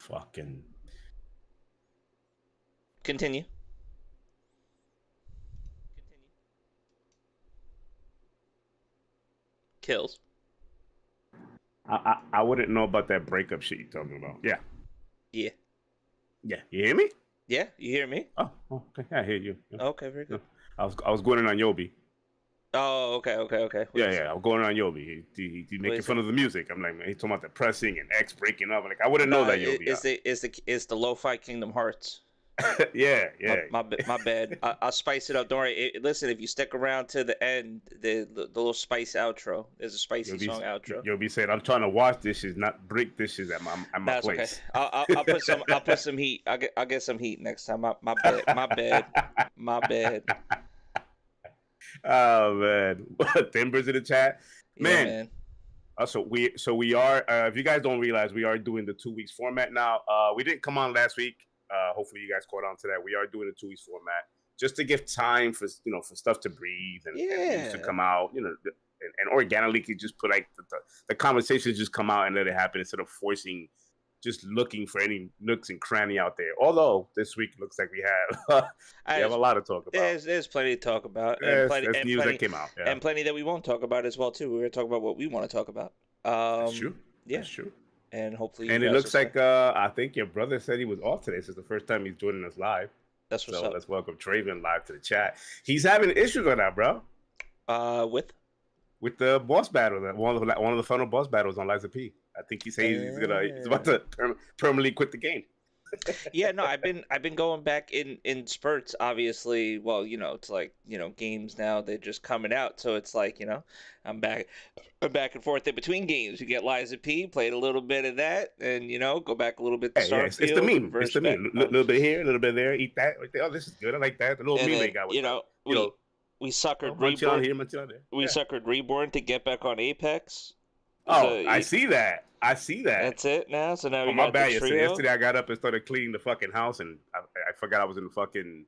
Fucking. Continue. Kills. I wouldn't know about that breakup shit you're talking about. Yeah. Yeah. Yeah. You hear me? Yeah. You hear me? Oh, okay. I hear you. Yeah. Okay. Very good. I was going in on Yobi. Oh. Okay. Okay. Yeah. I was going on Yobi. He What making is fun it? of the music. I'm like, man, he's talking about depressing and ex breaking up. Like, I wouldn't know No, that Yobi. it's the Lo-Fi Kingdom Hearts. Yeah. My bad. I'll spice it up. Don't worry. Listen, if you stick around to the end, the little spice outro. There's a spicy Yobi, song outro. Yobi said, I'm trying to wash dishes, not break dishes at my No, it's okay. place. I'll put some heat. I'll get some heat next time. My bad. My bad. My bad. Oh man, Timbers in the chat, Yeah, man. man. So we are. If you guys don't realize, we are doing the 2 weeks format now. We didn't come on last week. Hopefully, you guys caught on to that. We are doing the 2 weeks format just to give time for for stuff to breathe and news to come out. And organically could just put like the conversations just come out and let it happen instead of forcing. Just looking for any nooks and cranny out there. Although this week looks like we have a lot to talk about. There's plenty to talk about, There's news that came out, and plenty that we won't talk about as well too. We're gonna talk about what we want to talk about. That's true. Yeah, that's true. and hopefully, And it looks like I think your brother said he was off today. This is the first time he's joining us live. That's what's up. Let's welcome Traven live to the chat. He's having issues on that, bro. With the boss battle, one of the final boss battles on Liza P. I think he's about to permanently quit the game. Yeah, no, I've been going back in spurts. Obviously, well, it's like games now they're just coming out, so it's like I'm back and forth in between games. You get Liza P, played a little bit of that, and go back a little bit to Starfield. It's the meme. It's the meme. A little bit here, a little bit there. Eat that. Oh, this is good. I like that. The little meme they got with we suckered Reborn. Here, there. We suckered Reborn to get back on Apex. Oh, I see that. That's it now. So now we my got bad. the trio. Yesterday I got up and started cleaning the fucking house, and I forgot I was in the fucking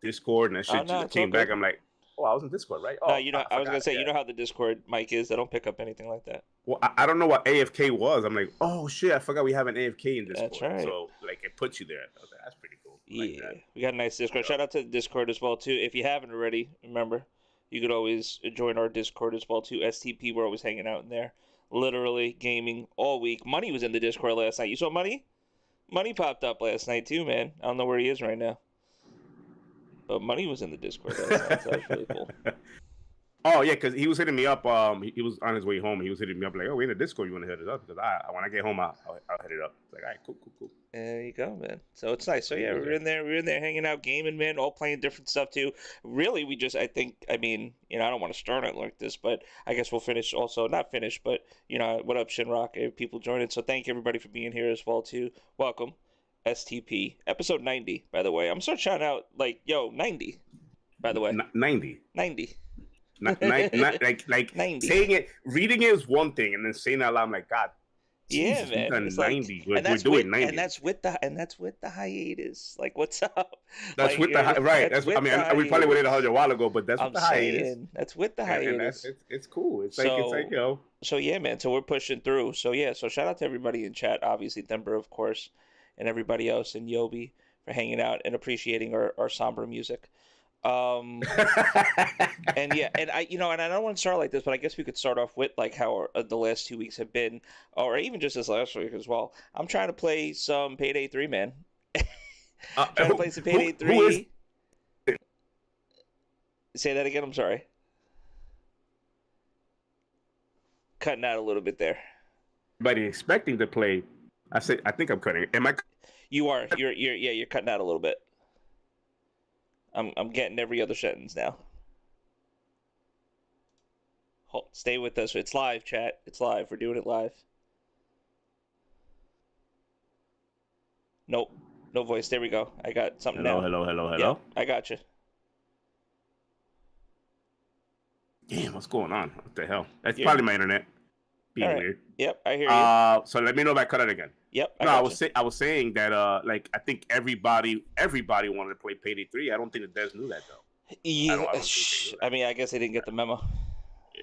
Discord, and that shit just came back. I'm like, oh, I was in Discord, right? Oh, no, I was gonna say, you know how the Discord mic is. They don't pick up anything like that. Well, I don't know what AFK was. I'm like, oh shit, I forgot we have an AFK in Discord. That's right. So like it puts you there. I was like, that's pretty cool. Yeah, we got a nice Discord. Shout out to the Discord as well too. If you haven't already, remember, you could always join our Discord as well too. STP, we're always hanging out in there. Literally gaming all week. Money was in the Discord last night. You saw Money? Money popped up last night too, man. I don't know where he is right now. But Money was in the Discord last night, so that was really cool. Oh yeah, because he was hitting me up. He was on his way home. He was hitting me up like, "Oh, we're in the Discord. You want to hit it up?" Because when I get home, I'll hit it up. It's like, all right, cool. There you go, man. So it's nice. So yeah, we're in there hanging out, gaming, man, all playing different stuff too. Really, I don't want to start it like this, but I guess we'll finish also. Not finish, but what up, Shinrock? People joining. So thank you everybody for being here as well too. Welcome, STP, episode 90. By the way, I'm start shouting out 90. By the way, 90. Not like 90. Saying it, reading it is one thing, and then saying it out loud, I'm like, God, yeah, Jesus, man. we've done It's 90. We're doing 90, and that's with the hiatus. Like, what's up? That's with the right. That's we probably would have heard a while ago, but that's with the hiatus. That's with the hiatus. It's cool. It's like So yeah, man. So we're pushing through. So yeah. So shout out to everybody in chat. Obviously, Thember, of course, and everybody else, and Yobi for hanging out and appreciating our somber music. And yeah, and I don't want to start like this, but I guess we could start off with like how the last 2 weeks have been, or even just this last week as well. I'm trying to play some Payday 3, man. Trying to play some Payday 3. Say that again. I'm sorry. Cutting out a little bit there. Everybody expecting to play. I think I'm cutting. Am I? You are. You're cutting out a little bit. I'm getting every other sentence now. Stay with us. It's live, chat. It's live. We're doing it live. Nope. No voice. There we go. I got something now. Hello. Yep, I got you. Damn, what's going on? What the hell? That's probably my internet being weird. Yep, I hear you. So let me know if I cut it again. Yep. I was saying that I think everybody wanted to play Payday 3. I don't think the devs knew that though. Yeah. I mean, I guess they didn't get the memo.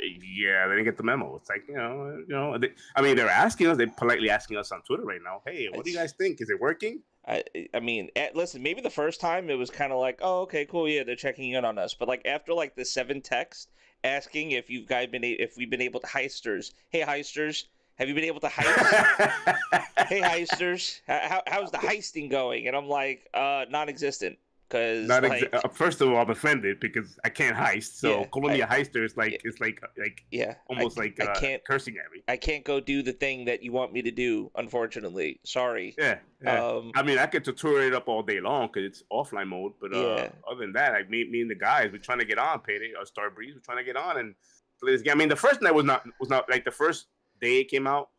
Yeah, they didn't get the memo. It's like I mean, they're asking us. They're politely asking us on Twitter right now. Hey, what do you It's guys think? Is it working? I mean, listen, maybe the first time it was kind of like, oh, okay, cool, yeah, they're checking in on us. But like after like the 7 text asking if you've guys been if we've been able to heisters, hey heisters, have you been able to heist? Hey heisters, how's the heisting going? And I'm like, non-existent, because Not like, First of all, I'm offended because I can't heist. So yeah, calling me a heister is yeah, like it's like yeah, almost like I can't cursing at me. I can't go do the thing that you want me to do. Unfortunately, sorry. Yeah, yeah. Um, I mean, I could tutorial it up all day long because it's offline mode. But yeah, other than that, like me and the guys, we're trying to get on Payday or Star Breeze. We're trying to get on and play this game. I mean, the first night was not like the first day it came out.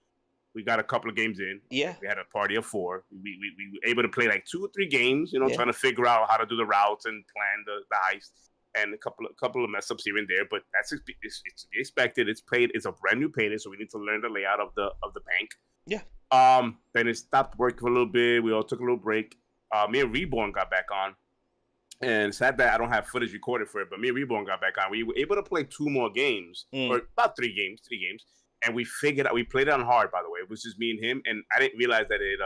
We got a couple of games in. yeah, We had a party of 4. We were able to play like 2 or 3 games. yeah, Trying to figure out how to do the routes and plan the heist. And a couple of mess ups here and there, but it's to be expected. It's a brand new Payday, so we need to learn the layout of the bank. yeah. Then it stopped working for a little bit. We all took a little break. Me and Reborn got back on, and sad that I don't have footage recorded for it. But me and Reborn got back on. We were able to play 2 more games, Mm, or about 3 games, and we figured out. We played it on hard, by the way. It was just me and him, and I didn't realize that it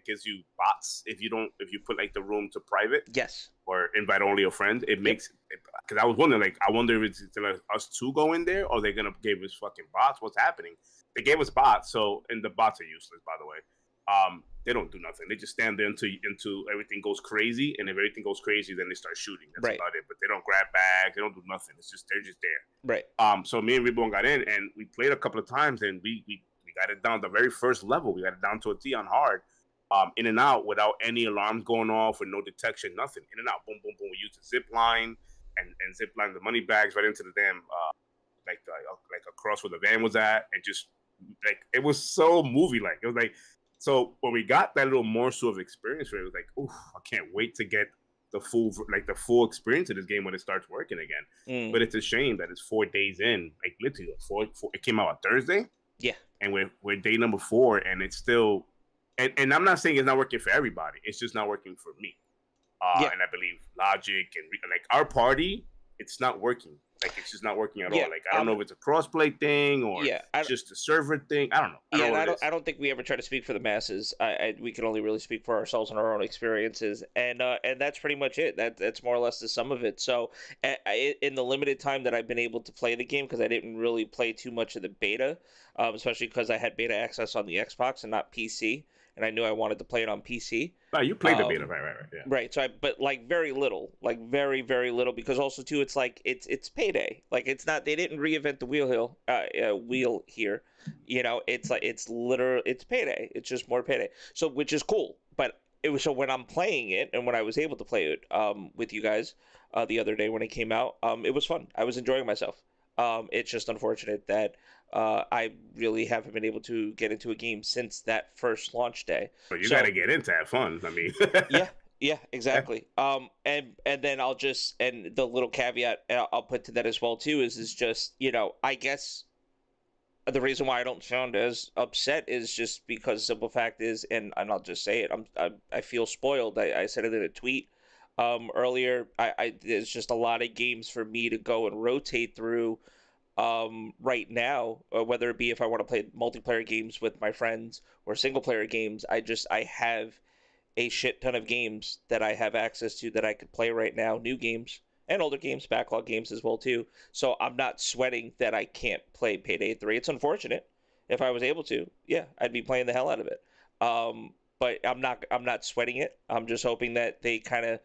gives you bots if you put like the room to private yes. or invite only your friends. It makes because I was wondering, like, I wonder if it's gonna us 2 go in there or they're gonna give us fucking bots. What's happening? They gave us bots, and the bots are useless, by the way. They don't do nothing. They just stand there until everything goes crazy, and if everything goes crazy, then they start shooting. That's Right. about it. But they don't grab bags. They don't do nothing. They're just there. Right. So me and Reborn got in, and we played a couple of times, and we got it down the very first level. We got it down to a T on hard. In and out without any alarms going off or no detection, nothing. In and out, boom, boom, boom. We used a zip line and zip line the money bags right into the damn like across where the van was at, and just like it was so movie like. It was like so when we got that little morsel of experience for it was like, ooh, I can't wait to get the full experience of this game when it starts working again. Mm, But it's a shame that it's 4 days in, like literally four. It came out on Thursday, yeah. and we're day number 4, and it's still. And I'm not saying it's not working for everybody. It's just not working for me. Yeah. And I believe Logic and like our party, it's not working. Like it's just not working at Yeah. all. Like I don't know if it's a crossplay thing or Yeah. just a server thing. I don't know. Yeah, and Know I don't think we ever try to speak for the masses. We can only really speak for ourselves and our own experiences, and that's pretty much it. That's more or less the sum of it. So, in the limited time that I've been able to play the game, because I didn't really play too much of the beta, especially because I had beta access on the Xbox and not PC, and I knew I wanted to play it on PC. No, you played the beta, right? Yeah. Right. So but like very little, like very, very little, because also too, it's like it's Payday. Like it's not, they didn't reinvent the wheel here. It's like it's Payday. It's just more Payday. So which is cool. But it was, so when I'm playing it and when I was able to play it with you guys the other day when it came out, it was fun. I was enjoying myself. It's just unfortunate that I really haven't been able to get into a game since that first launch day. But you got So to get into have fun. I mean, yeah, yeah, exactly. And then I'll just, and the little caveat I'll put to that as well too is just, I guess the reason why I don't sound as upset is just because simple fact is, and I'll just say it, I feel spoiled. I said it in a tweet earlier. There's just a lot of games for me to go and rotate through right now, whether it be if I want to play multiplayer games with my friends or single player games. I have a shit ton of games that I have access to that I could play right now, new games and older games, backlog games as well too. So I'm not sweating that I can't play Payday 3. It's unfortunate. If I was able to, yeah, I'd be playing the hell out of it. But I'm not sweating it. I'm just hoping that they kind of,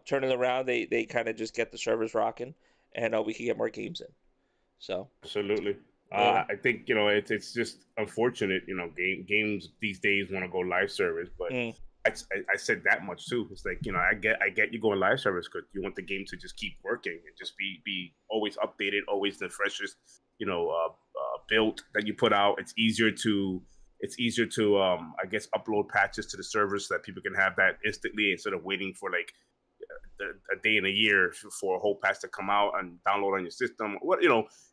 turn it around. They kind of just get the servers rocking, and we can get more games in. So absolutely. yeah. I think it's just unfortunate. Games these days want to go live service, but Mm, I said that much too. It's like I get you going live service because you want the game to just keep working and just be always updated, always the freshest build that you put out. It's easier to I guess upload patches to the servers so that people can have that instantly instead of waiting for like a day and a year for a whole patch to come out and download on your system.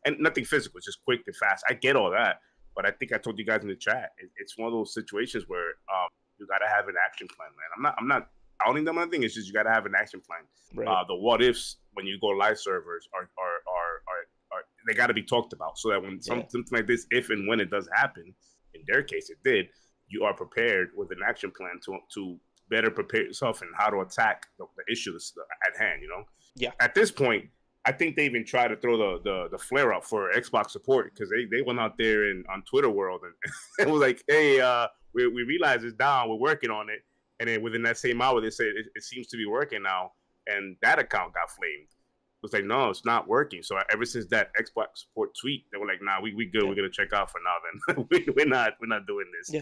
And nothing physical, it's just quick and fast. I get all that, but I think I told you guys in the chat, it's one of those situations where you got to have an action plan, man. I'm not outing them. I think it's just you got to have an action plan. right. The what ifs when you go live servers are they got to be talked about so that when something like this, if and when it does happen, in their case it did, you are prepared with an action plan to better prepare yourself and how to attack the issues at hand. Yeah. At this point, I think they even tried to throw the flare up for Xbox support because they went out there on Twitter world and it was like, hey, we realize it's down, we're working on it, and then within that same hour they said it seems to be working now, and that account got flamed. It was like, no, it's not working. So ever since that Xbox support tweet, they were like, nah, we good, we're gonna check out for now. Then we're not doing this. Yeah.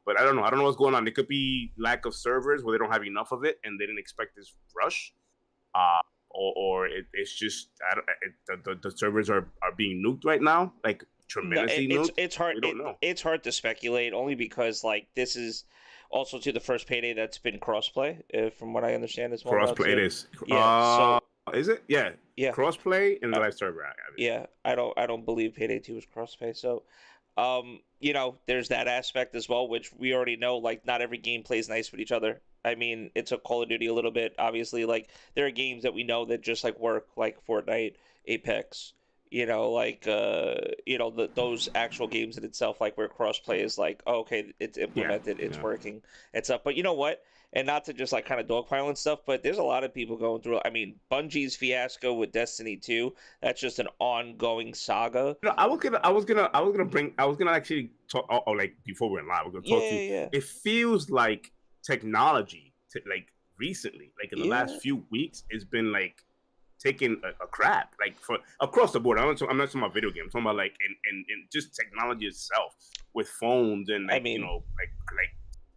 But I don't know what's going on. It could be lack of servers where they don't have enough of it and they didn't expect this rush. Or it's just the servers are being nuked right now, like tremendously nuked. It's hard. We don't know. It's hard to speculate only because like this is also to the first Payday that's been crossplay, from what I understand as well. Crossplay it is. Yeah. Is it? Yeah. Yeah. Crossplay and the live server. Yeah. I don't believe Payday 2 is crossplay. So, there's that aspect as well, which we already know. Like, not every game plays nice with each other. I mean, it's a Call of Duty a little bit. Obviously, like there are games that we know that just like work, like Fortnite, Apex. Those actual games in itself, like where crossplay is like, oh, okay, it's implemented, it's working, it's up. But you know what? And not to just like kind of dogpile and stuff, but there's a lot of people going through. I mean, Bungie's fiasco with Destiny 2, that's just an ongoing saga. I was gonna actually talk. Like before we're in live, we're gonna talk to you. Yeah. It feels like technology, like recently, like in the last few weeks, it's been like taking a crap, like for across the board. I'm not talking about video games. I'm talking about like in just technology itself with phones and like like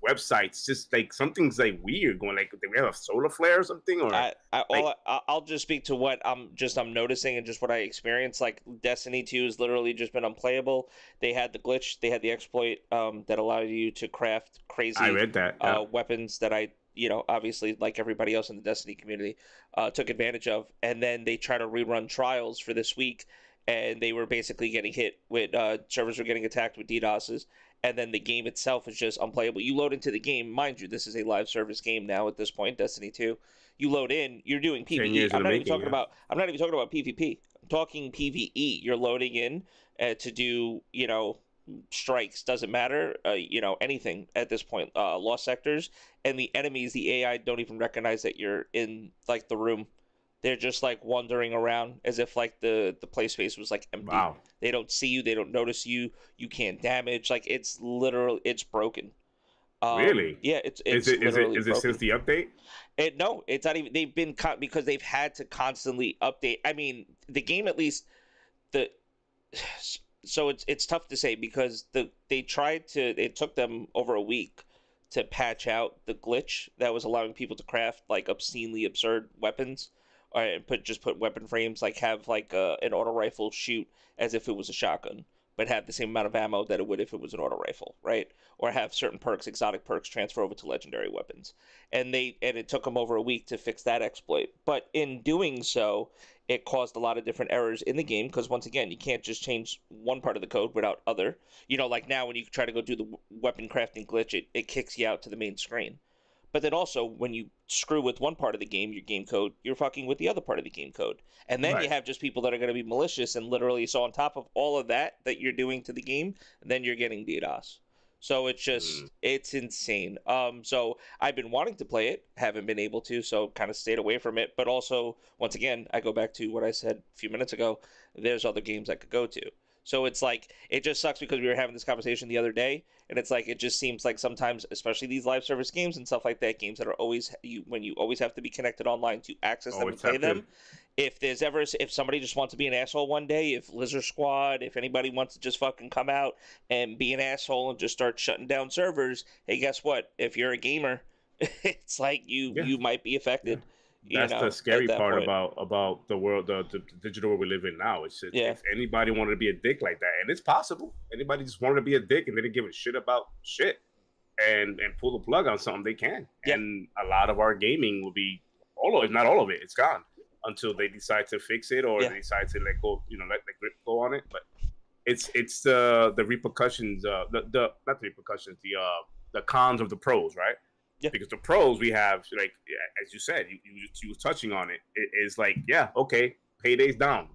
websites. Just like something's like weird going. Like, do we have a solar flare or something? Or I'll just speak to what I'm noticing and just what I experienced. Like Destiny 2 has literally just been unplayable. They had the glitch, they had the exploit that allowed you to craft crazy I read that, weapons that I obviously, like everybody else in the Destiny community, took advantage of. And then they try to rerun trials for this week, and they were basically getting hit with servers were getting attacked with DDoSes. And then the game itself is just unplayable. You load into the game, mind you, this is a live service game now at this point, Destiny 2. You load in, you're doing PvE. I'm not even talking about PvP. I'm talking PvE. You're loading in to do, strikes, doesn't matter, anything at this point, lost sectors, and the enemies, the AI don't even recognize that you're in like the room. They're just like wandering around as if like the play space was like empty. Wow. They don't see you, they don't notice you, you can't damage. Like it's broken. Really? Yeah, it's is it since the update? No, it's not even. They've been because they've had to constantly update. I mean, the game at least so it's tough to say because it took them over a week to patch out the glitch that was allowing people to craft like obscenely absurd weapons, and put weapon frames, like have like an auto rifle shoot as if it was a shotgun, but have the same amount of ammo that it would if it was an auto rifle, right? Or have certain perks, exotic perks, transfer over to legendary weapons. And it took them over a week to fix that exploit. But in doing so, it caused a lot of different errors in the game because, once again, you can't just change one part of the code without other. Like now when you try to go do the weapon crafting glitch, it kicks you out to the main screen. But then also, when you screw with one part of the game, your game code, you're fucking with the other part of the game code. And then you have just people that are going to be malicious and literally, so on top of all of that you're doing to the game, then you're getting DDoS. So it's just, it's insane. So I've been wanting to play it, haven't been able to, so kind of stayed away from it. But also, once again, I go back to what I said a few minutes ago, there's other games I could go to. So it's like, it just sucks because we were having this conversation the other day, and it's like, it just seems like sometimes, especially these live service games and stuff like that, games that are always, when you always have to be connected online to access them and play them, if somebody just wants to be an asshole one day, if Lizard Squad, if anybody wants to just fucking come out and be an asshole and just start shutting down servers, hey, guess what? If you're a gamer, it's like you might be affected. That's the scary part about the world, the digital world we live in now. It's just, if anybody wanted to be a dick like that, and it's possible, anybody just wanted to be a dick and they didn't give a shit about shit and pull the plug on something, they can. And a lot of our gaming will be not all of it, it's gone until they decide to fix it or they decide to let go, let the grip go on it. But it's the repercussions, not the repercussions, the cons of the pros, right? Yeah. Because the pros we have, like as you said, you were touching on it. It is like, okay, Payday's down.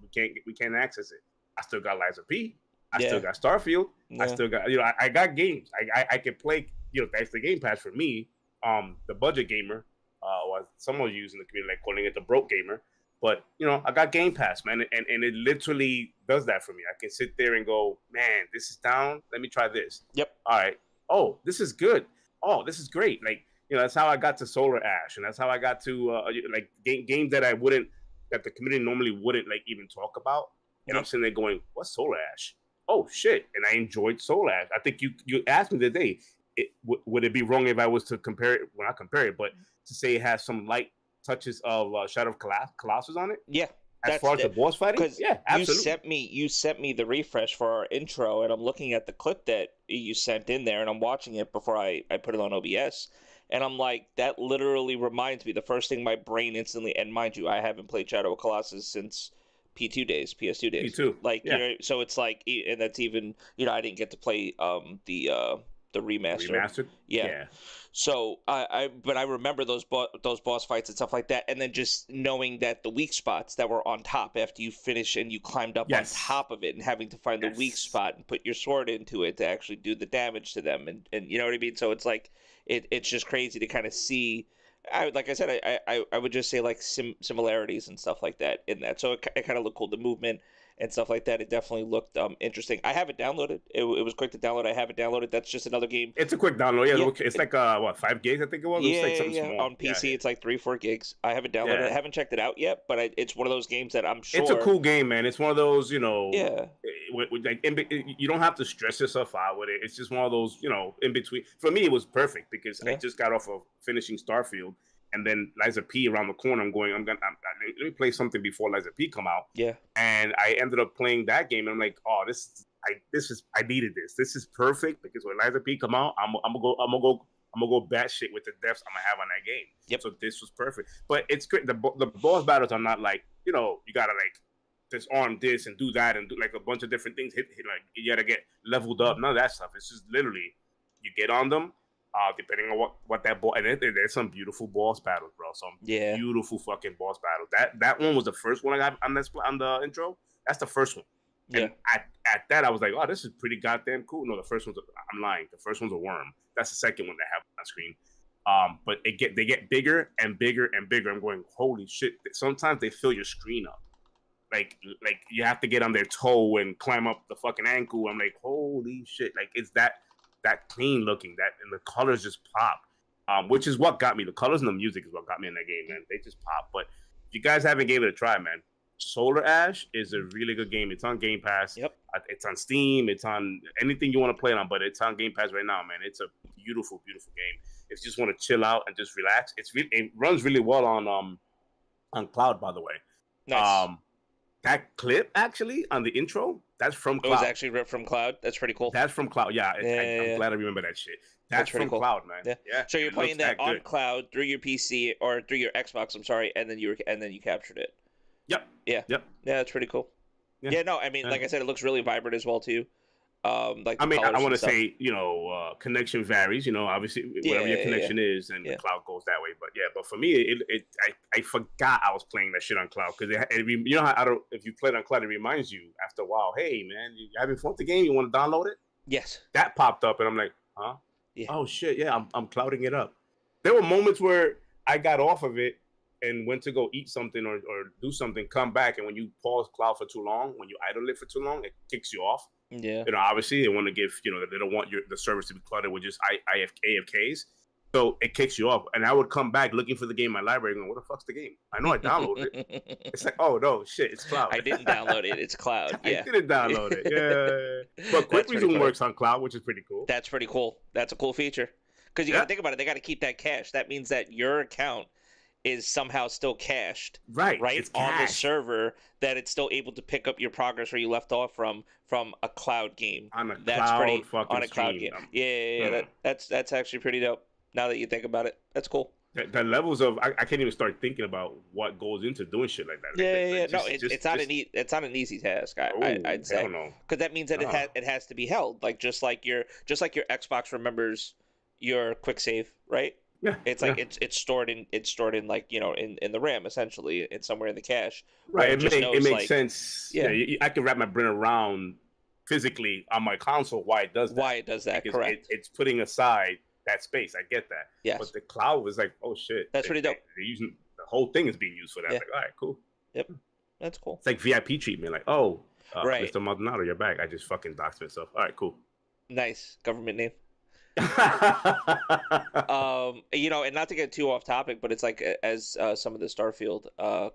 We can't access it. I still got Liza P. I still got Starfield. I still got I got games. I can play. Thanks to Game Pass for me. The budget gamer, or someone using the community like calling it the broke gamer. But I got Game Pass, man, and it literally does that for me. I can sit there and go, man, this is down. Let me try this. Yep. All right. Oh, this is good. Oh, this is great. Like that's how I got to Solar Ash, and that's how I got to games that that the community normally wouldn't like even talk about. And I'm sitting there going, what's Solar Ash? Oh shit! And I enjoyed Solar Ash. I think you asked me today, would it be wrong if I was to compare it? Well, not compare it, but to say it has some light touches of Shadow of Colossus on it. Yeah. As far as the boss fighting, yeah, absolutely. You sent me the refresh for our intro, and I'm looking at the clip that you sent in there, and I'm watching it before I put it on OBS, and I'm like, that literally reminds me. The first thing my brain instantly, and mind you, I haven't played Shadow of Colossus since PS2 days. P2, like so it's like, and that's even I didn't get to play the remastered. Yeah. So but I remember those boss fights and stuff like that, and then just knowing that the weak spots that were on top after you finish and you climbed up on top of it, and having to find the weak spot and put your sword into it to actually do the damage to them, and you know what I mean. So it's like it's just crazy to kind of see. Like I said, I would just say like similarities and stuff like that in that. So it kind of looked cool. The movement and stuff like that. It definitely looked interesting. I have it downloaded. It was quick to download. I have it downloaded. That's just another game. It's a quick download. Yeah. It's like 5 gigs, I think it was. Yeah, like something small. On PC, it's like 3-4 gigs. I have it downloaded. I haven't checked it out yet, but it's one of those games that I'm sure. It's a cool game, man. It's one of those, Yeah. You don't have to stress yourself out with it. It's just one of those, in between. For me, it was perfect because I just got off of finishing Starfield. And then Liza P around the corner. Let me play something before Liza P come out. Yeah. And I ended up playing that game. And I'm like, oh, I needed this. This is perfect because when Liza P come out, I'm gonna go batshit with the deaths I'm gonna have on that game. Yep. So this was perfect. But it's great. The boss battles are not like, you gotta like disarm this and do that and do like a bunch of different things. Hit like you gotta get leveled up. None of that stuff. It's just literally you get on them. Depending on what that boss, and there's some beautiful boss battles, bro. Some beautiful fucking boss battles. That one was the first one I got on the intro. That's the first one. Yeah. And at that, I was like, oh, this is pretty goddamn cool. No, the first one's I'm lying. The first one's a worm. That's the second one they have on screen. But they get bigger and bigger and bigger. I'm going, holy shit! Sometimes they fill your screen up. Like you have to get on their toe and climb up the fucking ankle. I'm like, holy shit! Like it's that clean looking, and the colors just pop, which is what got me. The colors and the music is what got me in that game, man. They just pop. But if you guys haven't gave it a try, man, Solar Ash is a really good game. It's on Game Pass. Yep. It's on Steam. It's on anything you want to play it on, but it's on Game Pass right now, man. It's a beautiful, beautiful game. If you just want to chill out and just relax, it runs really well on cloud, by the way. Nice. That clip actually on the intro, that's from cloud. It was actually ripped from cloud. That's pretty cool. That's from cloud. Yeah, I'm glad I remember that shit. That's from cool. Cloud, man. Yeah. So you're playing that on cloud through your PC or through your Xbox. I'm sorry, and then you captured it. Yep. Yeah. Yep. Yeah, that's pretty cool. Yeah. No, I mean, like I said, it looks really vibrant as well too. Like I want to say, connection varies. Obviously, whatever your connection is, and the cloud goes that way. But for me, I forgot I was playing that shit on cloud because if you play it on cloud, it reminds you after a while. Hey, man, you having fun with the game? You want to download it? Yes. That popped up, and I'm like, huh? Yeah. Oh shit! Yeah, I'm clouding it up. There were moments where I got off of it and went to go eat something or do something, come back, and when you pause cloud for too long, when you idle it for too long, it kicks you off. Yeah. Obviously they want to give, they don't want the service to be cluttered with just AFKs. So it kicks you off. And I would come back looking for the game in my library going, what the fuck's the game? I know I downloaded it. It's like, oh no, shit, it's cloud. I didn't download it. It's cloud. Yeah. I didn't download it. Yeah. But Quick Resume works on cloud, which is pretty cool. That's pretty cool. That's a cool feature. Because you got to think about it. They got to keep that cache. That means that your account is somehow still cached, right on the server, that it's still able to pick up your progress where you left off from a cloud game. On a cloud game. Yeah. That's actually pretty dope. Now that you think about it, that's cool. The levels of I can't even start thinking about what goes into doing shit like that. It's not an easy task. I'd say, because that means that it has to be held. Like just like your Xbox remembers your quick save, right? Yeah, It's yeah. like it's stored in like in the RAM essentially. It's somewhere in the cache where Right. it just It knows makes like sense. Yeah, yeah I can wrap my brain around physically on my console why it does that why it does that. because Correct. it's putting aside that space. I get that, but Yes, the cloud was like, oh shit, that's pretty dope. they're using the whole thing is being used for that. Yeah. Like, all right, cool. Yep. That's cool. It's like VIP treatment. Like, oh, Right. Mr. Maldonado, you're back. I just fucking doxed myself. All right, cool. Nice government name. And not to get too off topic, but it's like as some of the Starfield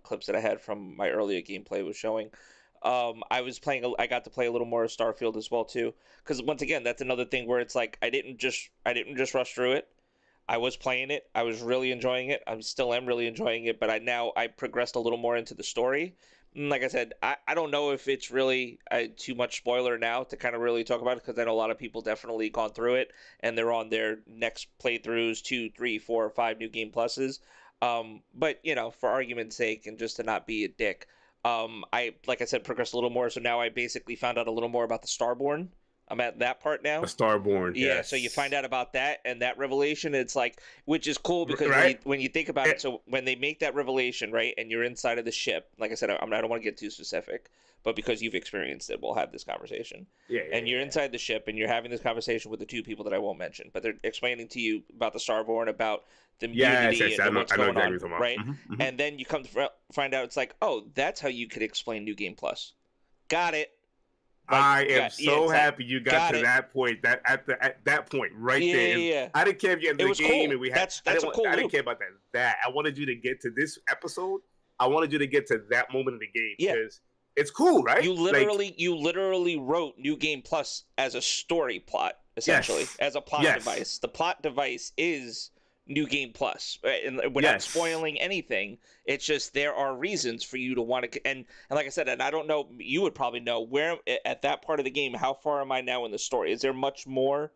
clips that I had from my earlier gameplay was showing. I got to play a little more of Starfield as well too, because once again, that's another thing where it's like I didn't just rush through it. I was playing it. I was really enjoying it. I still am really enjoying it, but I progressed a little more into the story. And like I said, I don't know if it's really too much spoiler now to kind of really talk about it because I know a lot of people definitely gone through it and they're on their next playthroughs, 2, 3, 4, 5 new game pluses. But for argument's sake and just to not be a dick, I like I said progressed a little more. So now I basically found out a little more about the Starborn. I'm at that part A now. Starborn, Yeah, so you find yes. out about that and that revelation. It's like, which is cool because when Right? you think about it, so when they make that revelation, right, and you're inside of the ship, like I said, I don't want to get too specific, but because you've experienced it, we'll have this conversation. Yeah, yeah, And you're yeah. inside the ship and you're having this conversation with the two people that I won't mention, but they're explaining to you about the Starborn, about the Yes, immunity yes. and what's I know going exactly on, what you're talking right? about. And then you come to find out it's like, oh, that's how you could explain New Game Plus. Got it. Like, I am yeah, so it's like, happy you got got to it. that point. That at that point right Yeah, there yeah, is. yeah. I didn't care if you It ended the was game cool. and we had. That's a cool I didn't loop. care about that. I wanted you to get to this episode. I wanted you to get to that moment in the game Yeah. because it's cool, right? Like, You literally wrote New Game Plus as a story plot, essentially, yes, as a plot yes, device. The plot device is New Game Plus, right? And without yes. spoiling anything, it's just there are reasons for you to want to. And like I said, and I don't know, you would probably know where at that part of the game. How far am I now in the story? Is there much more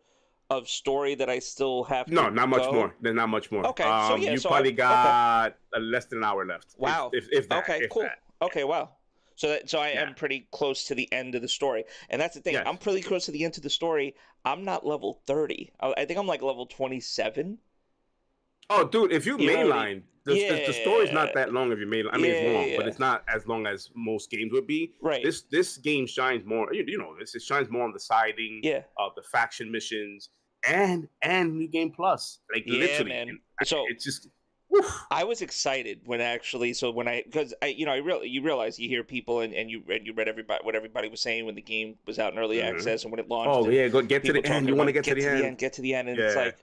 of story that I still have No, to not much go? more. There's not much more. Okay, so yeah, You so I probably okay. got less than an hour left, Wow. if that, Okay, if cool. that. Okay, wow. So I Yeah, am pretty close to the end of the story. And that's the thing. yes. I'm pretty close to the end of the story. I'm not level 30. I think I'm like level 27. Oh, dude, if you You know what I mean? mainline, the story's not Yeah. that long if you mainline. I mean, it's Yeah, long, but yeah. it's not as long as most games would be. Right. This game shines more. You know this. It shines more on the siding Yeah. of the faction missions and new game plus. Like Yeah, literally, man. and So it's just. Woof. I was excited when actually so when I because you realize you hear people and you read everybody what everybody was saying when the game was out in early Mhm. access and when it launched Oh and yeah, go get to people the end. talking You want to about get to the end? get to the end and it's Yeah. like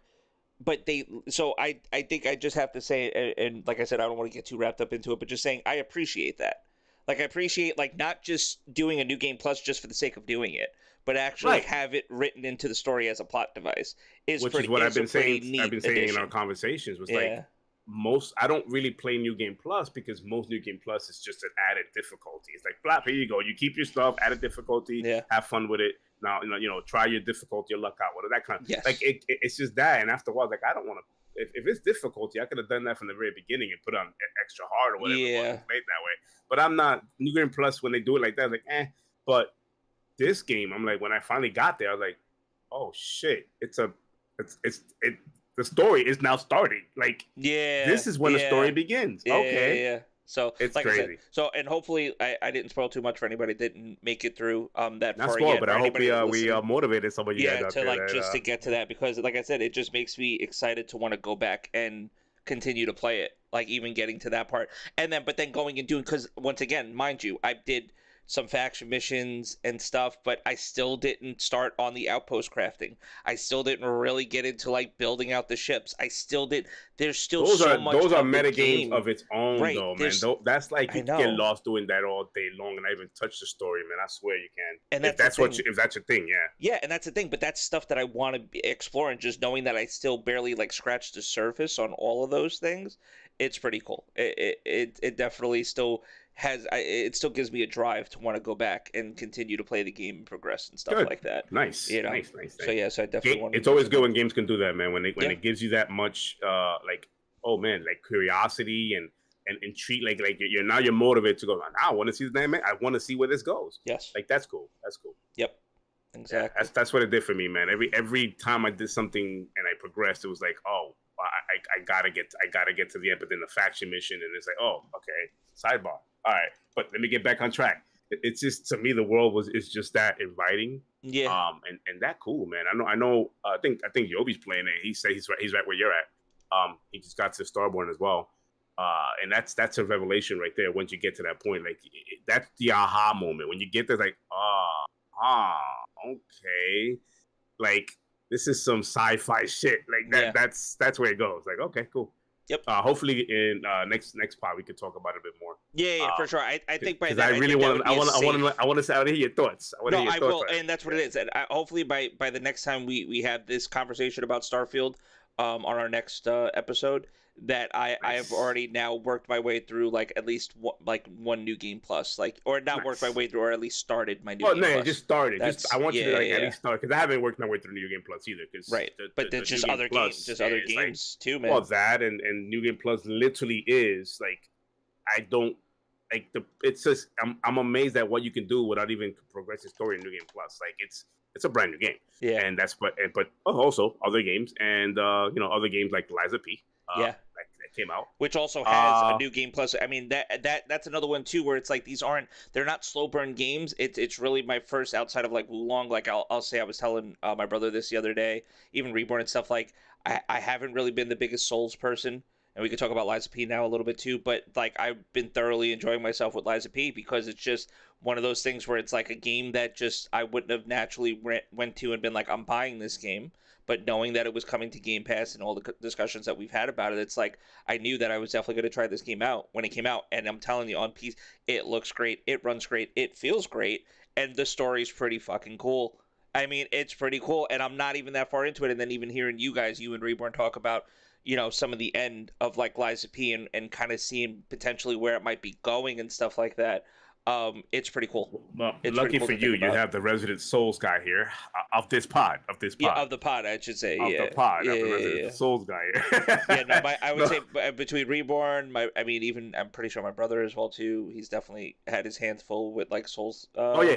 but I think I just have to say and like I said I don't want to get too wrapped up into it but just saying I appreciate that like I appreciate like not just doing a new game plus just for the sake of doing it but actually like Right. have it written into the story as a plot device Which is what is a pretty I've neat been saying in our addition. conversations was like Yeah. most I don't really play New Game Plus because most New Game Plus is just an added difficulty. It's like blap, here you go. You keep your stuff, added difficulty, Yeah. have fun with it. Now try your difficulty, your luck out, whatever that kind of like Yes. it's just that. And after a while, like I don't want to if it's difficulty, I could have done that from the very beginning and put on extra hard or whatever it was Yeah. and played that way. But I'm not New Game Plus when they do it like that, I'm like, But this game, I'm like, when I finally got there, I was like, oh shit, it the story is now starting. Like Yeah, this is when the story yeah, begins. yeah, yeah, Okay, yeah. So, it's like I said, crazy. and hopefully I didn't spoil too much for anybody that didn't make it through that Not far spoiled, yet. but For I hope anybody that's we listening, motivated some of you guys yeah, out to there like that just to get to that because, like I said, it just makes me excited to want to go back and continue to play it. Like even getting to that part, and then but then going and doing because once again, mind you, I did some faction missions and stuff, but I still didn't start on the outpost crafting. I still didn't really get into like building out the ships. I still did. There's still so much those are of the meta games game. of its own Right. though, man. There's That's like I you could get know. lost doing that all day long and not even touch the story, man. I swear you can. And that's the thing. If that's your thing, yeah. Yeah, and that's the thing, but that's stuff that I want to explore and just knowing that I still barely like scratched the surface on all of those things, it's pretty cool. It definitely still it still gives me a drive to want to go back and continue to play the game and progress and stuff Good. like that. Nice. You know. Nice, nice, So nice. yes, I definitely want to It's do always some good more. when games can do that, man. When Yeah. it gives you that much like, oh man, like curiosity and intrigue, like you're motivated to go, now I want to see the damn man. I want to see where this goes. Yes. Like that's cool. That's cool. Yep. Yeah, Exactly. that's what it did for me, man. Every time I did something and I progressed, it was like, oh, gotta get to the end, but then the faction mission, and it's like, oh, okay, sidebar. All right, but let me get back on track. It's just, to me, the world is just that inviting. Yeah. And that cool, man. I know. I think Yobi's playing it. He said he's right where you're at. He just got to Starborn as well. And that's a revelation right there. Once you get to that point, like that's the aha moment. When you get there, like, okay, like this is some sci-fi shit. Like that. Yeah. That's where it goes. Like, okay, cool. Yep. Hopefully in next pod we can talk about it a bit more. Yeah, for sure. I think by that I really want to. I want to hear your thoughts. I will, and that's what it is. And hopefully by the next time we have this conversation about Starfield, on our next episode, that I have already now worked my way through like at least one new game plus, like, or not worked my way through, or at least started my new game plus. Just started. I want you to at least start, because I haven't worked my way through New Game Plus either. Right, but there's just other games, too, man. Well, that and New Game Plus literally is like, I don't like it's just I'm amazed at what you can do without even progressing story in New Game Plus. Like it's a brand new game. Yeah, and that's but also other games, and other games like Liza P. That came out, which also has a new game plus. I mean, that's another one too, where it's like they're not slow burn games. It's really my first outside of like Wulong. Like I'll say, I was telling my brother this the other day, even Reborn and stuff. Like I haven't really been the biggest Souls person, and we could talk about Liza P now a little bit too. But like I've been thoroughly enjoying myself with Liza P, because it's just one of those things where it's like a game that just I wouldn't have naturally went to and been like, I'm buying this game. But knowing that it was coming to Game Pass and all the discussions that we've had about it, it's like I knew that I was definitely going to try this game out when it came out. And I'm telling you, on PC, it looks great, it runs great, it feels great, and the story's pretty fucking cool. I mean, it's pretty cool, and I'm not even that far into it. And then even hearing you and Reborn talk about, some of the end of like Liza P and kind of seeing potentially where it might be going and stuff like that. It's pretty cool. Well, lucky for you, you have the resident Souls guy here of this pod. Yeah, of the pod, I should say. Of the pod, of the resident Souls guy here. I would say between Reborn, even I'm pretty sure my brother as well too. He's definitely had his hands full with like Souls.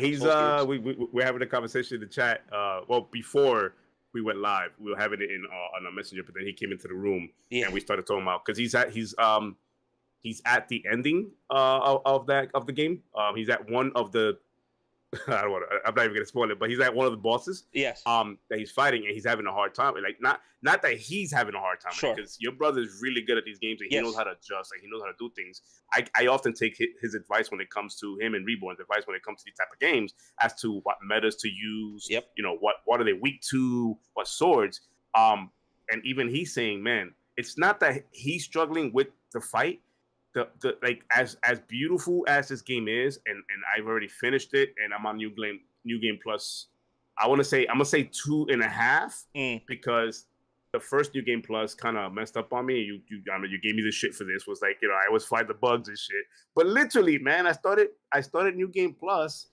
He's we're having a conversation in the chat. Before we went live, we were having it on a messenger, but then he came into the room and we started talking about, because he's at the ending of the game. He's at one of the I'm not even gonna spoil it, but he's at one of the bosses. Yes. That he's fighting, and he's having a hard time. Like not that he's having a hard time, sure, because your brother is really good at these games, and he knows how to adjust, like he knows how to do things. I often take his advice when it comes to him and Reborn's advice when it comes to these type of games as to what metas to use. Yep. What are they weak to? What swords? And even he's saying, man, it's not that he's struggling with the fight. The like as beautiful as this game is, and I've already finished it, and I'm on New Game Plus. I'm gonna say 2.5, because the first New Game Plus kind of messed up on me. You gave me the shit for this. Was like, I always fight the bugs and shit. But literally, man, I started New Game Plus,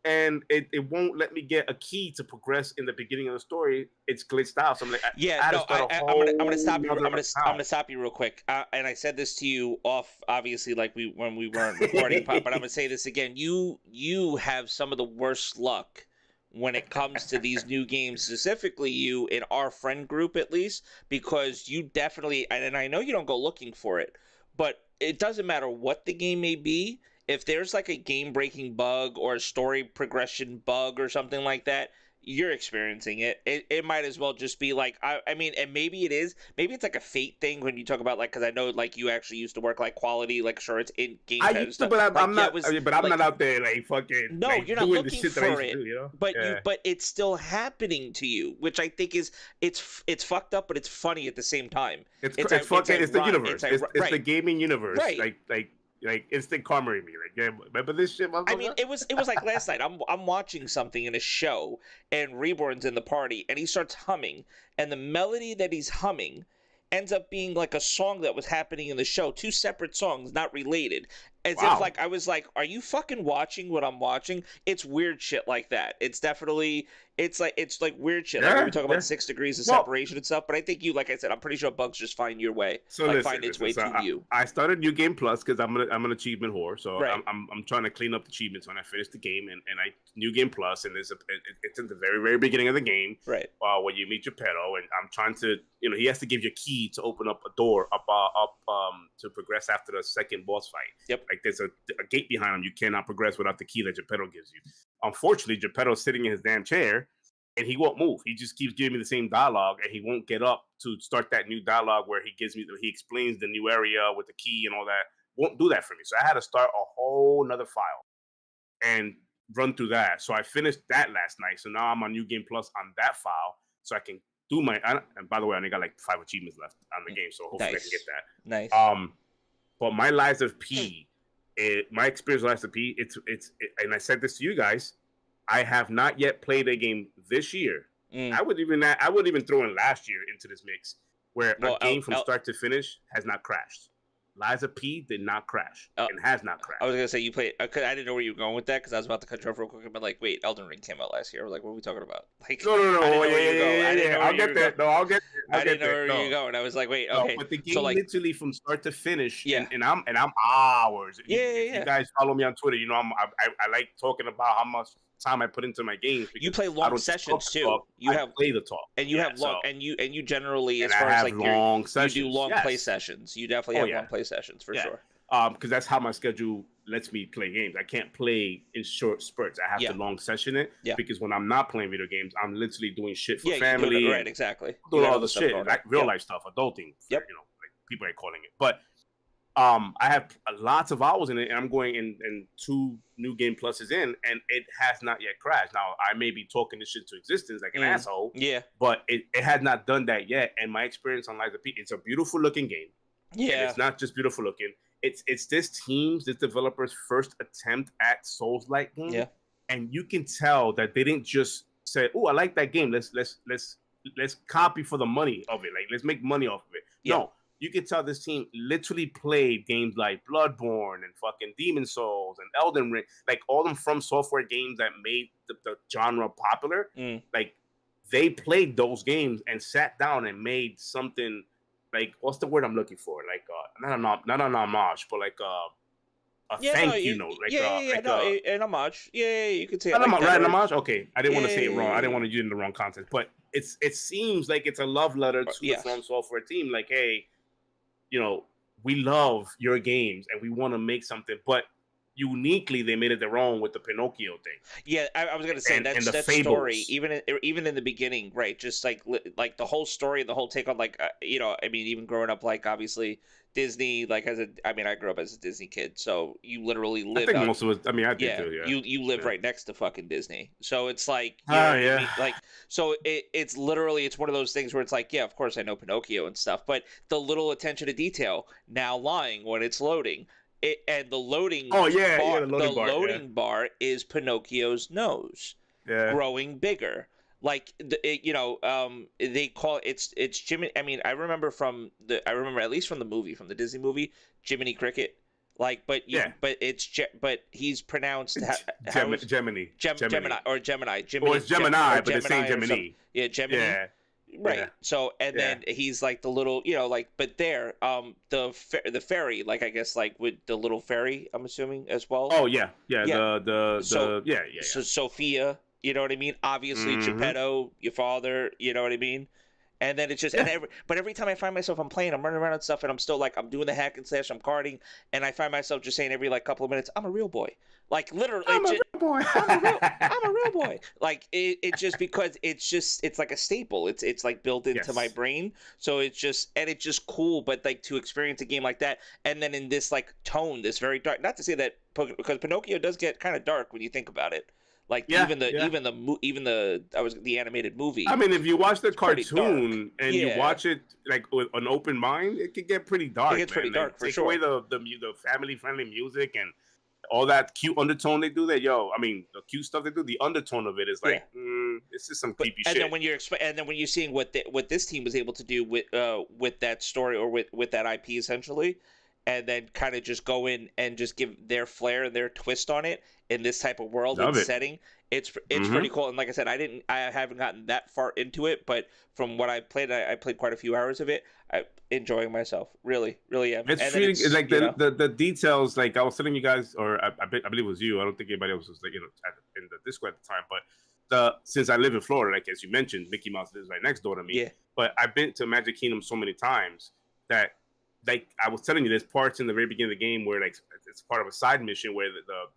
and it won't let me get a key to progress in the beginning of the story. It's glitched out. So I'm like, I'm gonna stop you. I'm gonna stop you real quick. And I said this to you off, obviously, like when we weren't recording, but I'm gonna say this again. You have some of the worst luck when it comes to these new games, specifically you in our friend group, at least, because you definitely, and I know you don't go looking for it, but it doesn't matter what the game may be. If there's like a game-breaking bug or a story progression bug or something like that, you're experiencing it. It might as well just be like, I mean, and maybe it is. Maybe it's like a fate thing when you talk about, like, because I know, like, you actually used to work, like, quality, like, sure, it's in game. I used to, but I'm not. I'm not out there, like, fucking. No, like, you're not doing looking the shit for that I it. used to do, But it's still happening to you, which I think is it's fucked up, but it's funny at the same time. It's the universe. It's the gaming universe. Right. Like instant karma in me. Like, yeah, remember this shit? I mean, it was like last night. I'm watching something in a show, and Reborn's in the party, and he starts humming, and the melody that he's humming ends up being like a song that was happening in the show, two separate songs, not related. As if Wow. like I was like, are you fucking watching what I'm watching? It's weird shit like that. It's like weird shit. Like when we Yeah, talk about yeah. 6 degrees of Well, separation and stuff, but I think you, like I said, I'm pretty sure bugs just find your way, so like listen, find its listen. way So to you. I started New Game Plus because I'm an achievement whore. So Right. I'm trying to clean up the achievements when I finish the game, and I New Game Plus, and it's in the very beginning of the game. Right. When you meet Geppetto, and I'm trying to, he has to give you a key to open up a door to progress after the second boss fight. Yep. Like there's a gate behind him. You cannot progress without the key that Geppetto gives you. Unfortunately, Geppetto's sitting in his damn chair, and he won't move. He just keeps giving me the same dialogue, and he won't get up to start that new dialogue where he explains the new area with the key and all that. Won't do that for me. So I had to start a whole nother file and run through that. So I finished that last night. So now I'm on New Game Plus on that file, so I can do and by the way, I only got like 5 achievements left on the game, so hopefully I can get that. Nice. But my Lies of P, my experience with Lies of P, and I said this to you guys, I have not yet played a game this year. I would even throw in last year into this mix, where a game from start to finish has not crashed. Lies of P did not crash and has not crashed. I was gonna say you played. I didn't know where you were going with that because I was about to cut you off real quick. But like, wait, Elden Ring came out last year. Like, what are we talking about? Like, no. I'll get there. No, I'll get there. I didn't know where you were going. I was like, wait, okay. No, but the game so, like, literally from start to finish, yeah, and I'm hours. Yeah. You guys follow me on Twitter. You know, I like talking about how much time I put into my games. You play long sessions too. You play the talk, and you have long, and you generally, as far as like long sessions, you do long play sessions. You definitely have long play sessions for sure. Because that's how my schedule lets me play games. I can't play in short spurts. I have to long session it because when I'm not playing video games, I'm literally doing shit for family. Right, exactly. Doing all the shit, like real life stuff, adulting. Like people ain't calling it. But I have lots of hours in it, and I'm going in 2 New Game Pluses in, and it has not yet crashed. Now, I may be talking this shit to existence like an asshole. Yeah. But it has not done that yet. And my experience on Lies of P, it's a beautiful looking game. Yeah. And it's not just beautiful looking. It's this developer's first attempt at Souls-like game. Yeah. And you can tell that they didn't just say, "Oh, I like that game. Let's copy for the money of it. Like, let's make money off of it." Yeah. No, you can tell this team literally played games like Bloodborne and fucking Demon Souls and Elden Ring, like all them From Software games that made the genre popular. Like, they played those games and sat down and made something. Like, what's the word I'm looking for? Like, not an homage, but like a thank you note. Like, an homage. Yeah, you could say it. An homage. Okay, I didn't want to say it wrong. I didn't want to use it in the wrong context, but it seems like it's a love letter to the From Software team. Like, hey, we love your games and we want to make something, but uniquely they made it their own with the Pinocchio thing. Yeah, I was gonna say that story, even in the beginning, right? Just like the whole story and the whole take on like I mean, even growing up, like obviously Disney, like I grew up as a Disney kid, so you literally live. I think most of us. I mean, I did too. Yeah, you live right next to fucking Disney, so it's like I mean? Like so it's literally it's one of those things where it's like of course I know Pinocchio and stuff, but the little attention to detail now lying when it's loading. And the loading loading bar is Pinocchio's nose growing bigger. Like they call it's Jimmy. I mean, I remember at least from the Disney movie, Jiminy Cricket. Like, but he's pronounced Gemini. Gemini. Or it's Gemini, but it's saying Gemini. Yeah, Gemini. Yeah. Right. Yeah. So then he's like the little, but there, the fairy, like I guess like with the little fairy, I'm assuming as well. Oh yeah. So Sophia, you know what I mean? Obviously Geppetto, your father, you know what I mean? And then it's just, but every time I find myself, I'm playing, I'm running around and stuff, and I'm still like, I'm doing the hack and slash, I'm carding, and I find myself just saying every like couple of minutes, I'm a real boy. Like literally, I'm a real boy. I'm a real boy. Like it just because it's like a staple. It's like built into my brain. So it's just cool. But like to experience a game like that, and then in this like tone, this very dark. Not to say that because Pinocchio does get kind of dark when you think about it. Like even the animated movie. I mean, if you watch the cartoon and you watch it like with an open mind, it could get pretty dark. It gets pretty dark for sure. Take away the family friendly music and all that cute undertone they do. The cute stuff they do. The undertone of it is like this is some creepy shit. And then when you're seeing what this team was able to do with that story or with that IP essentially. and then kind of just go in and just give their flair and their twist on it in this type of world and Love it. setting. It's Mm-hmm. pretty cool. And like I said, I haven't gotten that far into it, but from what I played, I played quite a few hours of it. I enjoying myself, really, really am. It's And then really it's like the details. Like I was telling you guys, or I believe it was you. I don't think anybody else was like in the Discord at the time. But since I live in Florida, like as you mentioned, Mickey Mouse lives right next door to me. Yeah. But I've been to Magic Kingdom so many times that, like I was telling you, there's parts in the very beginning of the game where like it's part of a side mission where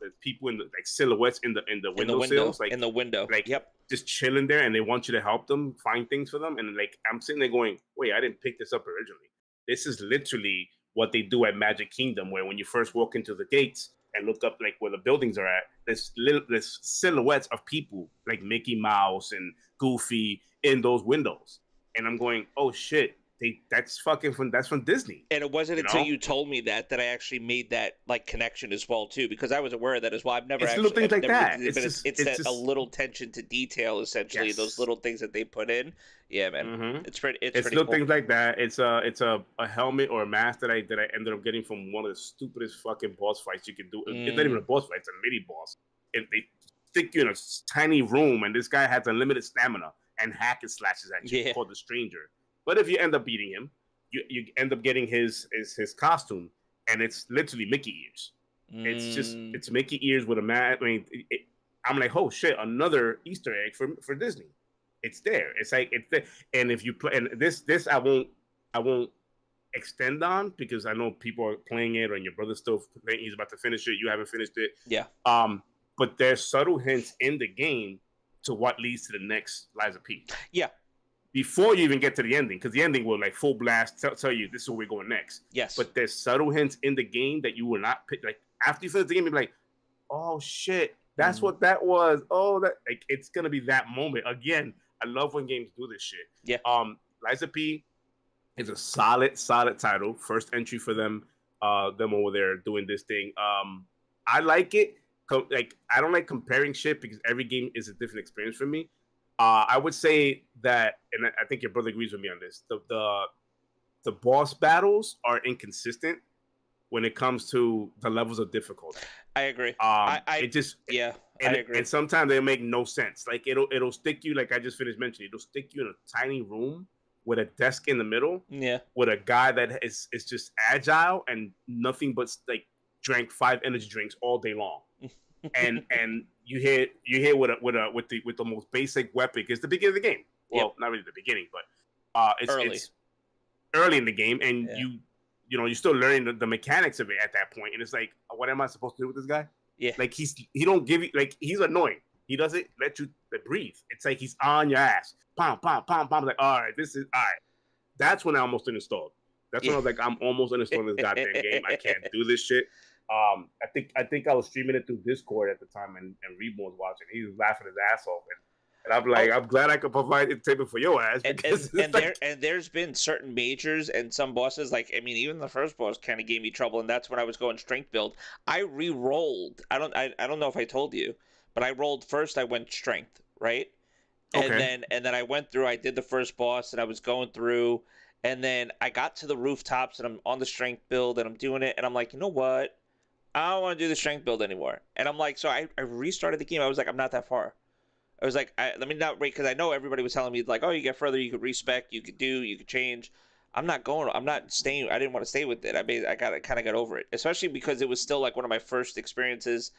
the people in the like silhouettes in the windowsills, like in the window, like yep, just chilling there, and they want you to help them find things for them. And like I'm sitting there going, wait, I didn't pick this up originally. This is literally what they do at Magic Kingdom, where when you first walk into the gates and look up like where the buildings are at, there's silhouettes of people like Mickey Mouse and Goofy in those windows. And I'm going, oh shit, that's from Disney. And it wasn't you until know? you told me that I actually made that like connection as well too, because I was aware of that as well. I've never It's actually little things like never, that. but it's that just, a little attention to detail, essentially, yes. those little things that they put in. Yeah, man, mm-hmm. it's pretty little cool. things like that. It's a helmet or a mask that I ended up getting from one of the stupidest fucking boss fights you can do. It's not even a boss fight; it's a mini boss. And they stick you in a tiny room, and this guy has unlimited stamina and hack and slashes at you, called the Stranger. But if you end up beating him, you end up getting his costume, and it's literally Mickey ears. It's Mickey ears with a mask. I mean, I'm like, oh shit, another Easter egg for Disney. It's there. It's like it's there. And if you play, and this I won't extend on because I know people are playing it, or your brother's still playing. He's about to finish it. You haven't finished it. Yeah. But there's subtle hints in the game to what leads to the next Lies of P. Yeah. Before you even get to the ending, because the ending will like full blast tell you this is where we're going next. Yes. But there's subtle hints in the game that you will not pick. Like after you finish the game, you're like, oh shit, that's what that was. Oh, that like it's gonna be that moment again. I love when games do this shit. Yeah. Lies of P is a solid title. First entry for them over there doing this thing. I like it. Like I don't like comparing shit because every game is a different experience for me. I would say that, and I think your brother agrees with me on this. The boss battles are inconsistent when it comes to the levels of difficulty. I agree. I agree. And sometimes they make no sense. Like it'll stick you, like I just finished mentioning, it'll stick you in a tiny room with a desk in the middle. Yeah. With a guy that is just agile and nothing but like drank 5 energy drinks all day long. and you hear with the most basic weapon, because the beginning of the game. Well, not really the beginning, but it's early in the game, and you're still learning the mechanics of it at that point, and it's like, what am I supposed to do with this guy? Yeah, like he don't give you, like, he's annoying. He doesn't let you breathe. It's like he's on your ass. Pom pom pom pom. Like, all right, this is all right. That's when I almost uninstalled. That's when I was like, I'm almost uninstalling this goddamn game. I can't do this shit. I think I was streaming it through Discord at the time, and Reborn was watching. He was laughing his ass off, and I'm like, I'm glad I could provide entertainment for your ass. And there's been certain majors and some bosses, like, I mean, even the first boss kind of gave me trouble, and that's when I was going strength build. I re-rolled. I don't know if I told you, but I rolled first. I went strength, right? And then I went through. I did the first boss, and I was going through, and then I got to the rooftops, and I'm on the strength build, and I'm doing it, and I'm like, you know what? I don't want to do the strength build anymore. And I'm like, so I restarted the game. I was like, I'm not that far. I was like, let me not wait, because I know everybody was telling me, like, oh, you get further, you could respec, you could change. I'm not staying. I didn't want to stay with it. I kind of got over it, especially because it was still like one of my first experiences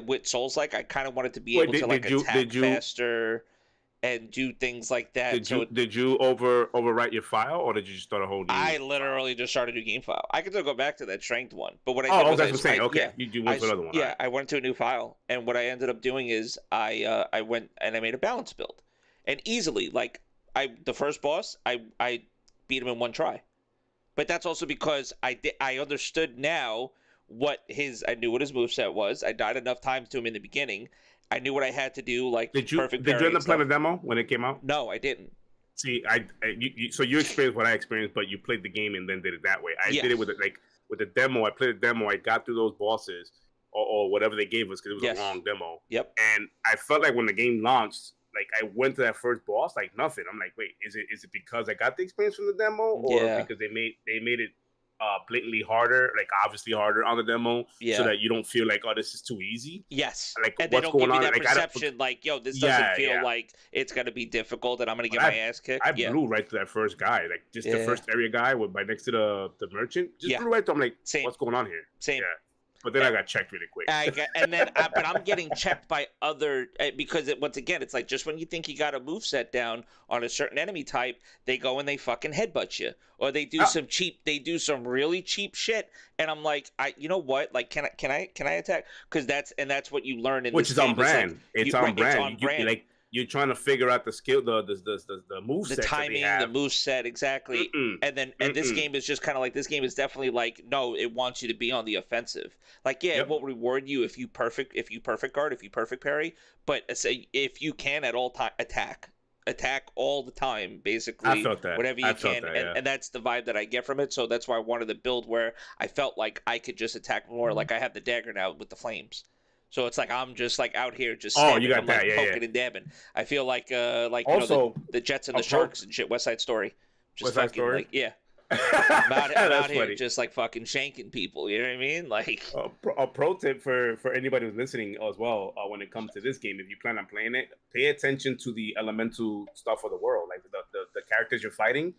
with Souls-like. I kind of wanted to be able to attack faster and do things like that. Did you overwrite your file, or did you just start a whole new? I literally just started a new game file. I could still go back to that strength one, but what I did was you went to another one. Yeah, right. I went to a new file, and what I ended up doing is I went and I made a balance build, and easily, like, the first boss I beat him in one try, but that's also because I understood now I knew what his moveset was. I died enough times to him in the beginning. I knew what I had to do, like, did you end up playing the demo when it came out? No, I didn't. See, so you experienced what I experienced, but you played the game and then did it that way. I did it with the demo. I played the demo. I got through those bosses or whatever they gave us, because it was a long demo. Yep. And I felt like when the game launched, like, I went to that first boss, like nothing. I'm like, wait, is it because I got the experience from the demo, or because they made it blatantly harder, like obviously harder on the demo, so Yeah. that you don't feel like, oh, this is too easy. Yes. Like And they what's don't going give you on? that Like I don't. perception like, yo, this doesn't Yeah, feel yeah. like it's going to be difficult and I'm going to But get my ass I kicked. Yeah. blew right to that first guy, like just the Yeah. first area guy with by next to the merchant. Just Yeah. blew right to him. Like, Same. what's going on here? Same. Yeah. But then I got checked really quick. But I'm getting checked by other because once again, it's like just when you think you got a move set down on a certain enemy type, they go and they fucking headbutt you, or they do some really cheap shit, and I'm like, you know what? Like, can I attack? Because that's what you learn in Which this is on game. brand. It's on brand. It's on brand. Like you're trying to figure out the skill, the move The sets timing, that they the have. move set, exactly. And this game is just kind of like, this game is definitely like, no, it wants you to be on the offensive. Like, yeah, it will reward you if you perfect guard, if you perfect parry, but if you can at all time attack all the time, basically. I felt that. Whatever you can, that, and that's the vibe that I get from it. So that's why I wanted to build where I felt like I could just attack more. Like I have the dagger now with the flames. So it's like I'm just like out here just stabbing. You got I'm that, like poking and dabbing. I feel like also, the Jets and the Sharks and shit. West Side Story. Just West Side fucking Story? like, yeah. I'm out here funny. just like fucking shanking people. You know what I mean? Like a pro tip for anybody who's listening as well, when it comes to this game, if you plan on playing it, pay attention to the elemental stuff of the world, like the characters you're fighting.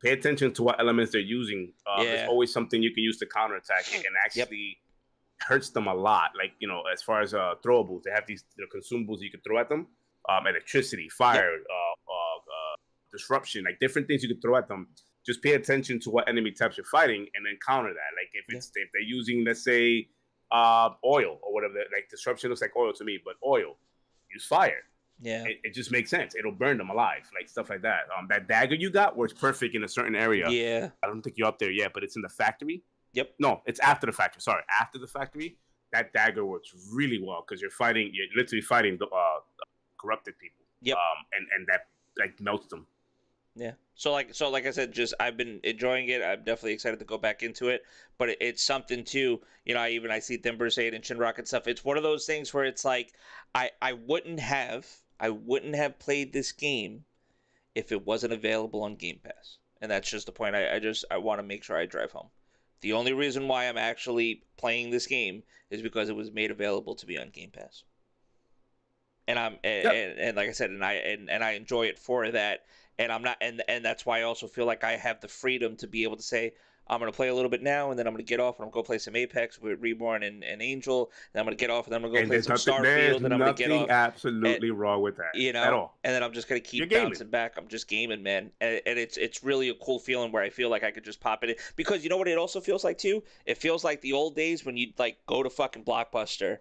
Pay attention to what elements they're using. There's always something you can use to counterattack it, and actually hurts them a lot. Like, as far as throwables, they have these consumables you can throw at them, electricity, fire, disruption, like different things you can throw at them. Just pay attention to what enemy types you're fighting, and then counter that. Like if they're using, let's say, oil or whatever, like disruption looks like oil to me, but oil, use fire. Yeah, it just makes sense. It'll burn them alive, like stuff like that. That dagger you got works perfect in a certain area. Yeah, I don't think you're up there yet, but it's in the factory. Yep. No, it's after the factory. Sorry, after the factory, that dagger works really well because you're literally fighting the corrupted people. Yep. And that like melts them. Yeah. So like I said, just I've been enjoying it. I'm definitely excited to go back into it. But it's something too. I see Timber say it and Shinrock and stuff. It's one of those things where it's like I wouldn't have played this game if it wasn't available on Game Pass. And that's just the point. I want to make sure I drive home. The only reason why I'm actually playing this game is because it was made available to be on Game Pass. And and like I said, and I enjoy it for that. And I'm not, and that's why I also feel like I have the freedom to be able to say, I'm going to play a little bit now, and then I'm going to get off, and I'm going to go play some Apex with Reborn and Angel, and I'm going to get off, and then I'm going to go play some Starfield, and I'm going to get off. There's nothing absolutely wrong with that, at all. And then I'm just going to keep bouncing back. I'm just gaming, man. And it's really a cool feeling where I feel like I could just pop it in. Because you know what it also feels like, too? It feels like the old days when you'd, like, go to fucking Blockbuster,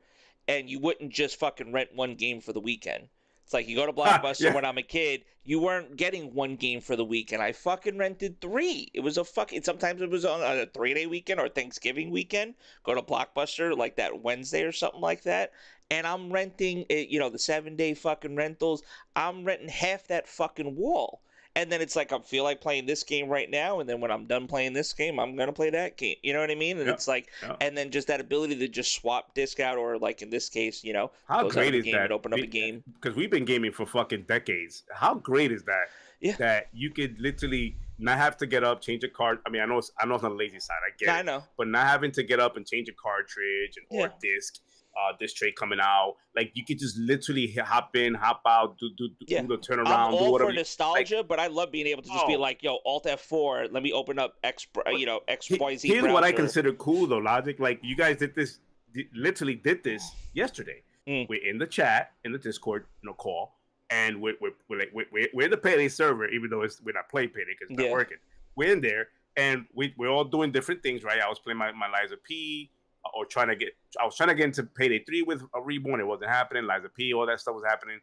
and you wouldn't just fucking rent one game for the weekend. It's like you go to Blockbuster when I'm a kid, you weren't getting one game for the week, and I fucking rented 3. It was sometimes it was on a 3-day weekend or Thanksgiving weekend. Go to Blockbuster like that Wednesday or something like that, and I'm renting the 7-day fucking rentals. I'm renting half that fucking wall. And then it's like I feel like playing this game right now, and then when I'm done playing this game, I'm gonna play that game. You know what I mean? And it's like, and then just that ability to just swap disc out, or like in this case, how great is that? Open up a game because we've been gaming for fucking decades. How great is that? Yeah. That you could literally not have to get up, change a card. I mean, I know it's not a lazy side. I get it. I know, but not having to get up and change a cartridge or disc. This trade coming out, like you could just literally hop in, hop out, do the turnaround. I'm all do whatever for nostalgia, but I love being able to just be like, "Yo, Alt F4, let me open up XYZ." Here's what I consider cool though, Logic. Like you guys literally did this yesterday. We're in the chat, in the Discord, call, and we're the Payday server, even though we're not playing Payday because it's not working. We're in there, and we're all doing different things, right? I was playing my Liza P. I was trying to get into Payday 3 with a Reborn. It wasn't happening. Liza P, all that stuff was happening.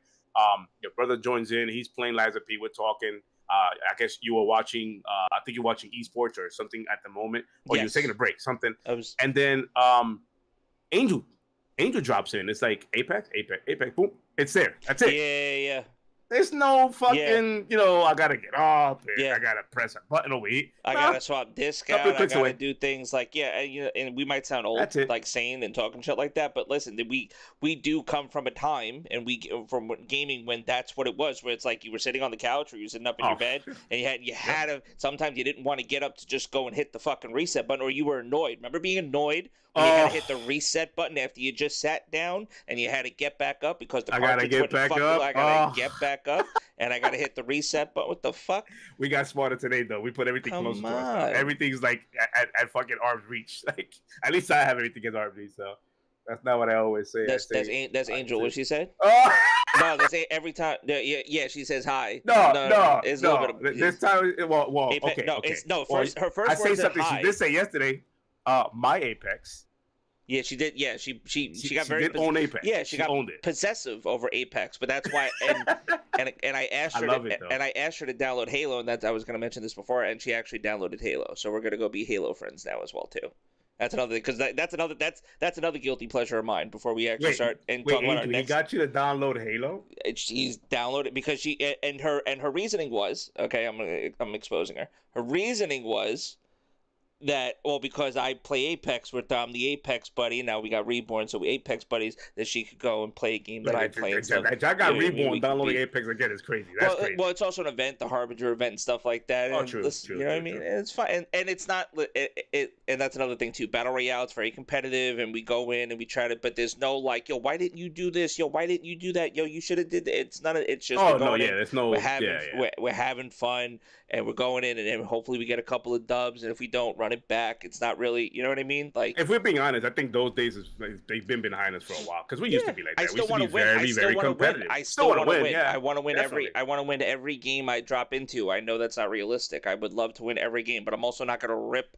Your brother joins in. He's playing Liza P. We're talking. I guess you were watching. I think you're watching esports or something at the moment, or you're taking a break, something. And then Angel drops in. It's like Apex, boom. It's there. That's it. Yeah. There's no Yeah, fucking, I gotta get up and yeah. I gotta press a button. Oh wait, I nah, gotta swap disc couple out. of I clicks gotta away. do things like and we might sound old, That's it. like saying and talking shit like that. But listen, we do come from a time, and from gaming when that's what it was, where it's like you were sitting on the couch or you were sitting up in your Oh, bed, and you yep. had to. Sometimes you didn't want to get up to just go and hit the fucking reset button, or you were annoyed. Remember being annoyed when you had to Oh, hit the reset button after you just sat down, and you had to get back up because the I gotta cartridge get wouldn't back fucking. up. I gotta Oh, get back up, and I gotta hit the reset button. What the fuck? we got smarter today though. We put everything closer Come to us now. on. Everything's like at fucking arm's reach. Like at least I have everything at arm's reach. So that's not what I always say. That's Angel. What she said? Oh. No, that's every time. Yeah. She says hi. No. It's a little bit of This time, well, Apex. okay, No, okay. it's no. Well, First, her I first say words are something. She hi. did say yesterday. My Apex. Yeah, she did. Yeah, she got She very. did own Apex. Yeah, she got owned it. possessive over Apex, but that's why. And I asked her. And I asked her to download Halo, and that's I was going to mention this before, and she actually downloaded Halo. So we're going to go be Halo friends now as well too. That's another because that's another guilty pleasure of mine. Before we actually start and talk about our Angel, next. he got you to download Halo. She's downloaded because her reasoning was okay. I'm exposing her. Her reasoning was that because I play Apex with the Apex buddy. Now we got Reborn, so we Apex buddies. That she could go and play a game that I play. And stuff. I got Reborn. Downloading Apex again is crazy. That's crazy. Well, it's also an event, the Harbinger event and stuff like that. Oh, and true. You know what I mean? It's fine, and it's not and that's another thing too. Battle Royale, it's very competitive, and we go in and we try to, but there's no like, yo, why didn't you do this? Yo, why didn't you do that? Yo, you should have did that. It's not. It's just there's no. We're having fun, and we're going in, and then hopefully we get a couple of dubs, and if we don't, run it back. It's not really, you know what I mean? Like, if we're being honest, I think those days they've been behind us for a while because we used to be like that. I still want to win. Very competitive. I still want to win. Yeah, I want to win definitely. I want to win every game I drop into. I know that's not realistic. I would love to win every game, but I'm also not going to rip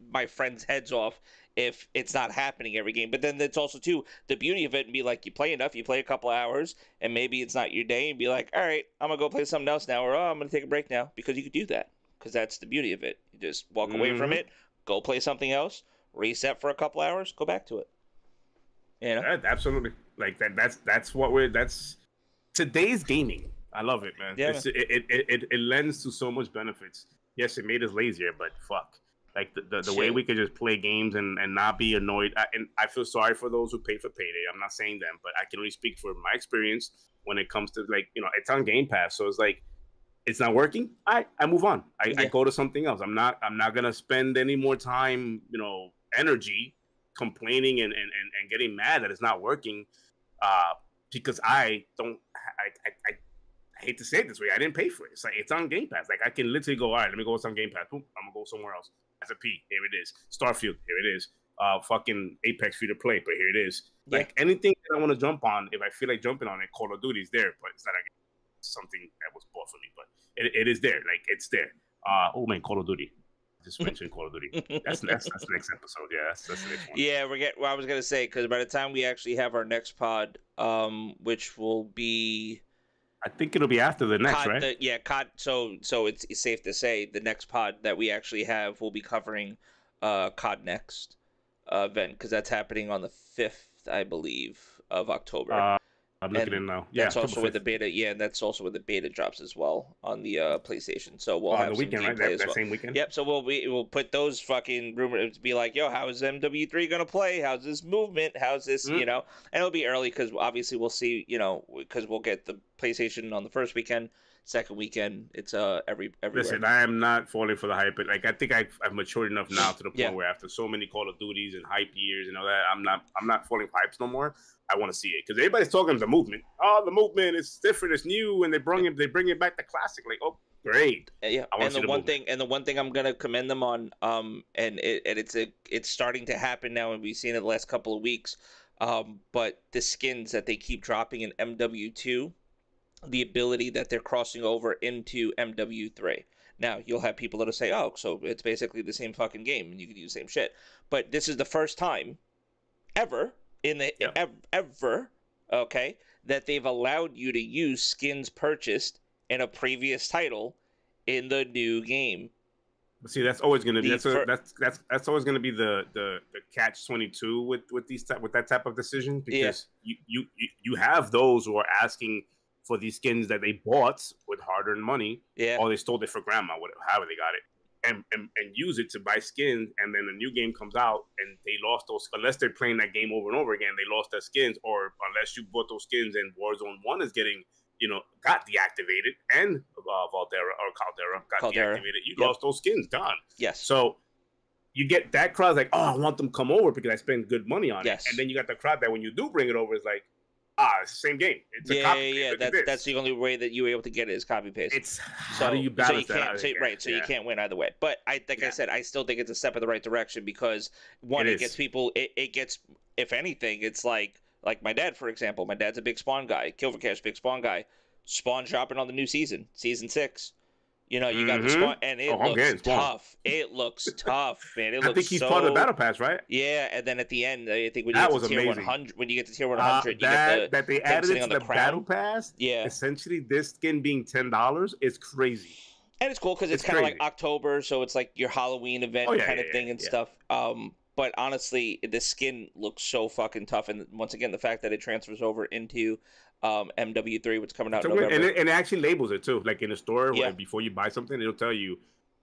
my friends' heads off if it's not happening every game. But then it's also too the beauty of it and be like, you play enough, you play a couple hours, and maybe it's not your day, and be like, all right, I'm gonna go play something else now, or I'm gonna take a break now, because you could do that, because that's the beauty of it. You just walk away from it, go play something else, reset for a couple hours, go back to it. You know? Yeah, absolutely. Like that's today's gaming. I love it, man. Yeah, it lends to so much benefits. Yes, it made us lazier, but fuck. Like the way we could just play games and not be annoyed. And I feel sorry for those who pay for Payday. I'm not saying them, but I can only speak for my experience when it comes to, like, it's on Game Pass. So it's like, it's not working. I move on. I go to something else. I'm not gonna spend any more time, energy complaining and getting mad that it's not working. Because I hate to say it this way, I didn't pay for it. It's like, it's on Game Pass. Like, I can literally go, all right, let me go on Game Pass. Boom, I'm gonna go somewhere else. As a P, here it is. Starfield, here it is. Fucking Apex free to play, but here it is. Yeah. Like, anything that I want to jump on, if I feel like jumping on it, Call of Duty is there, but it's not like something that was bought for me. But it is there. Like, it's there. Oh man, Call of Duty. Just mentioned Call of Duty. That's the next episode. Yeah, that's the next one. Yeah, I was gonna say, because by the time we actually have our next pod, which will be, I think it'll be after the next, right? COD. So it's safe to say the next pod that we actually have will be covering COD Next event, because that's happening on the 5th, I believe, of October. I'm looking in now. Yeah, that's also where the beta. Yeah, and that's also where the beta drops as well on the PlayStation. So we'll have the weekend, some right? That well. Same weekend. Yep. So we'll put those fucking rumors to be like, yo, how is MW3 gonna play? How's this movement? How's this? And it'll be early because obviously we'll see. Because we'll get the PlayStation on the first weekend. Second weekend, it's everywhere. Listen, I am not falling for the hype. But like, I think I've matured enough now to the point where after so many Call of Duties and hype years and all that, I'm not falling for hypes no more. I want to see it because everybody's talking the movement. Oh, the movement is different, it's new, and they bring it back to classic. Like, oh, great. Yeah, and the one thing I'm gonna commend them on, and it's starting to happen now, and we've seen it the last couple of weeks. But the skins that they keep dropping in MW2. The ability that they're crossing over into MW3. Now, you'll have people that'll say, oh, so it's basically the same fucking game and you can use the same shit. But this is the first time ever ever, okay, that they've allowed you to use skins purchased in a previous title in the new game. See, that's always going to be that's always going to be the catch-22 with that type of decision, because you have those who are asking for these skins that they bought with hard-earned money, Yeah. or they stole it for grandma, whatever, however they got it. And use it to buy skins, and then a new game comes out, and they lost those. Unless they're playing that game over and over again, they lost their skins. Or unless you bought those skins, and Warzone 1 is getting, got deactivated, and Caldera got deactivated. You lost those skins, gone. Yes. So you get that crowd like, oh, I want them to come over because I spend good money on it. And then you got the crowd that when you do bring it over, it's like, it's the same game. It's a copy. Yeah. That's the only way that you were able to get it is copy paste. It's how do you balance that? So you can't win either way. But I said, I still think it's a step in the right direction because one, it gets people. It gets, if anything, it's like my dad, for example. My dad's a big Spawn guy. Kilvercash, big Spawn guy. Spawn dropping on the new season 6. You got the Spawn, and it looks tough. It looks tough, man. I think he's part of the Battle Pass, right? Yeah, and then at the end, I think when you get to tier 100, you get to that they added it to the Battle Pass. Yeah, essentially, this skin being $10 is crazy. And it's cool because it's kind of like October, so it's like your Halloween event kind of thing and stuff. But honestly, the skin looks so fucking tough, and once again, the fact that it transfers over into MW3, what's coming out in November. And it actually labels it too, like in a store where before you buy something, it'll tell you,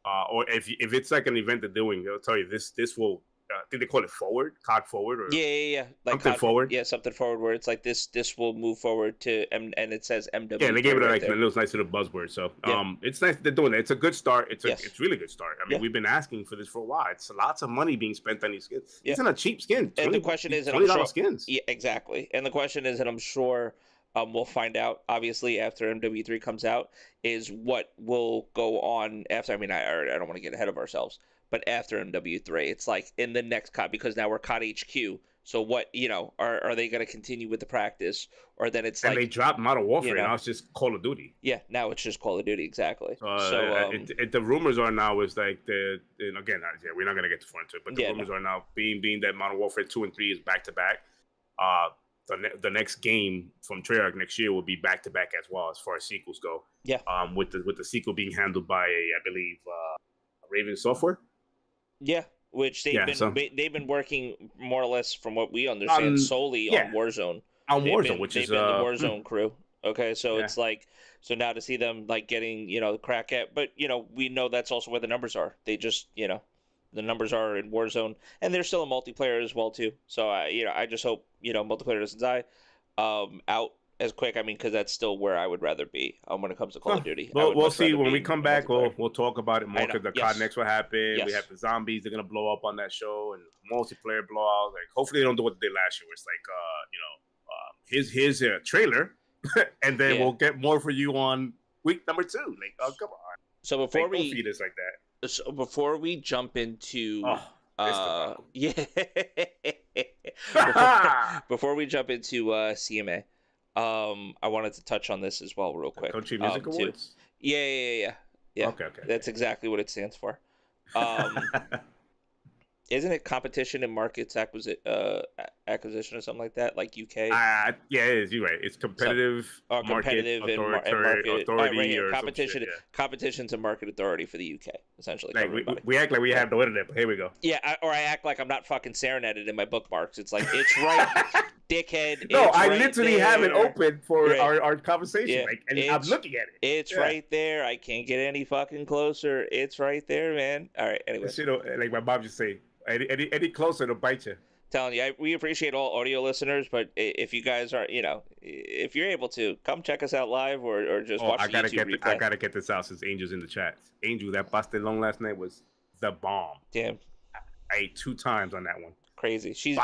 or if it's like an event they're doing, it'll tell you this will. I think they call it COD forward, or like something forward. Yeah, something forward where it's like this will move forward to and it says MW. Yeah, they gave it like a little nice little buzzword. So it's nice they're doing it. It's a good start. It's really good start. I mean, we've been asking for this for a while. It's lots of money being spent on these skins. It's not a cheap skin. And the question is, $20 skins. Yeah, exactly. And the question is, and I'm sure we'll find out obviously after MW3 comes out, is what will go on after. I mean, I don't want to get ahead of ourselves. But after MW3, it's like in the next COD, because now we're COD HQ. So what, are they going to continue with the practice? Or then it's and they dropped Modern Warfare, now it's just Call of Duty. Yeah, now it's just Call of Duty, exactly. The rumors are now is like, we're not going to get too far into it, but the rumors are now being that Modern Warfare 2 and 3 is back-to-back. The next game from Treyarch next year will be back-to-back as well as far as sequels go. Yeah. With the sequel being handled by, I believe, Raven Software. Yeah, which they've been working more or less, from what we understand, solely on Warzone. They've been the Warzone crew. Okay, so it's like, so now to see them like getting crack at, but we know that's also where the numbers are. They just the numbers are in Warzone, and there's still a multiplayer as well too. So I just hope multiplayer doesn't die out as quick. I mean, because that's still where I would rather be when it comes to Call of Duty. Well, we'll see when we come back. We'll talk about it more, because the COD next will happen. Yes. We have the zombies; they're gonna blow up on that show, and multiplayer blowout. Like, hopefully they don't do what they did last year. Where it's like, here's a trailer, and then we'll get more for you on week number 2. Like, oh, come on. So before we feed us like that. So before we jump into before we jump into CMA. I wanted to touch on this as well real quick. Country Music Awards? Yeah. Okay. That's exactly what it stands for. Isn't it competition and markets acquisition or something like that, like UK? Yeah, it is. You're right. It's competitive, competitive market, market authority, right here. or competition, competitions and market authority for the UK, essentially. Like we act like we have no internet, but here we go. Yeah, I act like I'm not fucking staring at it in my bookmarks. It's like, it's right, dickhead. No, I right literally there. have it open for our conversation, and I'm looking at it. It's right there. I can't get any fucking closer. It's right there, man. All right, anyway. Like my mom just say, any closer, it'll bite you. Telling you, we appreciate all audio listeners, but if you guys are, if you're able to, come check us out live or just watch the YouTube replay. I gotta get this out since Angel's in the chat. Angel, that pastelón last night was the bomb. Damn. I ate 2 times on that one. She's she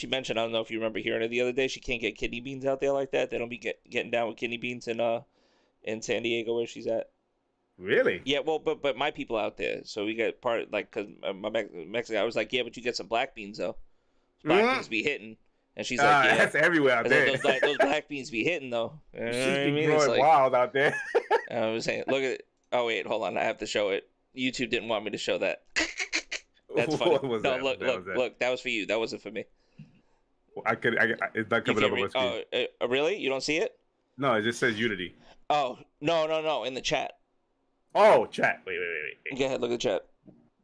mentioned, I don't know if you remember hearing it the other day, she can't get kidney beans out there like that. They don't be getting down with kidney beans in San Diego where she's at. Really? Yeah, well, but my people out there, so we get part, like, because my Mexican, I was like, yeah, but you get some black beans though. Black beans be hitting, and she's like, yeah, that's everywhere out there. Those black beans be hitting though. She's growing wild out there. I was saying, look at it. Oh wait, hold on, I have to show it. YouTube didn't want me to show that. That's funny. What was that? Look, that was for you. That wasn't for me. It's not coming up on my screen. Really? You don't see it? No, it just says Unity. Oh, no, in the chat. Oh, chat. Wait. Go ahead, look at the chat.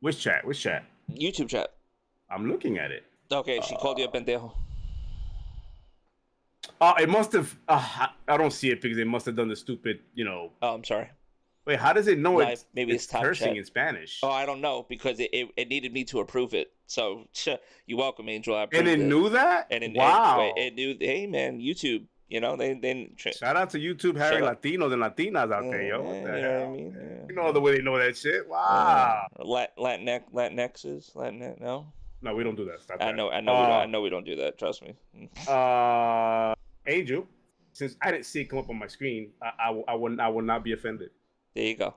Which chat? YouTube chat. I'm looking at it. Okay, she called you a pendejo. It must have. I don't see it because they must have done the stupid. Oh, I'm sorry. Wait, how does it know Live, it's maybe it's it's top cursing chat. in Spanish? Oh, I don't know because it needed me to approve it. So you're welcome, Angel. I And approved it it, knew that? and Wow. it knew. Hey, man, YouTube. Shout out to YouTube shut having up. Latinos and Latinas out there, yo. What the You know what I hell? mean? You know the way they know that shit. Yeah. Wow. Latinxes, Latinx. No, No, we don't do that. Stop I that. know, I know we don't do that. Trust me. Angel, since I didn't see it come up on my screen, I will not be offended. There you go.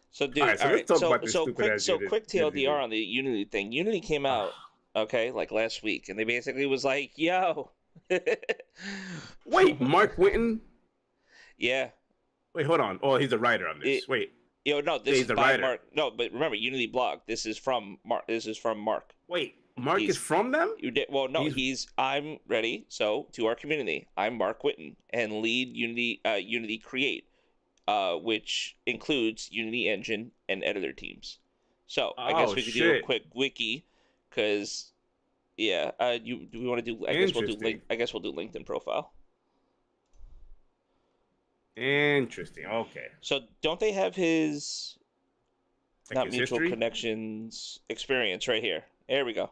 So, All dude, right, so all let's right. talk about this stupid ass So unit. quick TLDR on the Unity thing. Unity came out, okay, like last week, and they basically was like, "Yo, Wait, Mark Whitten? yeah." Wait, hold on. Oh, he's a writer on this. Wait, No, yeah, this he's is a by writer. Mark. No, but remember, Unity blog. This is from Mark. This is from Mark. Wait, Mark He's is from them? You did well. No, I'm ready. So to our community, I'm Mark Whitten and lead Unity Create, which includes Unity Engine and editor teams. So I guess Oh we could do a shit. quick wiki, because yeah, do we want to do? Interesting. I guess we'll do LinkedIn profile. Interesting. Okay. So don't they have his Like not his mutual history? connections experience right here? There we go.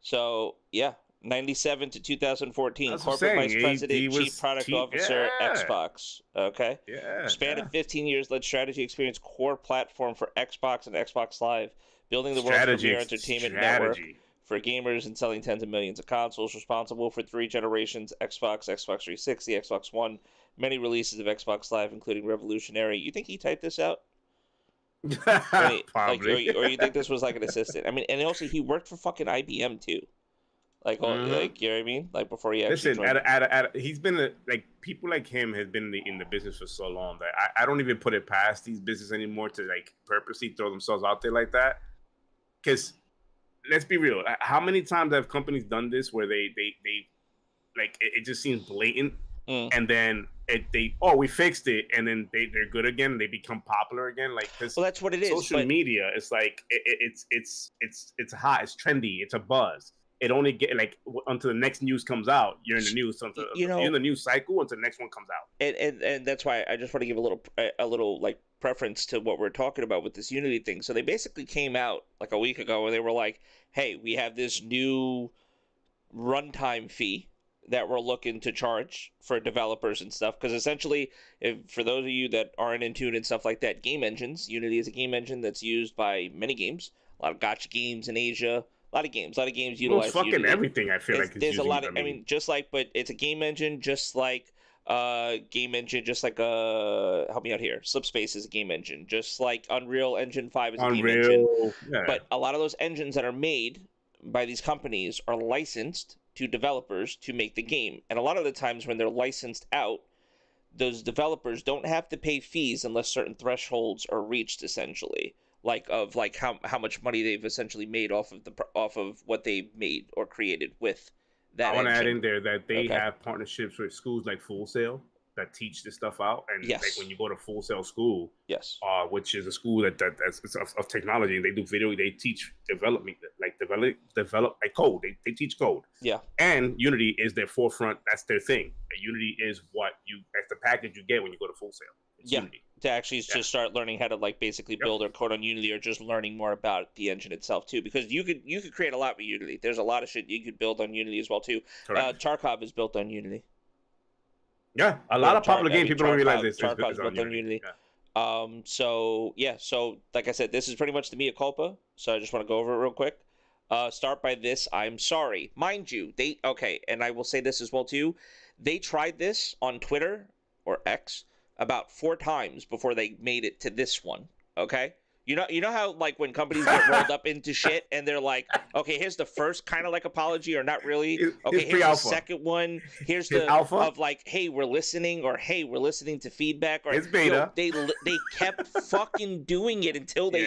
So yeah, 97 to 2014, That's what I'm corporate saying. vice president, He chief was product officer, yeah. Xbox. Okay. Yeah. Span Yeah. of 15 years, led strategy experience, core platform for Xbox and Xbox Live, building the world's premier entertainment network for gamers and selling tens of millions of consoles. Responsible for 3 generations: Xbox, Xbox 360, Xbox One, many releases of Xbox Live, including Revolutionary. You think he typed this out? Probably. Or you think this was like an assistant? I mean, and also he worked for fucking IBM too. Mm-hmm. You know what I mean? Like before he actually Listen, joined. he's been like people like him has been in the business for so long that I don't even put it past these business anymore to like purposely throw themselves out there like that. Because let's be real, how many times have companies done this where they like it just seems blatant, and then we fixed it, and then they're good again, they become popular again, like because Well, that's what it is. social media, it's like it's hot, it's trendy, it's a buzz. It only get like until the next news comes out. You're in the news, you're in the news cycle until the next one comes out. And that's why I just want to give a little like preference to what we're talking about with this Unity thing. So they basically came out like a week ago where they were like, "Hey, we have this new runtime fee that we're looking to charge for developers and stuff." Because essentially, for those of you that aren't in tune and stuff like that, game engines, Unity is a game engine that's used by many games, a lot of gotcha games in Asia. A lot of games utilize fucking Unity. Everything I feel like there's a lot of. I mean, just like, but it's a game engine, just like help me out here. Slipspace is a game engine, just like Unreal Engine 5 is a game engine. Yeah. But a lot of those engines that are made by these companies are licensed to developers to make the game. And a lot of the times when they're licensed out, those developers don't have to pay fees unless certain thresholds are reached, essentially. Like how much money they've essentially made off of what they made or created with that. I want to add engine. in there that they have partnerships with schools like Full Sail that teach this stuff out, and Yes. like when you go to Full Sail School, Yes. Which is a school that's of technology, and they do video, they teach development, like develop like code. They teach code. Yeah. And Unity is their forefront. That's their thing. And Unity is that's the package you get when you go to Full Sail. It's Unity. To actually just start learning how to like basically build or code on Unity, or just learning more about the engine itself too, because you could create a lot with Unity. There's a lot of shit you could build on Unity as well too. Tarkov is built on Unity. Yeah, a lot of popular games people don't realize this. Tarkov's built on Unity. Yeah. So like I said, this is pretty much the mea culpa. So I just want to go over it real quick. Start by this: I'm sorry, mind you. And I will say this as well too. They tried this on Twitter or X about 4 times before they made it to this one. Okay. You know how like when companies get rolled up into shit and they're like, okay, here's the first kind of like apology, or not really. Okay, here's the second one. Here's the alpha of like, hey, we're listening, or hey, we're listening to feedback, or it's beta. They kept fucking doing it until they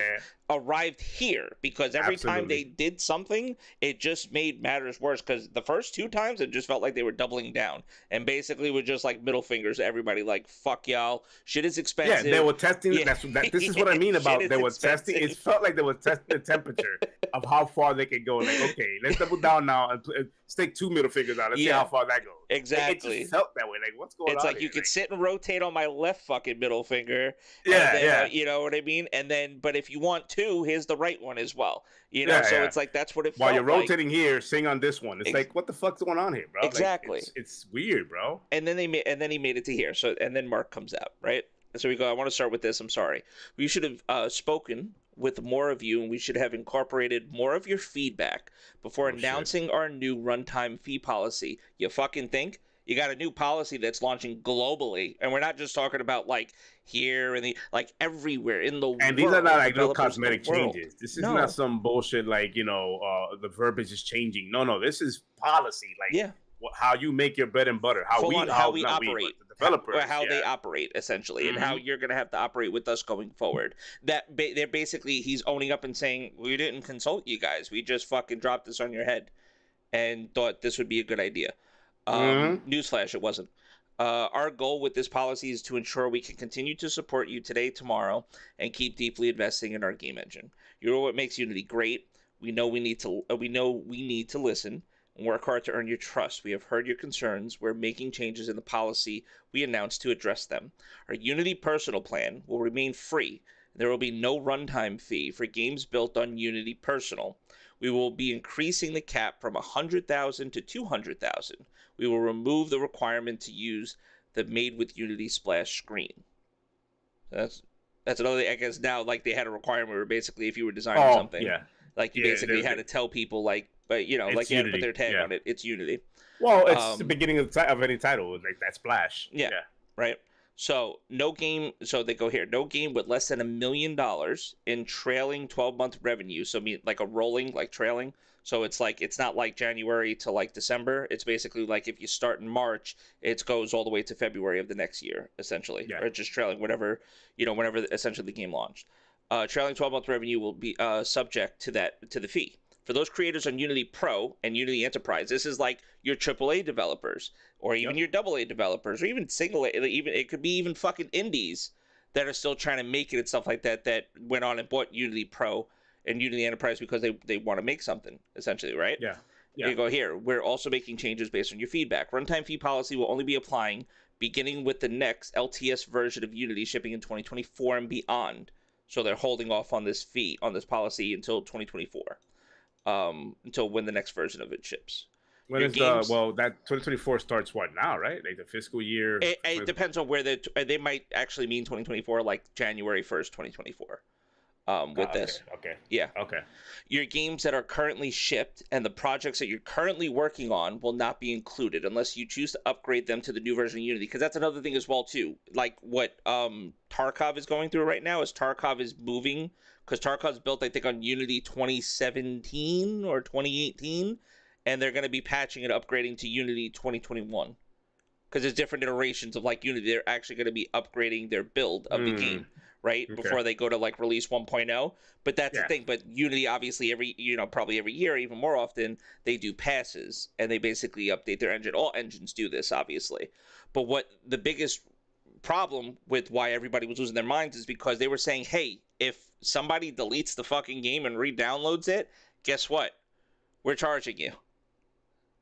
arrived here, because every time they Absolutely. did something, it just made matters worse. Because the first two times, it just felt like they were doubling down and basically were just like middle fingers to everybody, like, fuck y'all, shit is Yeah, they expensive. were testing. Yeah, This is what I mean shit about is they were testing. It expensive. felt like they were testing the temperature of how far they could go. Like, okay, let's double down now and stick two middle fingers out. Let's see how Yeah, far that goes. It just exactly. felt that way. Like, what's going It's on like here? you could sit and rotate on my left fucking middle finger, and Yeah, then yeah, you know what I mean. And then, but if you want two, here's the right one as well. yeah, So yeah. it's like that's what it While you're felt like. rotating here, sing on this one. It's Ex- like, what the fuck's going on here, bro? Like, exactly. it's weird, bro. And then he made it to here. So and then Mark comes out, right? So we go. I want to start with this. I'm sorry. We should have spoken with more of you, and we should have incorporated more of your feedback before Oh shit. announcing our new runtime fee policy. You fucking think? You got a new policy that's launching globally, and we're not just talking about like here and like everywhere in the And these are not world. like little Developers in the cosmetic world. changes. This is not No. some bullshit like the verbiage is changing. No, this is policy. Like Yeah. how you make your bread and butter. Full on how we Not we, operate, but the developers. how Yeah. they operate essentially, and how Mm-hmm. you're going to have to operate with us going forward. They're basically, he's owning up and saying, we didn't consult you guys, we just fucking dropped this on your head and thought this would be a good idea. Mm-hmm. Newsflash, it wasn't. Our goal with this policy is to ensure we can continue to support you today, tomorrow, and keep deeply investing in our game engine. You're what makes Unity great. We know we need to listen and work hard to earn your trust. We have heard your concerns. We're making changes in the policy we announced to address them. Our Unity personal plan will remain free. There will be no runtime fee for games built on Unity Personal. We will be increasing the cap from 100,000 to 200,000. We will remove the requirement to use the Made with Unity splash screen. That's another thing. I guess now, like, they had a requirement where basically if you were designing Oh something, yeah, like, you yeah. basically had to tell people, like, but like, It's you had to put Unity. their tag Yeah. on it. It's Unity. Well, it's the Um, beginning of any title, like that splash. yeah, Yeah. right. So no game. So they go here. No game with less than $1 million in trailing 12-month revenue. So like a rolling, like trailing. So it's like, it's not like January to like December. It's basically like if you start in March, it goes all the way to February of the next year, essentially, Yeah. or just trailing whatever, whenever essentially the game launched. Trailing 12-month revenue will be subject to the fee. For those creators on Unity Pro and Unity Enterprise, this is like your AAA developers, or even your AA developers, or even single A. Even it could be even fucking indies that are still trying to make it and stuff like that. That went on and bought Unity Pro and Unity Enterprise because they want to make something, essentially, right? Yeah. You go here. We're also making changes based on your feedback. Runtime fee policy will only be applying beginning with the next LTS version of Unity shipping in 2024 and beyond. So they're holding off on this policy until 2024. Until when the next version of it ships. When Your is games, that 2024 starts what now, right? Like the fiscal year. it depends on where they might actually mean 2024, like January 1st, 2024. With this. Okay. Yeah. Okay. Your games that are currently shipped and the projects that you're currently working on will not be included unless you choose to upgrade them to the new version of Unity. Because that's another thing as well too. Like what Tarkov is going through right now is Tarkov is moving, because Tarkov's built, I think, on Unity 2017 or 2018, and they're going to be patching and upgrading to Unity 2021. Because there's different iterations of like Unity. They're actually going to be upgrading their build of the game, right? Okay. Before they go to like release 1.0. But that's the Yeah. thing. But Unity, obviously, probably every year, even more often, they do passes and they basically update their engine. All engines do this, obviously. But what the biggest problem with why everybody was losing their minds is because they were saying, hey, if somebody deletes the fucking game and re-downloads it, guess what? We're charging you.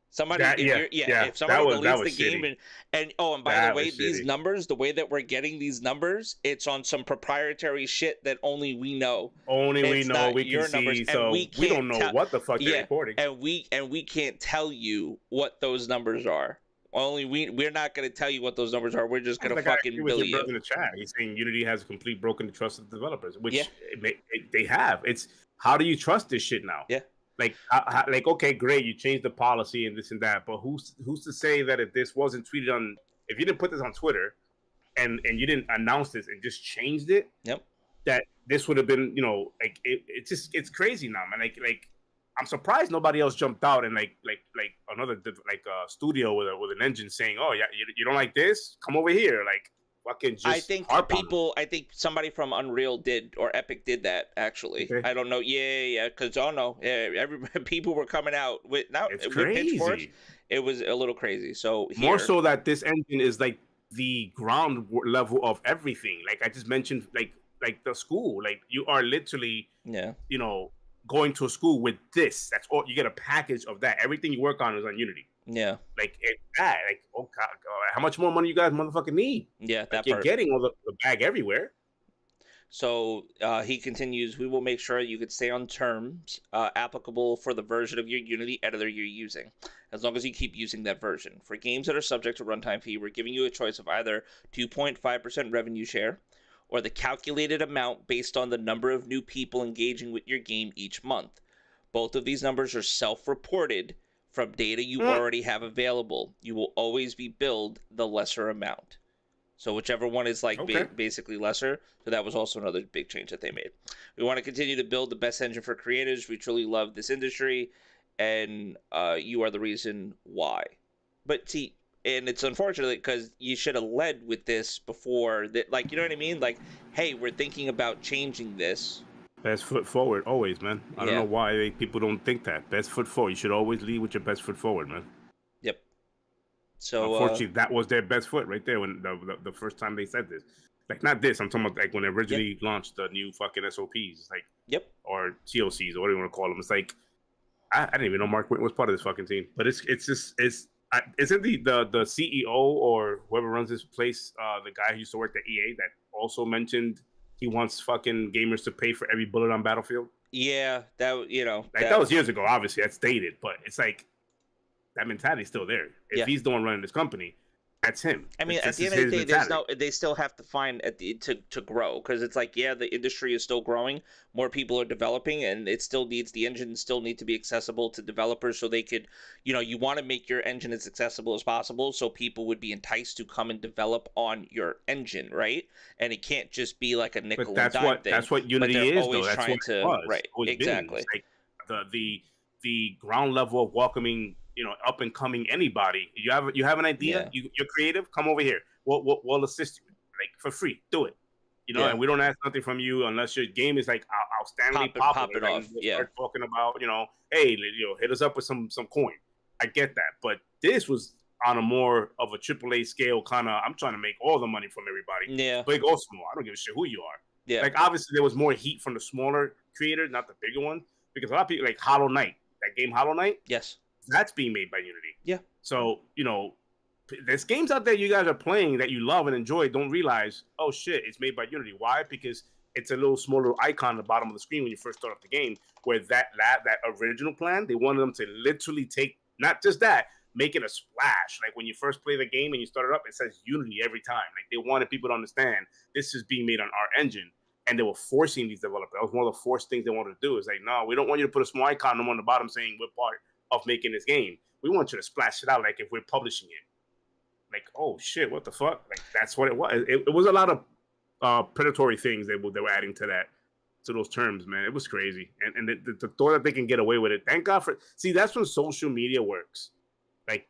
Somebody, if somebody deletes the game and by the way, these numbers, the way that we're getting these numbers, it's on some proprietary shit that only we know. Only we know, we can see, so we don't know what the fuck they're reporting. And we can't tell you what those numbers are. Only we're not going to tell you what those numbers are. We're just going to fucking bill you. In the chat, he's saying Unity has completely broken the trust of the developers, which they have. It's how do you trust this shit now? Yeah. Like, okay, great, you changed the policy and this and that, but who's to say that if this wasn't tweeted on, if you didn't put this on Twitter, and you didn't announce this and just changed it, that this would have been, like it's crazy now, man. Like I'm surprised nobody else jumped out and like another studio with an engine saying, oh yeah, you don't like this, come over here, like fucking I just think harp on them. I think somebody from Unreal did, or Epic did that actually. Okay. I don't know. Yeah. Because oh no, yeah, every people were coming out with not It's with pitchforks. crazy. It was a little crazy. So More here, so that this engine is like the ground level of everything. Like I just mentioned, like the school. Like you are literally, yeah, you know, going to a school with this. That's all. You get a package of that. Everything you work on is on Unity. yeah, Like that. Like oh god, how much more money you guys motherfucking need? yeah, Like that you're part. getting all the bag everywhere. So he continues, we will make sure you can stay on terms applicable for the version of your Unity editor you're using, as long as you keep using that version. For games that are subject to runtime fee, we're giving you a choice of either 2.5% revenue share or the calculated amount based on the number of new people engaging with your game each month. Both of these numbers are self-reported from data you Mm, already have available. You will always be billed the lesser amount. So whichever one is like okay. basically lesser. So that was also another big change that they made. We want to continue to build the best engine for creators. We truly love this industry, and you are the reason why. But see, and it's unfortunate because you should have led with this before that. Like, you know what I mean? Like, hey, we're thinking about changing this. Best foot forward, always, man. I don't know Yeah. why people don't think that. Best foot forward. You should always lead with your best foot forward, man. Yep. So Unfortunately, that was their best foot right there when the first time they said this. Like not this. I'm talking about like when they yeah. originally launched the new fucking SOPs, like Yep. or TOCs or whatever you want to call them. It's like I didn't even know Mark Whitten was part of this fucking team. But it's just isn't the CEO or whoever runs this place the guy who used to work at EA that also mentioned he wants fucking gamers to pay for every bullet on Battlefield. Yeah. That Like that was years ago. Obviously, that's dated, but it's like that mentality's still there. If yeah. he's the one running this company, that's him. I mean, at This the is end of his the day, there's mentality. no. They still have to find to grow because it's like, yeah, the industry is still growing. More people are developing, and it still needs the engine still need to be accessible to developers so they could, you want to make your engine as accessible as possible so people would be enticed to come and develop on your engine, right? And it can't just be like a But nickel and dime thing. that's what But Unity they're is, though. always That's what trying it to was. right, Always been. It's exactly. like the ground level of welcoming, up and coming anybody. You have an idea. Yeah, You're creative. Come over here. We'll assist you like for free. Do it. yeah, And we don't ask nothing from you unless your game is like outstandingly popular. popping Then off. we'll Yeah, start talking about, hey, hit us up with some coin. I get that, but this was on a more of a AAA scale kind of. I'm trying to make all the money from everybody, yeah, big or small. I don't give a shit who you are. yeah, Like obviously there was more heat from the smaller creators, not the bigger ones, because a lot of people like Hollow Knight, that game Hollow Knight, yes, that's being made by Unity. yeah, So there's games out there you guys are playing that you love and enjoy. Don't realize, oh shit, it's made by Unity. Why? Because it's a little small little icon at the bottom of the screen when you first start up the game. Where that original plan, they wanted them to literally take not just that, make it a splash. Like when you first play the game and you start it up, it says Unity every time. Like they wanted people to understand this is being made on our engine. And they were forcing these developers. That was one of the forced things they wanted to do. Is like, no, we don't want you to put a small icon on the bottom saying we're part of making this game. We want you to splash it out like if we're publishing it. Like, oh shit, what the fuck? Like that's what it was. It was a lot of predatory things they were adding to those terms, man. It was crazy, and the thought that they can get away with it. Thank God for. See, that's when social media works. Like,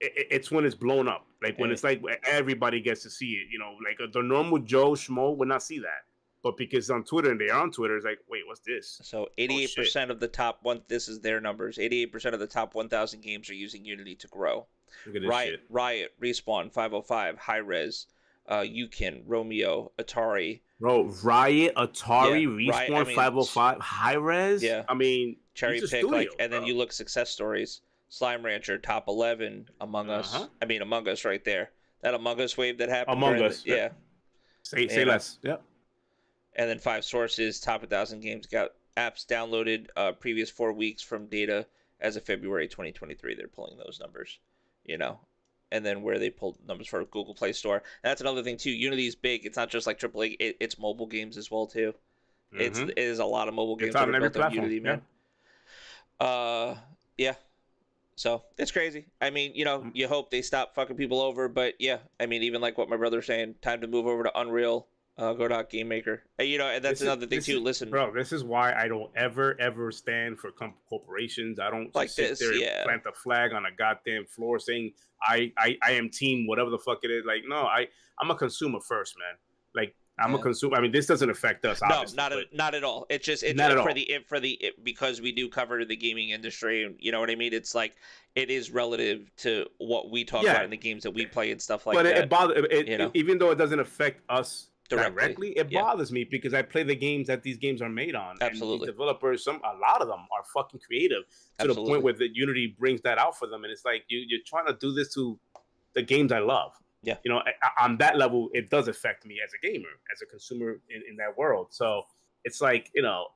it's when it's blown up. Like when it's like everybody gets to see it. Like the normal Joe Schmo would not see that, but because on Twitter and they're on Twitter, it's like, wait, what's this? So 88% of the top one. This is their numbers. 88% of the top 1,000 games are using Unity to grow. Look at this shit. Riot, Respawn, 505, High Res, Ukin, Romeo, Atari. Bro, Riot, Atari, Yeah, Riot, Respawn, 505, High Res. Yeah. I mean, Cherry pick, studio, and then you look success stories. Slime Rancher, top 11, Among Us. I mean, Among Us right there. That Among Us wave that happened. Among Us. Yeah. Say less. Yep. And then 5 sources, top 1,000 games, got apps downloaded previous 4 weeks from data as of February 2023. They're pulling those numbers, and then where they pulled numbers for Google Play Store. And that's another thing too. Unity's big. It's not just like AAA. It's mobile games as well too. It is a lot of mobile games that are built on Unity, man. Yeah. So it's crazy. I mean, you hope they stop fucking people over, but yeah. I mean, even like what my brother's saying, time to move over to Unreal. Go dot Game Maker. You know, and that's another thing too. Listen, bro, this is why I don't ever stand for corporations. I don't like just sit this, there and yeah. plant a flag on a goddamn floor saying I am team whatever the fuck it is. Like, no, I'm a consumer first, man. Like, I'm a consumer. I mean, this doesn't affect us, No, obviously. not at all. It's just not at all. Because we do cover the gaming industry. You know what I mean? It's like it is relative to what we talk about in the games that we play and stuff like but that. It bothers. You know? Even though it doesn't affect us directly, it bothers me because I play the games that these games are made on. Absolutely. And these developers, a lot of them are fucking creative to the point where the Unity brings that out for them, and it's like you're trying to do this to the games I love. Yeah. You know, on that level, it does affect me as a gamer, as a consumer in that world. So it's like, you know,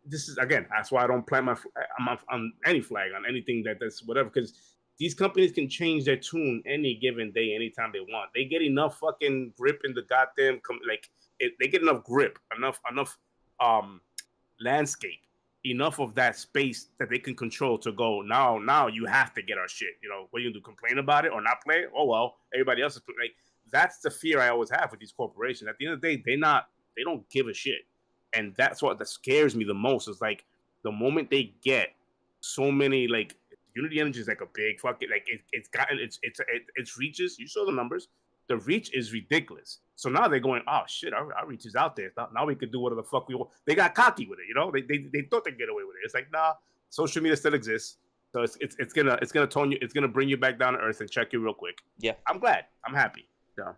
this is, again, that's why I don't plant on any flag, on anything that's whatever, because these companies can change their tune any given day, anytime they want. They get enough fucking grip in the goddamn, they get enough grip, enough landscape, enough of that space that they can control to go, now you have to get our shit. You know, what are you gonna do, complain about it or not play it? Oh, well, everybody else is like, that's the fear I always have with these corporations. At the end of the day, they don't give a shit. And that's what that scares me the most, is like the moment they get so many, like, Unity Energy is like a big fucking, like, it's reaches. You saw the numbers. The reach is ridiculous. So now they're going, oh shit, our reach is out there. Now we could do whatever the fuck we want. They got cocky with it, you know. They thought they'd get away with it. It's like, nah, social media still exists. So it's gonna bring you back down to earth and check you real quick. Yeah, I'm glad. I'm happy. Yeah,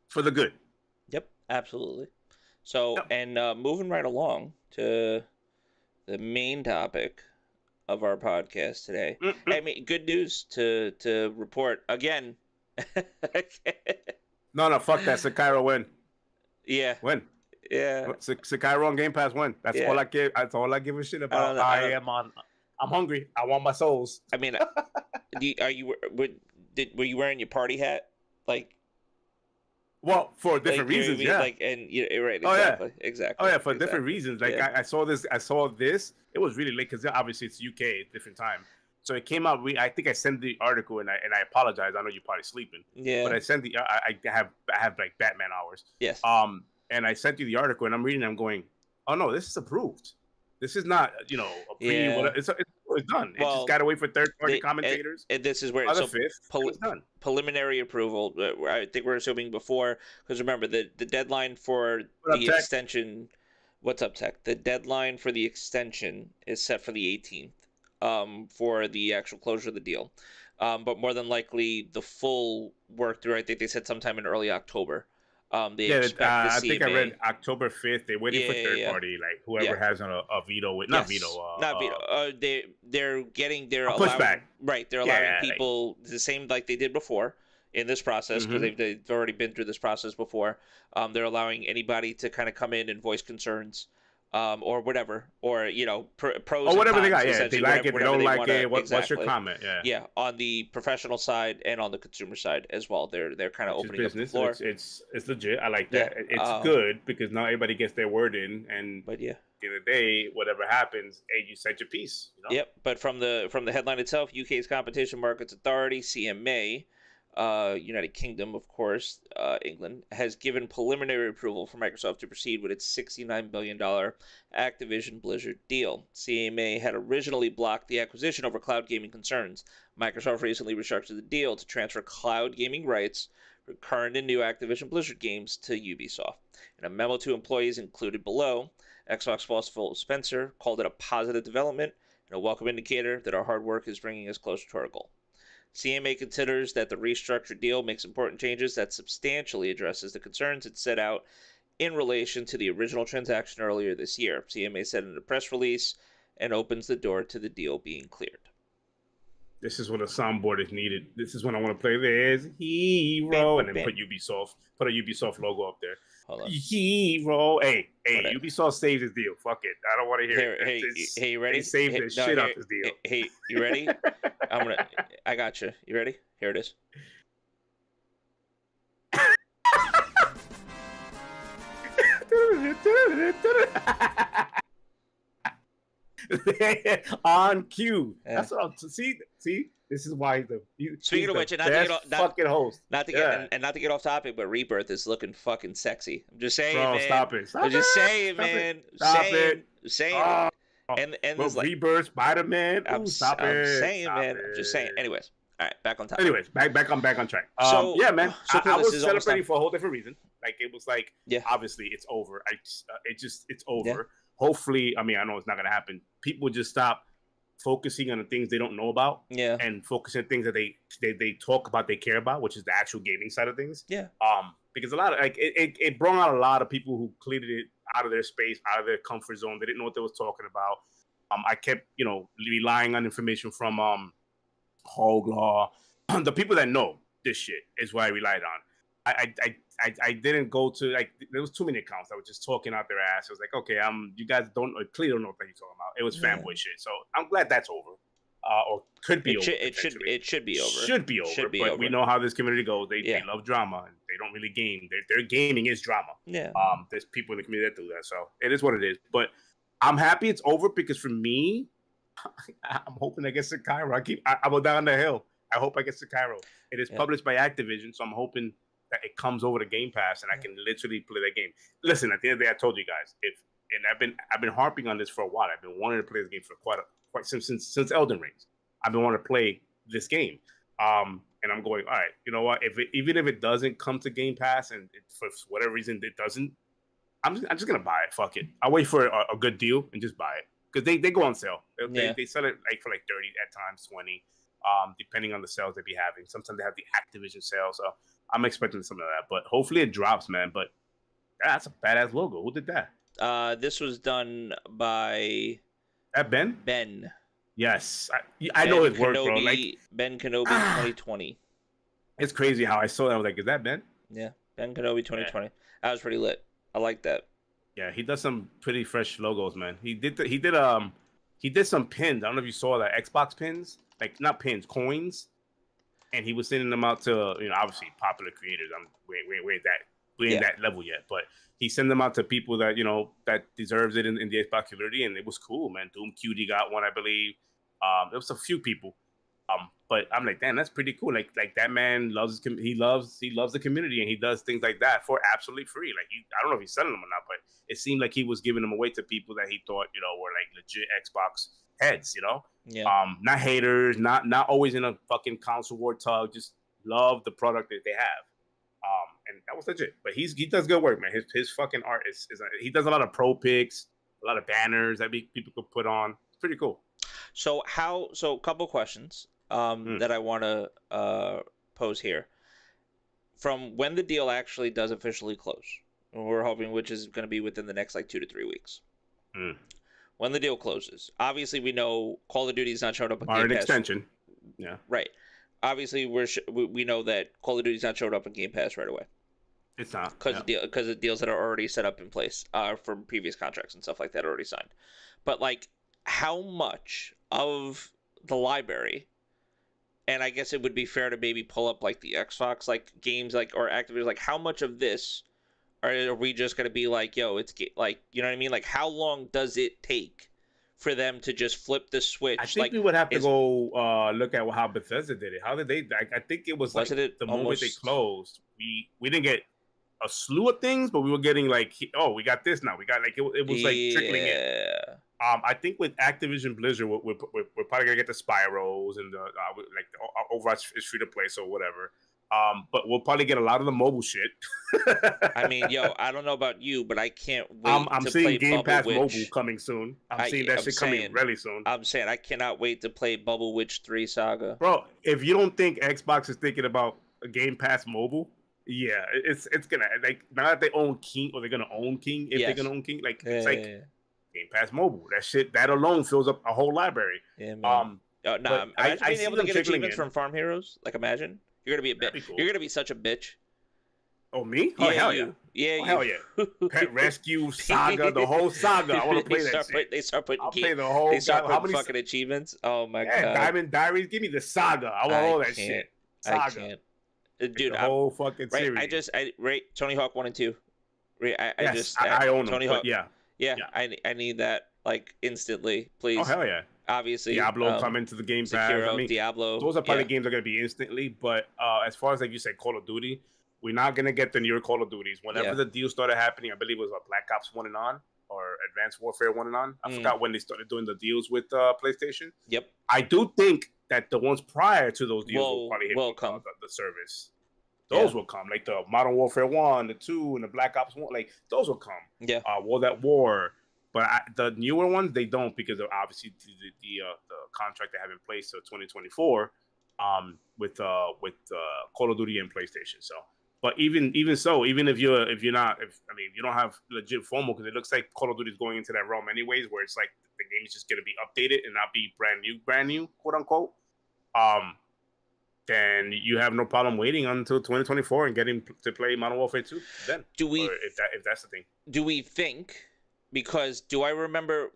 for the good. Yep, absolutely. So, and moving right along to the main topic of our podcast today. I mean, good news to report again. No, fuck that. Sekiro win. Yeah. Win. Yeah. Sekiro on Game Pass win. That's all I give. That's all I give a shit about. I'm hungry. I want my souls. I mean, were you wearing your party hat? Like, well, for different reasons, yeah. Like, and right, exactly, exactly. Oh yeah, for different reasons. Like, I saw this. It was really late because obviously it's UK, different time. So it came out. I think I sent the article, and I apologize. I know you're probably sleeping. Yeah. But I sent I have like Batman hours. Yes. And I sent you the article, and I'm reading. I'm going, oh no, this is approved. This is not, a pre. Yeah. It's done. Well, it just got to wait for third-party commentators. And this is where it's done. Preliminary approval. I think we're assuming before, because remember the deadline for the extension. What's up, Tech? The deadline for the extension is set for the 18th. For the actual closure of the deal, but more than likely the full work through. I think they said sometime in early October. They expect the CMA. I think I read October 5th. They're waiting for third party, like whoever has a veto with, not veto. They're getting their pushback. Right, they're allowing people the same like they did before in this process, because they've already been through this process before. They're allowing anybody to kind of come in and voice concerns. Or whatever, or pros or whatever and they cons, got. Yeah, they like it, they don't like it. What's your comment? Yeah, on the professional side and on the consumer side as well. They're kind of opening up the floor. It's legit. I like that. It's good because now everybody gets their word in, and but yeah, at the end of the day, whatever happens, hey, you said your piece. Yep. But from the headline itself, UK's Competition Markets Authority (CMA), United Kingdom, of course, England, has given preliminary approval for Microsoft to proceed with its $69 billion Activision Blizzard deal. CMA had originally blocked the acquisition over cloud gaming concerns. Microsoft recently restructured the deal to transfer cloud gaming rights for current and new Activision Blizzard games to Ubisoft. In a memo to employees included below, Xbox boss Phil Spencer called it a positive development and a welcome indicator that our hard work is bringing us closer to our goal. CMA considers that the restructured deal makes important changes that substantially addresses the concerns it set out in relation to the original transaction earlier this year. CMA said in a press release and opens the door to the deal being cleared. This is when a soundboard is needed. This is when I want to play There's Hero and then put a Ubisoft logo up there. Hold on. Hero. Hey, Ubisoft saved this deal. Fuck it. I don't want to hear it. Hey, you ready? They saved the shit out this deal. Hey, you ready? I got you. You ready? Here it is. On cue. Yeah. That's what I'm see. This is why Speaking he's of the which, and best fucking host. not to get and not to get off topic, but Rebirth is looking fucking sexy. I'm just saying, Bro, man. stop it. I'm just saying, Stop it. man. Stop it. Saying Oh, it. And bro, there's like Rebirth, Spider-Man. Ooh, stop I'm it. saying, Stop man. it. I'm just saying. Anyways, all right, back on topic. Anyways, back on track. So Yeah, man. so I this was is almost celebrating done. for a whole different reason. Like it was like, Yeah. obviously it's over. It's over. Yeah. Hopefully, I mean, I know it's not gonna happen. People just stop focusing on the things they don't know about. Yeah. And focus on things that they talk about, they care about, which is the actual gaming side of things. Yeah. Because a lot of like it brought out a lot of people who cleared it out of their space, out of their comfort zone. They didn't know what they was talking about. I kept, relying on information from Hoglaw. The people that know this shit is what I relied on. I didn't go to, like, there was too many accounts that were just talking out their ass. It was like, okay, you guys clearly don't know what you're talking about. It was fanboy shit. So I'm glad that's over. Or could be over. It should be over. Should be over. But we know how this community goes. They love drama and they don't really game. Their gaming is drama. Yeah. There's people in the community that do that. So it is what it is. But I'm happy it's over because for me, I'm hoping I get Sekiro. I'm down the hill. I hope I get Sekiro. It is published by Activision, so I'm hoping that it comes over to Game Pass and I can literally play that game. Listen, at the end of the day, I told you guys, I've been harping on this for a while. I've been wanting to play this game for quite since Elden Rings. I've been wanting to play this game. And I'm going, all right, you know what? Even if it doesn't come to Game Pass and for whatever reason it doesn't, I'm just gonna buy it. Fuck it. I'll wait for a good deal and just buy it because they go on sale. They sell it for 30 at times, 20, depending on the sales they be having. Sometimes they have the Activision sale, so I'm expecting some of that. But hopefully it drops, man. But that's a badass logo. Who did that? This was done by Ben. Ben. Yes, I know his work, bro. Like Ben Kenobi 2020. It's crazy how I saw that. I was like, is that Ben? Yeah, Ben Kenobi 2020. That was pretty lit. I like that. Yeah, he does some pretty fresh logos, man. He did some pins. I don't know if you saw that, Xbox pins, like not pins, coins, and he was sending them out to obviously popular creators. We ain't that level yet, but he sent them out to people that that deserves it in the Xbox community, and it was cool, man. Doom Cutie got one, I believe. There was a few people, but I'm like, damn, that's pretty cool. Like that man loves he loves the community, and he does things like that for absolutely free. Like I don't know if he's selling them or not, but it seemed like he was giving them away to people that he thought were like legit Xbox heads. Yeah. Not haters, not always in a fucking console war tug. Just love the product that they have. And that was legit. But he does good work, man. His fucking art is he does a lot of pro pics, a lot of banners that people could put on. It's pretty cool. So a couple questions that I want to pose here. From when the deal actually does officially close, we're hoping, which is going to be within the next 2 to 3 weeks. When the deal closes, obviously we know Call of Duty's not showing up on Game Pass. An extension. Yeah. Right. Obviously we know that Call of Duty's not showing up on Game Pass right away. It's not because of deals that are already set up in place from previous contracts and stuff like that already signed. But how much of the library, and I guess it would be fair to maybe pull up the Xbox games or Activision, how much of this are we just gonna be yo, it's you know what I mean? How long does it take for them to just flip the switch? I think we would have to go look at how Bethesda did it. How did they? I think it was the moment they closed. We didn't get a slew of things, but we were getting we got this now. We got it was trickling in. I think with Activision Blizzard, we're probably gonna get the Spyros and the Overwatch is free to play, so whatever. But we'll probably get a lot of the mobile shit. I mean, I don't know about you, but I can't wait. I'm seeing Game Pass Mobile coming soon. I'm seeing that shit coming really soon. I'm saying I cannot wait to play Bubble Witch 3 Saga. Bro, if you don't think Xbox is thinking about a Game Pass Mobile, yeah, it's gonna now that they own King, or they're gonna own King, if they're gonna own King, it's Game Pass Mobile. That alone fills up a whole library. Yeah, man. Imagine being able to get achievements from Farm Heroes. Imagine. You're gonna be a bitch. Cool. You're gonna be such a bitch. Oh, me? Oh, hell yeah! Yeah, hell yeah! Pet Rescue Saga, the whole saga. I want to play that shit. They start putting. Play the whole. They start putting fucking achievements. Oh my god! Diamond Diaries. Give me the saga. I want all that shit. Saga. I can't. Dude, the whole fucking series. I rate Tony Hawk 1 and 2. I own Tony them. Hawk. Yeah. I need that instantly, please. Oh hell yeah! obviously. Diablo come into the Game Pass. I Sekiro, mean, Diablo. those are probably Yeah. games that are going to be instantly. But as far as like you said, Call of Duty, we're not going to get the newer Call of Duties. Whenever the deal started happening, I believe it was Black Ops 1 and on or Advanced Warfare 1 and on. I forgot when they started doing the deals with PlayStation. Yep. I do think that the ones prior to those deals will probably hit the service. Those will come, like the Modern Warfare 1, the 2, and the Black Ops 1. Like, those will come. Yeah. World at War. But the newer ones, they don't, because of obviously the contract they have in place till 2024 with Call of Duty and PlayStation. So, but even so, even if you don't have legit FOMO, because it looks like Call of Duty is going into that realm anyways, where it's like the game is just going to be updated and not be brand new, quote unquote. Then you have no problem waiting until 2024 and getting to play Modern Warfare 2 then. If that's the thing. Do we think, because do I remember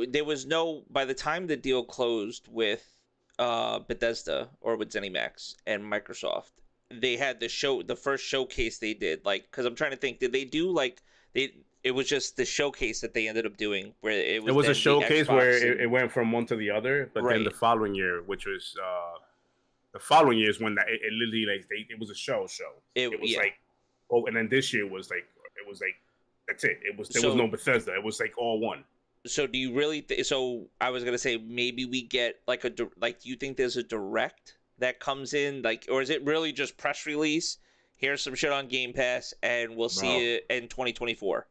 there was no, by the time the deal closed with Bethesda or with ZeniMax and Microsoft, they had the first showcase they did, like, because I'm trying to think, did they do like it was just the showcase that they ended up doing where it was a showcase where it went from one to the other, but then the following year, which was the following year, is when it literally like it was a show. It was like, and then this year was like that's it. There was no Bethesda. It was like all one. So do you really? So I was gonna say maybe we get like do you think there's a direct that comes in, like, or is it really just press release? Here's some shit on Game Pass, and we'll see it in 2024.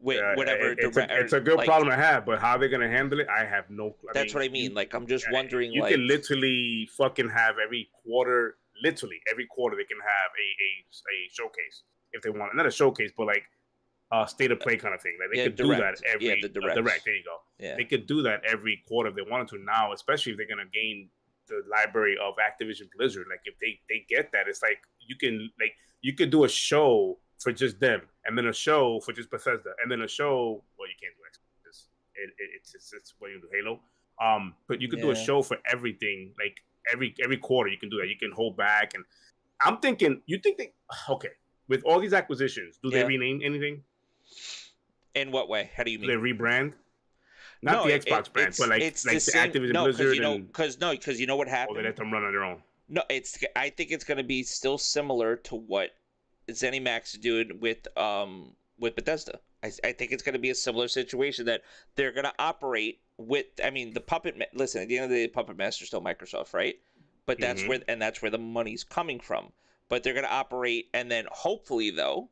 Whatever. It's a good problem to have, but how they're gonna handle it, I have no. That's what I mean. Like, I'm just wondering. You can literally fucking have every quarter they can have a showcase if they want. Not a showcase, but like state of play kind of thing. Like they could do that every direct. There you go. Yeah. They could do that every quarter if they wanted to now, especially if they're gonna gain the library of Activision Blizzard. Like if they get that, it's like you could do a show for just them, and then a show for just Bethesda, and then a show. Well, you can't do Xbox. It's what you do Halo. But you could do a show for everything. Like every quarter, you can do that. You can hold back, and I'm thinking. You think with all these acquisitions, do they rename anything? In what way? How do you mean? Do they rebrand? Not the Xbox brand, but like the Activision Blizzard. Because you know what happened. Or they let them run on their own. No, I think it's going to be still similar to what ZeniMax is doing with Bethesda. I think it's going to be a similar situation that they're going to operate with. I mean, the puppet. Listen, at the end of the day, Puppet Master is still Microsoft, right? But that's where the money's coming from. But they're going to operate, and then hopefully, though,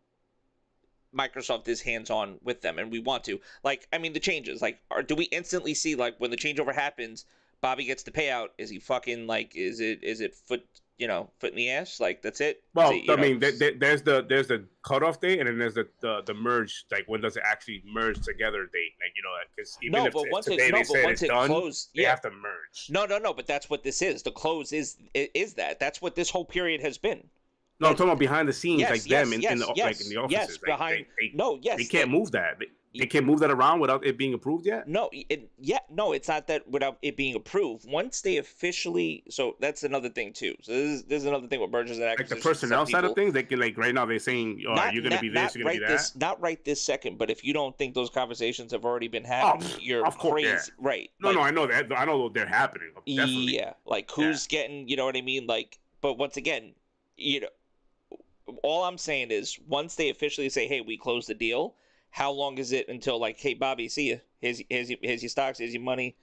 Microsoft is hands-on with them, and we want to. Like, I mean, the changes. Like, do we instantly see, like, when the changeover happens, Bobby gets the payout? Is he fucking, like, is it foot in the ass? Like, that's it? Well, mean, there's the cutoff date, and then there's the merge. Like, when does it actually merge together date? Like, because once it's done, closed, they have to merge. No. But that's what this is. The close is that. That's what this whole period has been. No, I'm talking about behind the scenes, in the offices. They can't move that. They can't move that around without it being approved yet? No, it's not that without it being approved. Once they officially, so that's another thing too. So this is another thing with mergers and acquisitions. Like the personnel side of things, they can, like, right now they're saying, you're going to be this, you're going to be that. Not right this second, but if you don't think those conversations have already been happening, you're crazy. Yeah. Right. No, I know that. I know they're happening. Definitely. Yeah. Like, who's getting, you know what I mean? Like, but once again, all I'm saying is once they officially say, hey, we closed the deal, how long is it until, like, hey, Bobby, see you. Here's your stocks, here's your money,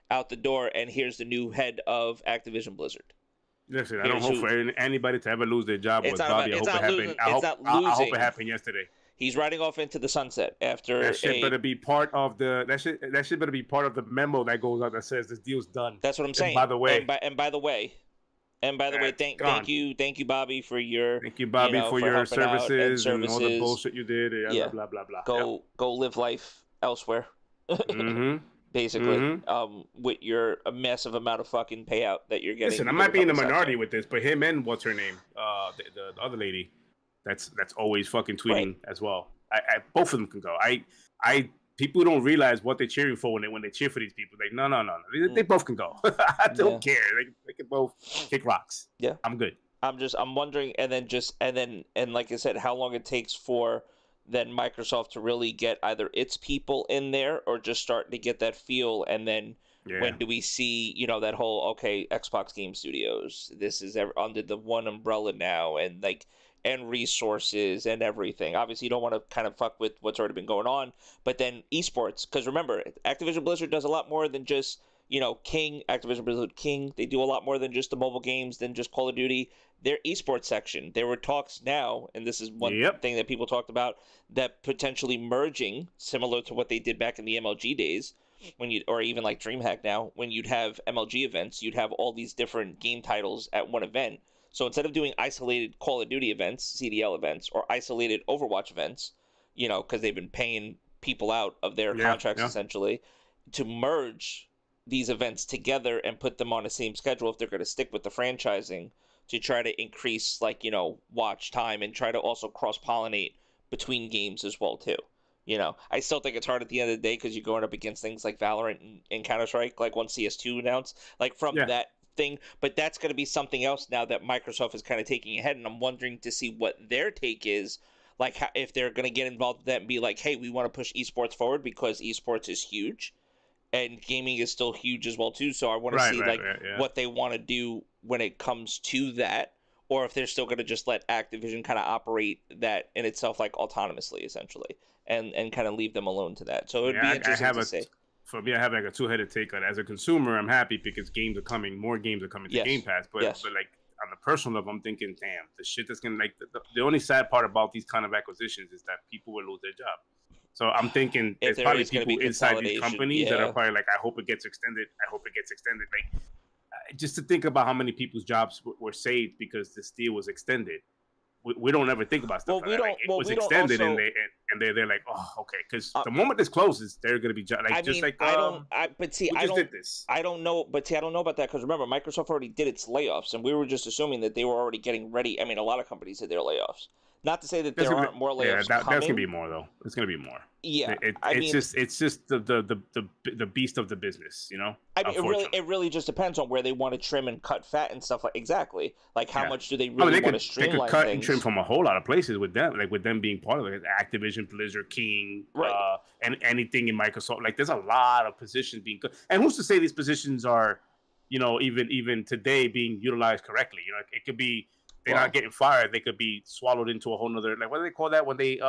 out the door, and here's the new head of Activision Blizzard. Listen, I don't hope for anybody to ever lose their job with Bobby. I hope it happened yesterday. He's riding off into the sunset after that shit better be part of the that shit better be part of the memo that goes out that says this deal's done. That's what I'm saying. And by the way, thank you, Bobby, for your your services and all the bullshit you did. Blah blah blah. Go live life elsewhere. Basically, with a massive amount of fucking payout that you're getting. Listen, I might be in the minority with this, but him and what's her name, the other lady, that's always fucking tweeting as well. I both of them can go. People don't realize what they're cheering for when they cheer for these people. Like, no. They both can go. I don't care. They can both kick rocks. Yeah, I'm good. I'm wondering, and like I said, how long it takes for then Microsoft to really get either its people in there or just starting to get that feel, and then Yeah. When do we see, you know, that whole, okay, Xbox Game Studios, this is under the one umbrella now, and like, and resources and everything. Obviously, you don't want to kind of fuck with what's already been going on, but then esports, because remember, Activision Blizzard does a lot more than just, you know, Activision Blizzard King. They do a lot more than just the mobile games, than just Call of Duty. Their esports section, there were talks now, and this is one Yep. thing that people talked about, that potentially merging, similar to what they did back in the MLG days, when you, or even like DreamHack now, when you'd have MLG events, you'd have all these different game titles at one event. So instead of doing isolated Call of Duty events, CDL events, or isolated Overwatch events, you know, because they've been paying people out of their Yeah. contracts Yeah. essentially, to merge these events together and put them on the same schedule if they're going to stick with the franchising, to try to increase, like, you know, watch time, and try to also cross pollinate between games as well too. You know, I still think it's hard at the end of the day, because you're going up against things like Valorant and Counter Strike, like once CS2 announced, like from Yeah. that thing. But that's going to be something else now that Microsoft is kind of taking ahead, and I'm wondering to see what their take is, like how, if they're going to get involved with that and be like, hey, we want to push esports forward because esports is huge, and gaming is still huge as well too. So I want to Right. see Right. like Right. Yeah. what they want to do when it comes to that, or if they're still going to just let Activision kind of operate that in itself, like autonomously, essentially, and kind of leave them alone to that. So it would be Yeah. I interesting have to a. see. For me, I have like a two-headed take on it. As a consumer, I'm happy because games are coming. More games are coming to Game Yes, Pass. But yes, like on the personal level, I'm thinking, damn, the shit that's gonna like the only sad part about these kind of acquisitions is that people will lose their job. So I'm thinking if there's there probably is going to be people inside these consolidation, companies that are yeah. probably like, I hope it gets extended. I hope it gets extended. Like just to think about how many people's jobs were saved because this deal was extended. We don't ever think about stuff Well, like we that. Like don't. it Well, was we don't extended, and also. they're like, oh, okay, because Uh, the moment this closes, they're gonna be I like just mean, like I don't. But see, we I just don't. did this. I don't know. But see, I don't know about that, because remember, Microsoft already did its layoffs, and we were just assuming that they were already getting ready. I mean, a lot of companies did their layoffs. Not to say that There's there gonna aren't more yeah, layoffs that's gonna be coming. more though. It's gonna be more. Yeah, I It's mean, just the beast of the business, you know. it Unfortunately, really just depends on where they want to trim and cut fat and stuff, like exactly. Like how yeah. much do they I mean, really want to they could streamline cut and trim things? from a whole lot of places with them, like with them being part of it. Activision, Blizzard, King, Right. and anything in Microsoft. Like, there's a lot of positions being cut. And who's to say these positions are, you know, even today being utilized correctly? You know, it could be they're not Well, getting fired. They could be swallowed into a whole nother, like, what do they call that when they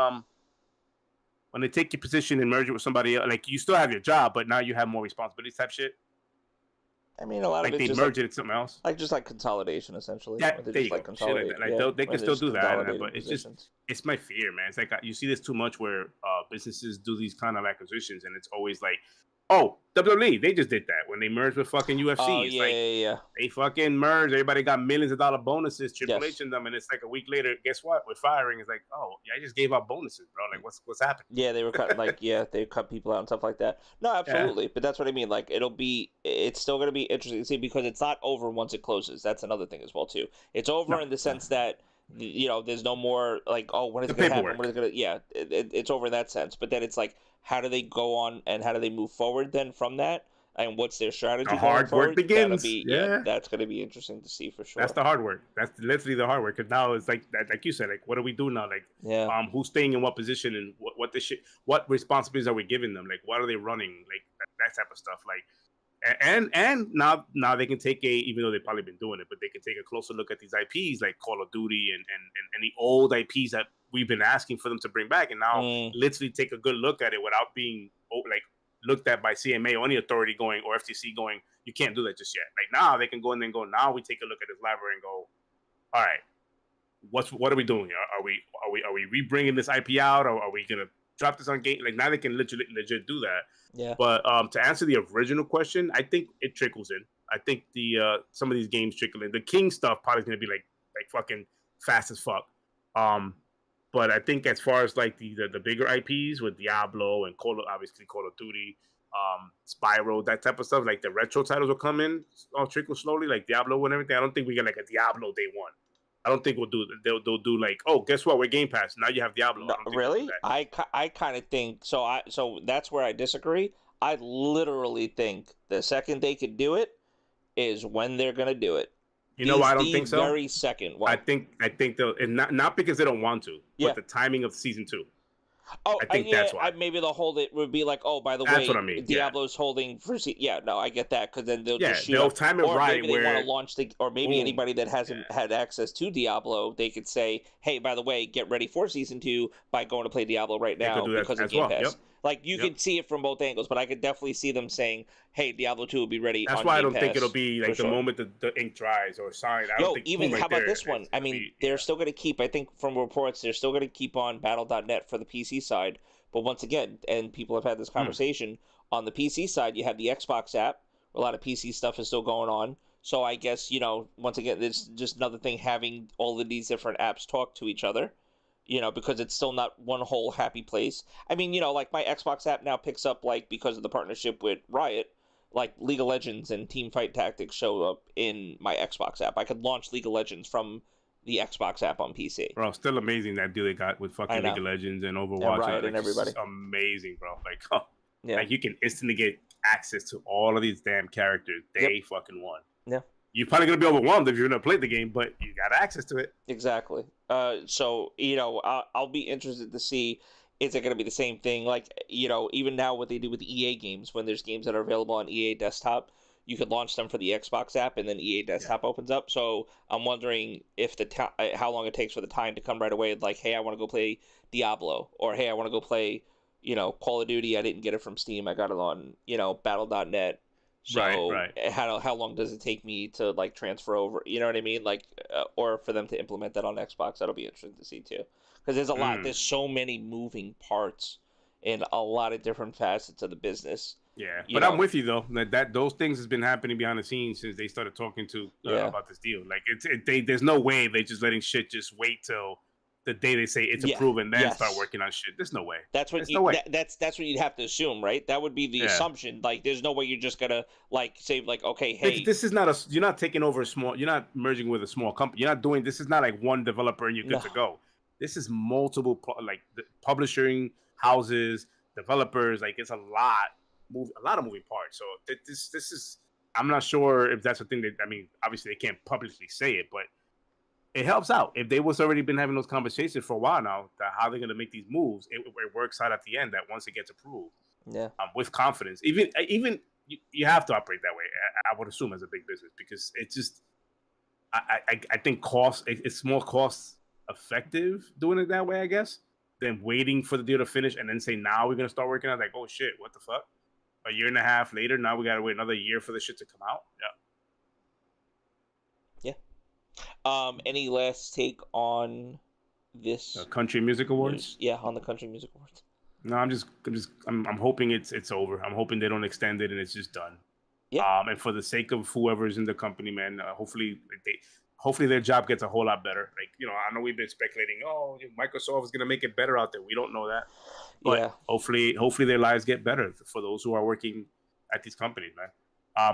take your position and merge it with somebody else? Like, you still have your job, but now you have more responsibilities type shit. I mean, a lot of Like it's they just merge it into something else. just like consolidation, essentially. Yeah, Where they there just you like go. Shit like consolidate. that. Like Yeah, they where can they're still just do that, consolidating but positions. it's my fear, man. It's like you see this too much where businesses do these kind of acquisitions, and it's always like, oh, WWE, they just did that when they merged with fucking UFC. Oh It's yeah, like yeah, yeah. they fucking merged. Everybody got millions of dollar bonuses, Triple H Yes. in them, and it's like a week later. Guess what? We're firing. It's like, oh, yeah, I just gave out bonuses, bro. Like, what's happening? Yeah, they were cut like yeah, they cut people out and stuff like that. No, Yeah, absolutely. But that's what I mean. Like it's still gonna be interesting to see, because it's not over once it closes. That's another thing as well too. It's over no, in the sense that you know there's no more like, oh, when is the it gonna happen? When paperwork. is it gonna, yeah, it's over in that sense. But then it's like, how do they go on and how do they move forward then from that? And what's their The strategy going hard work forward? That'll begins. be, yeah, Yeah. that's gonna be interesting to see for That's sure. the hard work. That's literally the hard work. Because now it's like that, like you said, like what do we do now? Like, Yeah. who's staying in what position and what the shit, what responsibilities are we giving them? Like, what are they running? Like that type of stuff. Like, and now they can take even though they've probably been doing it, but they can take a closer look at these IPs like Call of Duty and the old IPs that we've been asking for them to bring back, and now Mm, literally take a good look at it without being like looked at by CMA or any authority going or FTC going, you can't do that just yet. Like now they can go in and go, now we take a look at this library and go, all right, what are we doing here? Are we re-bringing this IP out, or are we gonna drop this on game? Like now they can legit do that. yeah. But to answer the original question, I think it trickles in. I think the some of these games trickle in. The King stuff probably is gonna be like fucking fast as fuck. But I think as far as like the bigger IPs with Diablo and obviously Call of Duty, Spyro, that type of stuff, like the retro titles will come in, all trickle slowly, like Diablo and everything. I don't think we get like a Diablo day one. I don't think they'll do like, oh, guess what? We're Game Pass. Now you have Diablo. No, I don't think they'll do really? that. I kind of think so. So that's where I disagree. I literally think the second they could do it is when they're gonna do it. You know why I don't The think so? very second. I Why? think they'll, and not because they don't want to, Yeah. but the timing of season 2. Oh, I think yeah. that's why. Maybe they'll hold it. Would be like, oh, by the That's what way, I mean. Yeah, Diablo's holding for. Yeah, no, I get that because then they'll yeah. just shoot They'll up. time it Or right maybe they want to where launch the. Or maybe boom. anybody that Yeah, hasn't had access to Diablo, they could say, hey, by the way, get ready for season 2 by going to play Diablo right they could now do that because of as Game well. Pass. Yep, Like you yep. could see it from both angles, but I could definitely see them saying, hey, Diablo 2 will be ready That's on why I Game don't think it'll Pass be for like the sure. moment the ink dries or signed. I don't Yo, think even boom how right about there. this one? It's I gonna mean, be they're still going to keep. I think from reports, they're still going to keep on Battle.net for the PC side. But once again, and people have had this conversation on the PC side, you have the Xbox app. A lot of PC stuff is still going on. So I guess once again, it's just another thing having all of these different apps talk to each other. Because it's still not one whole happy place. I mean, like my Xbox app now picks up like because of the partnership with Riot, like League of Legends and Team Fight Tactics show up in my Xbox app. I could launch League of Legends from the Xbox app on PC. bro. Still amazing that deal they got with I fucking League know. of Legends and And Overwatch. Riot and Like it's everybody. just amazing, bro. Yeah. Like you can instantly get access to all of these damn characters Yep. day fucking one. Yeah. You're probably gonna be overwhelmed if you're gonna play the game, but you got access to it. Exactly. So I'll be interested to see is it going to be the same thing? Like even now what they do with EA games when there's games that are available on EA desktop, you could launch them for the Xbox app, and then EA Yeah. desktop opens up. So I'm wondering if how long it takes for the time to come right away. Like, hey, I want to go play Diablo, or hey, I want to go play Call of Duty. I didn't get it from Steam. I got it on Battle.net. Right, So right. how long does it take me to like transfer over? You know what I mean? Like, or for them to implement that on Xbox, that'll be interesting to see too. Because there's a lot. Mm. There's so many moving parts in a lot of different facets of the business. Yeah, You but I'm know? with you though. That those things has been happening behind the scenes since they started talking to Yeah. about this deal. Like there's no way they just letting shit just wait till the day they say it's Yeah. approved and then start Yes. working on shit. There's no way. That's what There's no way. that's what you'd have to assume, right? That would be the Yeah. assumption. Like, there's no way you're just gonna like say like, okay, Like, hey, this is not a. You're not taking over a small. You're not merging with a small company. You're not doing. This is not like one developer and you're good no, to go. This is multiple like the publishing houses, developers. Like it's a lot. A lot of moving parts. So this is. I'm not sure if that's a thing that. I mean, obviously they can't publicly say it, but it helps out. If they was already been having those conversations for a while now, that how they're gonna make these moves, it works out at the end. That once it gets approved, yeah, with confidence, even you have to operate that way. I would assume as a big business because it's just I think it's more cost effective doing it that way, I guess, than waiting for the deal to finish and then say now we're gonna start working on like, oh shit, what the fuck? A year and a half later, now we gotta wait another year for the shit to come out. yeah. Any last take on this Country Music Awards. news? Yeah, on the Country Music Awards. No, I'm hoping it's over. I'm hoping they don't extend it and it's just done. Yeah. And for the sake of whoever's in the company, man, hopefully their job gets a whole lot better. Like, I know we've been speculating, oh, Microsoft is gonna make it better out there. We don't know that, but Yeah. hopefully their lives get better for those who are working at these companies, man.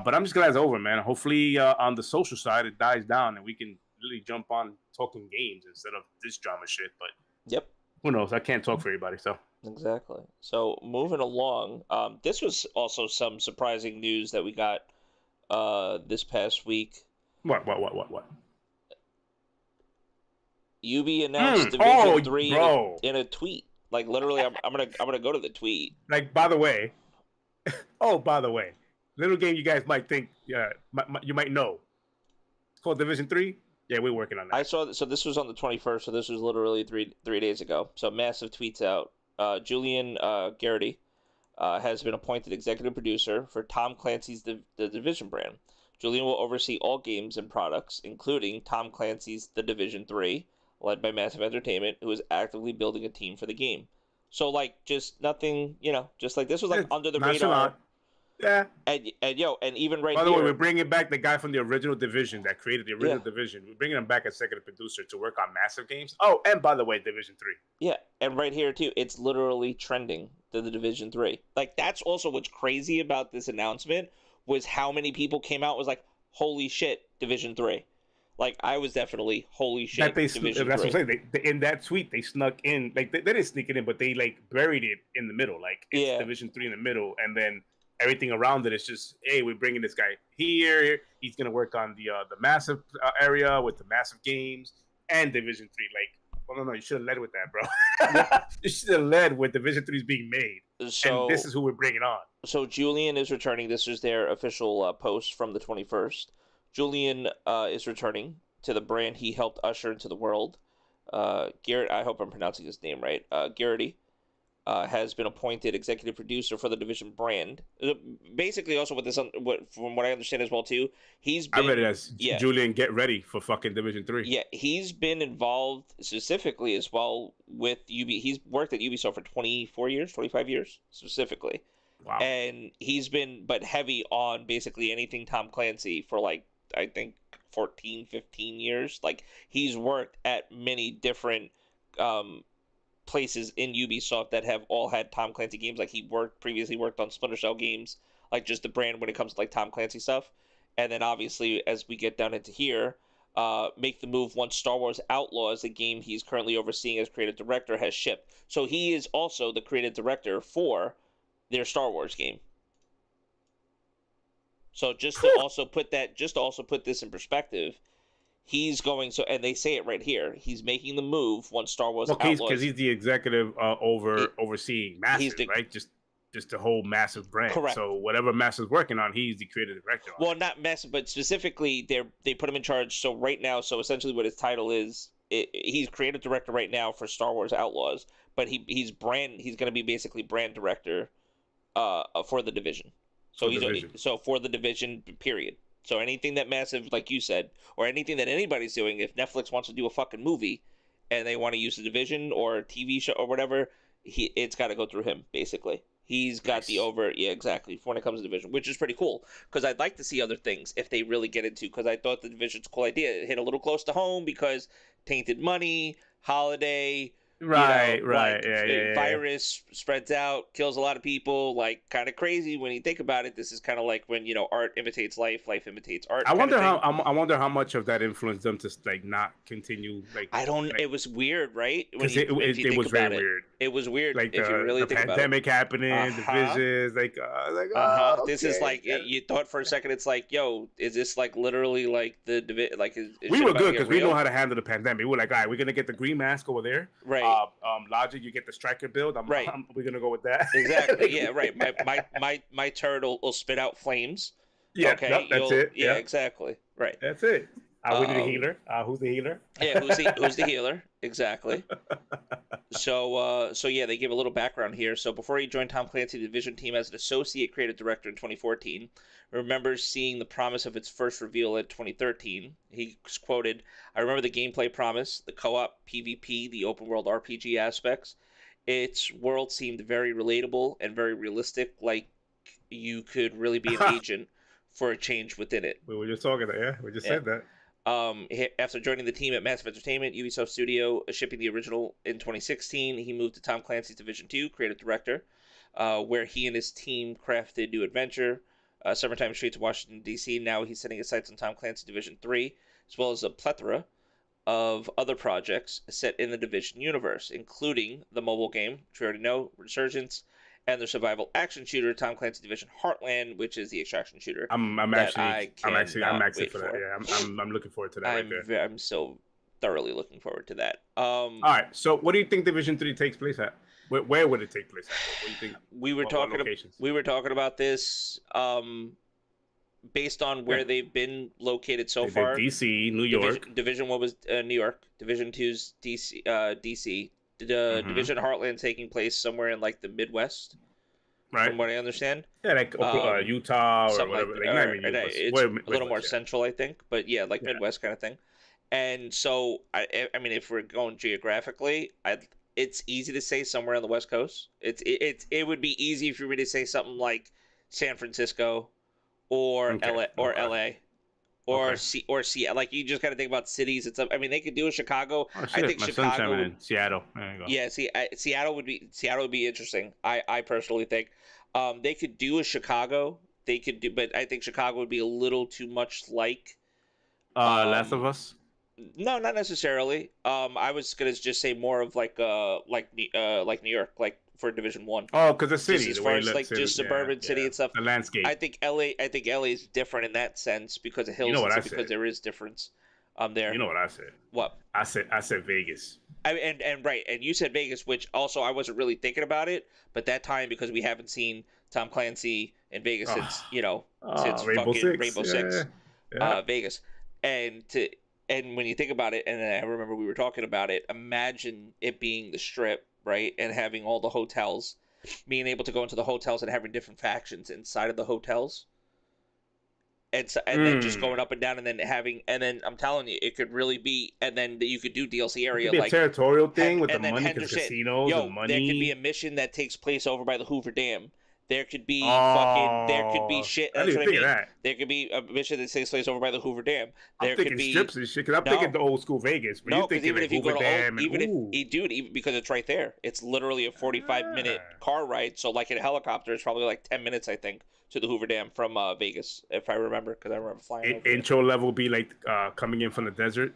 But I'm just glad it's over, man. Hopefully on the social side it dies down and we can really jump on talking games instead of this drama shit. But Yep. who knows? I can't talk for everybody, so. Exactly. So moving along, this was also some surprising news that we got this past week. What? Ubi announced Division 3 bro. in a tweet. Like literally, I'm gonna go to the tweet. Like, by the way, little game you guys might think, you might know. It's called Division 3. Yeah, we're working on that. I saw. So this was on the 21st. So this was literally three days ago. So massive tweets out. Julian Garrity has been appointed executive producer for Tom Clancy's the Division brand. Julian will oversee all games and products, including Tom Clancy's The Division 3, led by Massive Entertainment, who is actively building a team for the game. So, like, just nothing, just like this was like under the radar. Yeah. And even right By the here. way, we're bringing back the guy from the original Division that created the original Division. We're bringing him back as executive producer to work on massive games. Oh, and by the way, Division 3. Yeah, and right here too, it's literally trending to the Division 3. Like, that's also what's crazy about this announcement was how many people came out was like, holy shit, Division 3. Like, I was definitely, holy shit, Division 3. That's what I'm saying. In that tweet, they snuck in, like, they didn't sneak it in, but they, like, buried it in the middle. Like, it's Division 3 in the middle, and then everything around it is just, hey, we're bringing this guy here. He's going to work on the massive area with the massive games and Division 3. Like, Well, no, you should have led with that, Well, bro. You should have led with Division 3 is being made, and this so is who we're bringing on. so Julian is returning. This is their official post from the 21st. Julian is returning to the brand he helped usher into the world. Garrett, I hope I'm pronouncing his name right. Garrity has been appointed executive producer for the Division brand. Basically, also from what I understand as well too, I read it as yeah, Julian, get ready for fucking Division 3. yeah, he's been involved specifically as well with He's worked at Ubisoft for 24 years, 25 years specifically. Wow. And he's been but heavy on basically anything Tom Clancy for like I think 14, 15 years. Like he's worked at many different places in Ubisoft that have all had Tom Clancy games. Like he previously worked on Splinter Cell games, like just the brand when it comes to like Tom Clancy stuff. And then obviously as we get down into here, make the move once Star Wars Outlaws, the game he's currently overseeing as creative director, has shipped. So he is also the creative director for their Star Wars game. So just to also put this in perspective, he's going and they say it right here. He's making the move once Star Wars Outlaws. Because he's the executive overseeing Massive, right? Just the whole Massive brand. Correct. So whatever Massive's working on, he's the creative director. Well, not Massive, but specifically they put him in charge. So right now, essentially what his title is, he's creative director right now for Star Wars Outlaws, but he's going to be basically brand director for the Division. So for the Division, period. So anything that Massive, like you said, or anything that anybody's doing, if Netflix wants to do a fucking movie and they want to use the Division or a TV show or whatever, it's got to go through him, basically. He's got exactly, when it comes to Division, which is pretty cool, because I'd like to see other things if they really get into, because I thought the Division's a cool idea. It hit a little close to home because tainted money, holiday... Right. Virus spreads out, kills a lot of people, like kind of crazy when you think about it. This is kind of like when art imitates life, life imitates art. I wonder how much of that influenced them to like not continue. Like I don't. It was weird, right? Because it was very weird. It was weird. Like if you really think about it, pandemic happening, divisions, This is like you thought for a second. It's like, yo, is this like literally like the like? We were good because we know how to handle the pandemic. We were like, all right, we're gonna get the green mask over there, right? Logic, you get the striker build. We're gonna go with that. Exactly. Yeah. Right. My turret will spit out flames. Yeah. Okay. Nope, that's it. Yeah. Exactly. Right. That's it. We need a healer. Who's the healer? Yeah. Who's the healer? Exactly. So yeah, they give a little background here. So before he joined Tom Clancy Division team as an associate creative director in 2014, remembers seeing the promise of its first reveal in 2013. He's quoted, "I remember the gameplay promise, the co-op, PvP, the open world RPG aspects. Its world seemed very relatable and very realistic, like you could really be an agent for a change within it." We were just talking that, yeah. We just said that. After joining the team at Massive Entertainment, Ubisoft Studio, shipping the original in 2016, he moved to Tom Clancy's Division 2, creative director, where he and his team crafted New Adventure, Summertime Streets of Washington, D.C. Now he's setting his sights on Tom Clancy Division 3, as well as a plethora of other projects set in the Division universe, including the mobile game, which we already know, Resurgence, and the survival action shooter Tom Clancy Division Heartland, which is the extraction shooter. I'm actually for that. Yeah, I'm looking forward to that. I'm so thoroughly looking forward to that. All right. So, what do you think Division 3 takes place at? Where would it take place at? What do you think? We were talking about this based on where they've been located so far. DC, New York. Division 1 was New York. Division 2's DC. Division Heartland taking place somewhere in like the Midwest, right? From what I understand. Yeah, like Utah or whatever. It's a little more central, I think. But yeah, like Midwest kind of thing. And so, I mean, if we're going geographically, it's easy to say somewhere on the West Coast. It would be easy if you were to say something like San Francisco or LA. Or Seattle. Like, you just got to think about cities. They could do a Chicago. I think Chicago in Seattle. There you go. Yeah, Seattle would be interesting. I personally think they could do a Chicago. But I think Chicago would be a little too much like Last of Us. No, not necessarily. I was gonna just say more of like New York, like for Division 1. Oh, because the city, as far as like just suburban city and stuff. The landscape. I think LA is different in that sense because of hills. Because there is difference. I'm there. You know what I said? What? I said Vegas. And right, and you said Vegas, which also I wasn't really thinking about it, but that time because we haven't seen Tom Clancy in Vegas since Oh, since Rainbow fucking Six. Rainbow Yeah, Six, yeah. Vegas, and to and when you think about it, and I remember we were talking about it. Imagine it being the Strip, right, and having all the hotels, being able to go into the hotels and having different factions inside of the hotels and then just Mm. going up and down and then having and then I'm telling you it could really be and then you could do DLC It could area be a like territorial thing with the and then money because Henderson, casinos and there could be money. a mission that takes place over by the Hoover Dam. There could be Oh, shit. I didn't That's even what I think of mean. that. There could be a mission that takes place over by the Hoover Dam. I'm There could thinking be strips and shit because I'm thinking no, the old school Vegas, but you're no, because thinking even like if you go Hoover to old, Dam and even if ooh. dude, even because it's right there, it's literally a 45-minute Ah. car ride. So like in a helicopter, it's probably like 10 minutes, I think, to the Hoover Dam from Vegas, if I remember, because I remember flying over there. Intro level be like coming in from the desert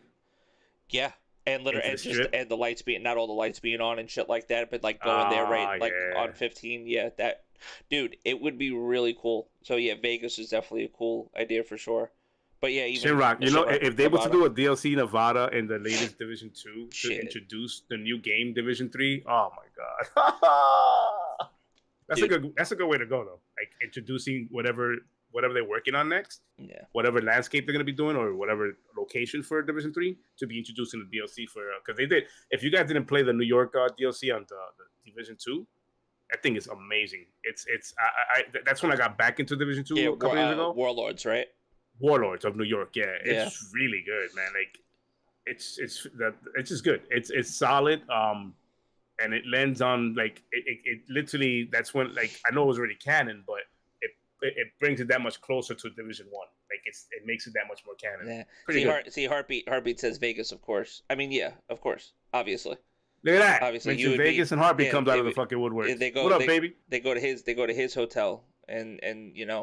Yeah, and literally, into the and just strip. and the lights being not all the lights being on and shit like that, but like going there right Ah, like on yeah. 15. Yeah, that dude, it would be really cool. So yeah, Vegas is definitely a cool idea for sure. But yeah, even Shinrock, you know, Shinra, if they were to Nevada, do a DLC Nevada in the latest Division 2 to shit, introduce the new game Division 3, oh my god. dude. That's a good way to go though. Like introducing whatever they're working on next, Yeah, whatever landscape they're going to be doing or whatever location for Division 3 to be introducing the DLC for cuz they did. If you guys didn't play the New York DLC on the Division 2, I think it's amazing. That's when I got back into Division 2 yeah, a couple years ago. Warlords, right? Warlords of New York. Yeah, Yeah, it's really good, man. Like it's just good. It's solid. And it lends on like it literally. That's when like I know it was already canon, but it brings it that much closer to Division 1. Like it makes it that much more canon. yeah. Pretty good. Heartbeat says Vegas, of course. I mean, yeah, of course, obviously, Look at that. obviously, you Mention would be. Vegas and Heartbeat Yeah, comes out of the fucking woodworks. they go What up, baby? they go to his hotel and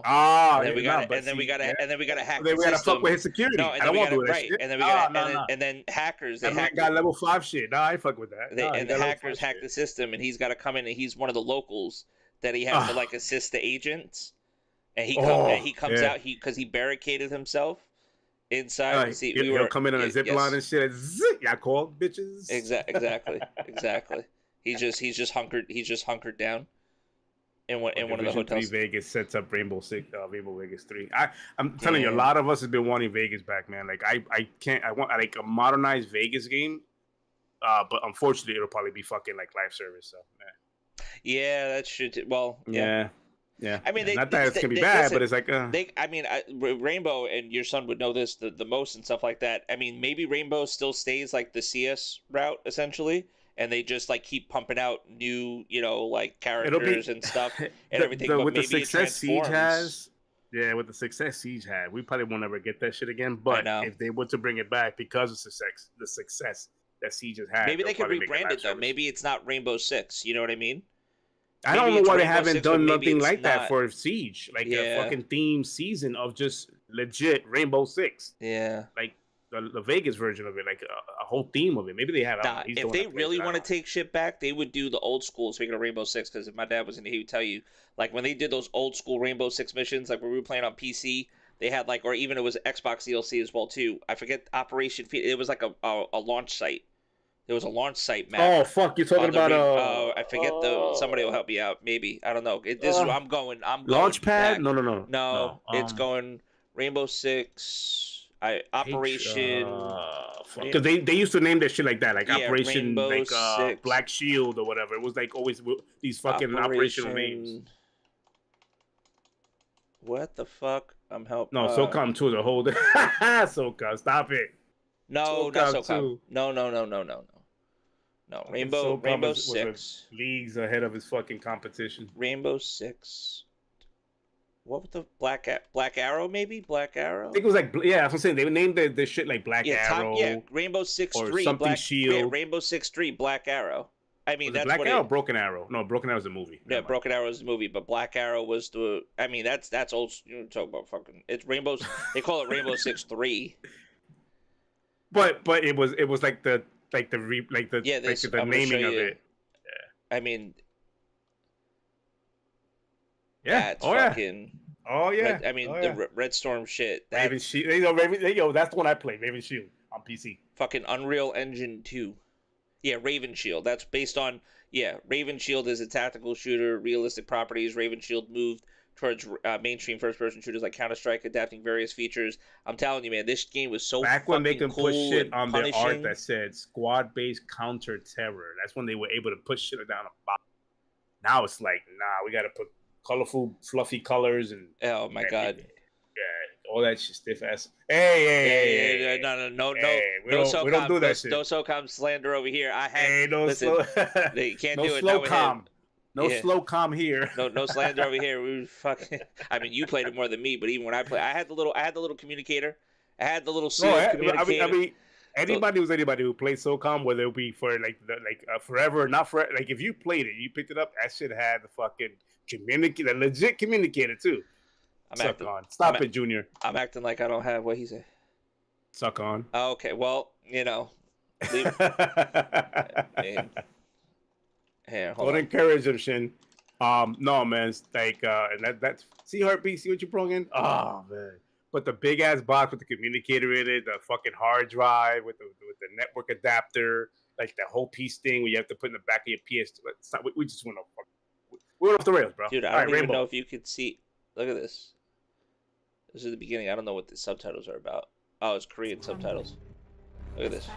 Ah, and then we nah, got but and then we see, got yeah. to and then we got to hack Then the we gotta fuck with system. his security. No, and I then don't we want got to to do that right, shit. and then we Ah, got nah, nah. and then hackers they That man hack got level 5 shit. Nah, I ain't fuck with that. they Nah, he and the got level 5 hackers hack shit. the system and he's got to come in and he's one of the locals that he has to Ah, like assist the agents and he oh, comes yeah. out because he barricaded himself inside. See, we He'll were come in on a zip line yes, and shit. Zip, y'all called bitches. exactly. He's just hunkered down But in one of the Division 3 hotels. Vegas sets up Rainbow Vegas 3. I'm telling you, a Damn. lot of us have been wanting Vegas back, man. Like I can't. I want like a modernized Vegas game. But unfortunately, it'll probably be fucking like live service. So Yeah, that should. Well, yeah. yeah, yeah. I mean, Not that it's gonna be bad, listen. but it's like I mean, Rainbow and your son would know this the most and stuff like that. I mean, maybe Rainbow still stays like the CS route essentially, and they just like keep pumping out new, like it'll be characters and stuff and everything. But with the maybe it success Siege transforms. has. Yeah, with the success Siege had, we probably won't ever get that shit again. I But know. if they were to bring it back because of the success that Siege has had, Maybe they'll they could probably make a rebrand live it though. service. Maybe it's not Rainbow Six. You know what I mean? I Maybe don't know it's why they Rainbow haven't Six, but done maybe nothing it's like that not. for Siege, like a Yeah. fucking themed season of just legit Rainbow Six, Yeah. like the Vegas version of it, like a whole theme of it. Maybe they have. I don't know. Nah, He's if the one they that plays really it, I want to don't know. take shit back, they would do the old school. Speaking of Rainbow Six, because if my dad was in here, he would tell you, like when they did those old school Rainbow Six missions, like when we were playing on PC, they had like, or even it was Xbox DLC as well too. I forget Operation. It was like a launch site. There was a launch site map Oh fuck! You're talking on the about I forget the somebody will help me out. Maybe I don't know. This is uh, I'm going Launchpad? back. No, no, no, No, no. it's going Rainbow Six. Operation. Because they used to name that shit like that, like Yeah, Operation, Rainbow like Six. Black Shield or whatever. It was like always these fucking operational names. Operation. What the fuck? I'm help. No, SOCOM 2 is a whole. SOCOM, stop it. No, not SOCOM SOCOM. 2. No, no, no, no, no, no. No, SOCOM Rainbow was Six. leagues ahead of his fucking competition. Rainbow Six. What was the Black Arrow? Maybe Black Arrow. I think it was like that's what I'm saying. They named the shit like Black Arrow. Rainbow Six or 3 something Shield. Rainbow Six 3 Black Arrow. I mean, Was that's it Black what Arrow it. or Broken Arrow? No, Broken Arrow is a movie. Yeah, Broken Arrow is the movie, but Black Arrow was the. I mean, that's old. You talk about fucking. It's Rainbows. They call it Rainbow Six 3. But it was like the Yeah, this, the I'm gonna naming show of you. it. I mean, Yeah. that's Oh yeah. fucking. Oh yeah. I mean, oh, yeah. the Red Storm shit. Raven Shield. Yo, that's the one I play. Raven Shield. on PC. Fucking Unreal Engine 2. Yeah, Raven Shield. That's based on Raven Shield is a tactical shooter, realistic properties. Raven Shield moved towards mainstream first-person shooters like Counter-Strike, adapting various features. I'm telling you, man, this game was so Back when they fucking can put cool shit and on their art punishing. that said squad-based counter-terror. That's when they were able to put shit down a box. Now it's like, nah, we got to put colorful, fluffy colors and Oh my god. Yeah, all that shit stiff ass. Hey, no. We don't do that shit. No SOCOM slander over here. I had Hey, no listen, slow. they can't No do it. slow com. No Yeah. slow com here. No slander over here. We fucking. I mean, you played it more than me, but even when I played, I had the little communicator. I had the little sealed communicator. I mean, anybody who plays SOCOM, whether it be for forever or not forever, like if you played it, you picked it up, that shit had the fucking the legit communicator too. Stop it, Junior. I'm acting like I don't have what he said. Suck on. Oh, okay, well, you know. Here, Don't encourage him, Shin. No, man. It's like, and that's see Heartbeat. See what you brought in? Oh man. But the big ass box with the communicator in it, the fucking hard drive with the network adapter, like the whole piece thing where you have to put in the back of your PS. We just went off the rails, bro. Dude, I don't even know if you could see. Look at this. This is the beginning. I don't know what the subtitles are about. Oh, it's Korean subtitles. Look at this.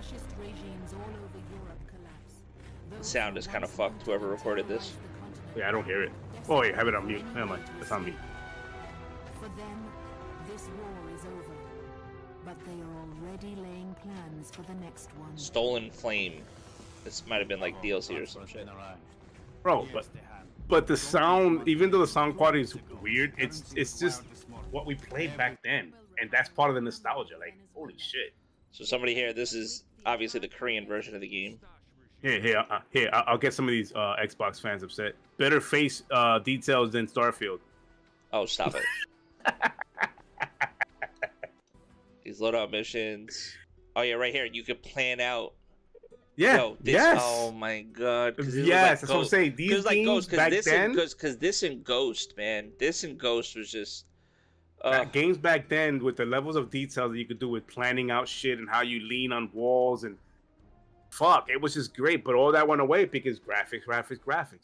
The sound is kind of fucked. Whoever recorded this. Yeah, I don't hear it. Oh, you have it on mute. Never mind. It's on mute. For them, this war is over, but they are already laying plans for the next one. Stolen Flame. This might have been like DLC or some shit. Bro, but the sound, even though the sound quality is weird, it's just what we played back then, and that's part of the nostalgia. Like, holy shit. So somebody here, this is obviously the Korean version of the game. Here, I'll get some of these Xbox fans upset. Better face details than Starfield. Oh, stop it. These loadout missions. Oh yeah, right here. You could plan out. Yeah. Yo, this, yes. Oh my god. Yes, that's what I'm saying. These games back then. Because this and Ghost, man. This and Ghost was just. Games back then with the levels of detail that you could do with planning out shit and how you lean on walls and fuck, it was just great. But all that went away because graphics.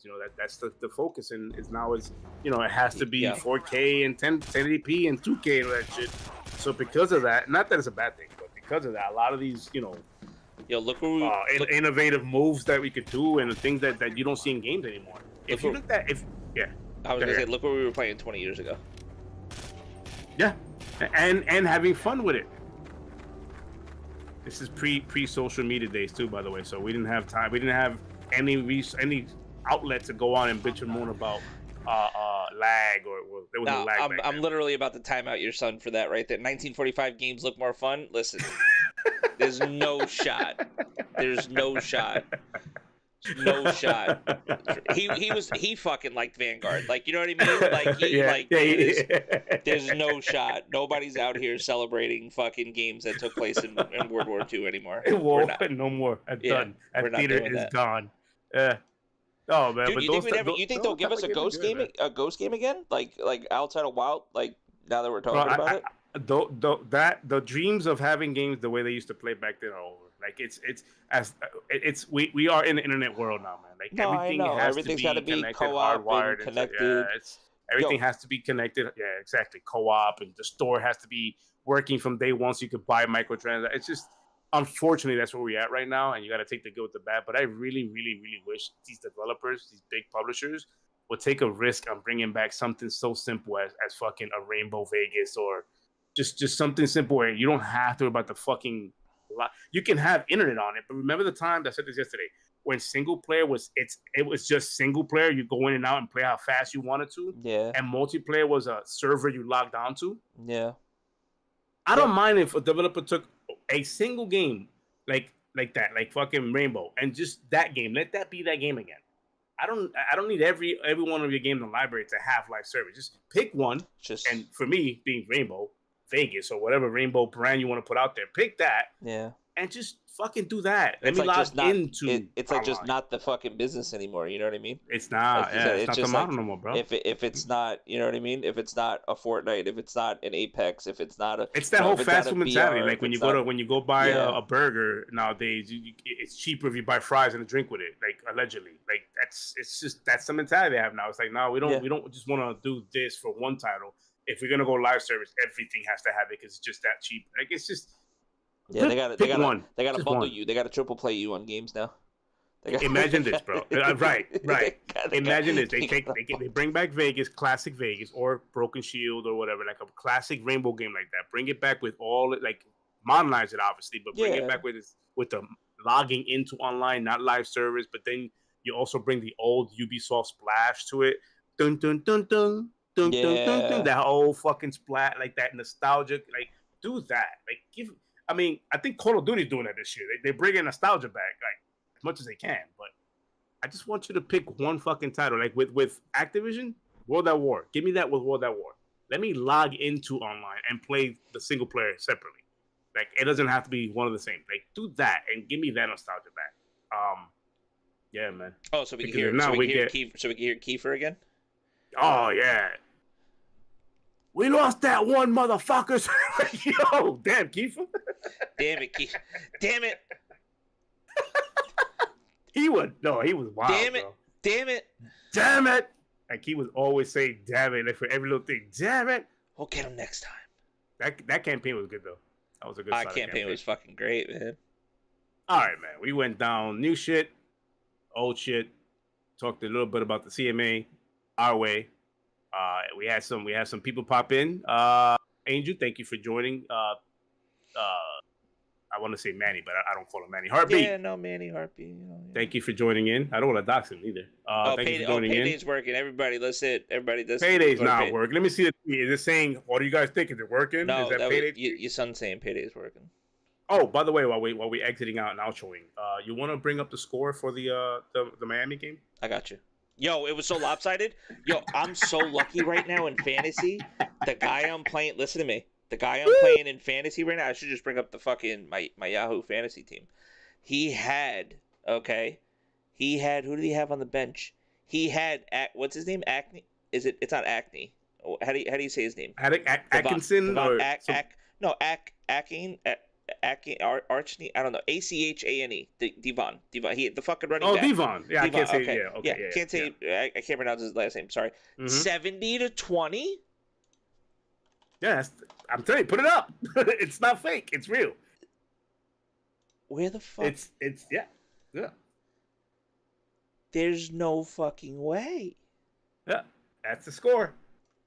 You know, that's the focus, and is now is, you know, it has to be 4K and 1080p and 2K and all that shit. So because of that, not that it's a bad thing, but because of that, a lot of these, you know, look where innovative moves that we could do and the things that you don't see in games anymore. I was gonna say, look where we were playing 20 years ago. Yeah, and having fun with it. This is pre social media days too, by the way. So we didn't have time. We didn't have any outlet to go on and bitch and moan about lag or there was no lag. I'm literally about to time out your son for that right there. 1945 games look more fun. Listen, there's no shot. There's no shot. No shot. He fucking liked Vanguard. Like, you know what I mean? There's no shot. Nobody's out here celebrating fucking games that took place in World War II anymore. No more. That's done. That theater is gone. Oh man, dude, you think they'll give us a Ghost game again? Like outside of WoW? Like, now that we're talking about it? The dreams of having games the way they used to play back then are over. Like we are in the internet world now, man. Like everything's got to be connected, hardwired, connected. Everything has to be connected. Yeah, exactly. Co-op, and the store has to be working from day one, so you could buy microtransactions. It's just, unfortunately, that's where we're at right now, and you got to take the good with the bad. But I really, really, really wish these developers, these big publishers, would take a risk on bringing back something so simple as fucking a Rainbow Vegas, or just something simple where you don't have to worry about the fucking. You can have internet on it, but remember the time I said this yesterday, when single player it was just single player. You go in and out and play how fast you wanted to. Yeah. And multiplayer was a server you logged onto. Yeah. I don't mind if a developer took a single game like that, like fucking Rainbow, and just that game. Let that be that game again. I don't need every one of your games in the library to have live service. Just pick one. And for me, being Rainbow Vegas or whatever Rainbow brand you want to put out there, pick that. Yeah. and just fucking do that. Let It's me like just log not. into It's like just online. not the fucking business anymore. You know what I mean? It's not. Like you Yeah, said, it's it's not the just like model no more, bro. if it's not, you know what I mean? If it's not a Fortnite, if it's not an Apex, if it's not a, It's that whole if it's not fast a food mentality. BR, Like if it's not, when you go buy yeah, a burger nowadays, it's cheaper if you buy fries and a drink with it. Like allegedly, like that's the mentality they have now. It's like no, yeah, we don't just want to do this for one title. If we're gonna go live service, everything has to have it because it's just that cheap. Like it's just yeah. pick one, They got to just bundle one. you. They got to triple play you on games now. Imagine this, bro. Right. Imagine this. They bring back Vegas, classic Vegas, or Broken Shield, or whatever, like a classic Rainbow game like that. Bring it back with all it, like modernize it, obviously, but bring it back with the logging into online, not live service. But then you also bring the old Ubisoft splash to it. Dun dun dun dun dun dun dun dun. That whole fucking splat, like that nostalgic, like do that. Like give. I mean, I think Call of Duty's doing that this year. They bring in nostalgia back, like as much as they can. But I just want you to pick one fucking title. Like with Activision, World at War. Give me that with World at War. Let me log into online and play the single player separately. Like it doesn't have to be one of the same. Like do that and give me that nostalgia back. Yeah, man. Oh, so we can Because hear. now So we we can hear. get. So we can hear Kiefer again. Oh yeah. We lost that one, motherfuckers. Yo, damn, Kiefer. Damn it, Kiefer. Damn it. He was wild. Damn it. Bro. Damn it. Damn it. Like he was always saying damn it, like for every little thing. Damn it. We'll get him next time. That campaign was good though. That was a good campaign was fucking great, man. All right, man. We went down new shit, old shit, talked a little bit about the CMA our way. We had some people pop in. Angel, thank you for joining. I want to say Manny, but I don't call him Manny. Heartbeat. Yeah, no, Manny Heartbeat. Yeah. Thank you for joining in. I don't want to dox him either. Thank you for joining in. Payday's working. Everybody, let's hit. Everybody, this Payday's not working. Let me see. Is it saying? What do you guys think? Is it working? No, is that Payday? Your son's saying Payday's working. Oh, by the way, while we exiting out and outroing, you want to bring up the score for the Miami game? I got you. Yo, it was so lopsided. Yo, I'm so lucky right now in fantasy. The guy I'm playing, listen to me. The guy I'm playing in fantasy right now, I should just bring up the fucking my Yahoo fantasy team. He had, who did he have on the bench? He had, what's his name? Acne? It's not Acne. How do you say his name? Atkinson or Akin. Archne, I don't know. Achane. Devon. He the fucking running back. Devon. Yeah, Devon. I can't say. Okay. Yeah, okay. Yeah, can't say. Yeah. I can't pronounce his last name. Sorry. 70-20. Yeah, I'm telling you, put it up. It's not fake. It's real. Where the fuck? It's yeah. There's no fucking way. Yeah, that's the score.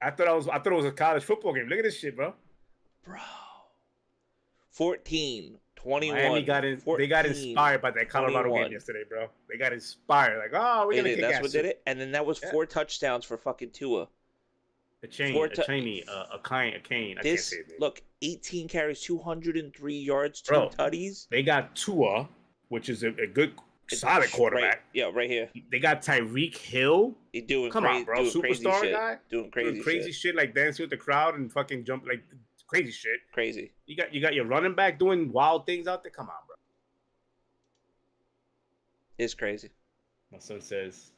I thought it was a college football game. Look at this shit, bro. 14-21. Miami they got inspired by that Colorado 21. game yesterday, bro. They got inspired. Like, oh, we're gonna kick That's ass. what did it. And then that was 4 touchdowns for fucking Tua. A Kane. I can't say it. Look, 18 carries, 203 yards, 2 tutties. They got Tua, which is a good, solid quarterback. Right here. They got Tyreek Hill. He's doing Come on, bro, superstar guy. Doing crazy shit like dancing with the crowd and fucking jump like crazy shit. Crazy. You got your running back doing wild things out there. Come on, bro. It's crazy. My son says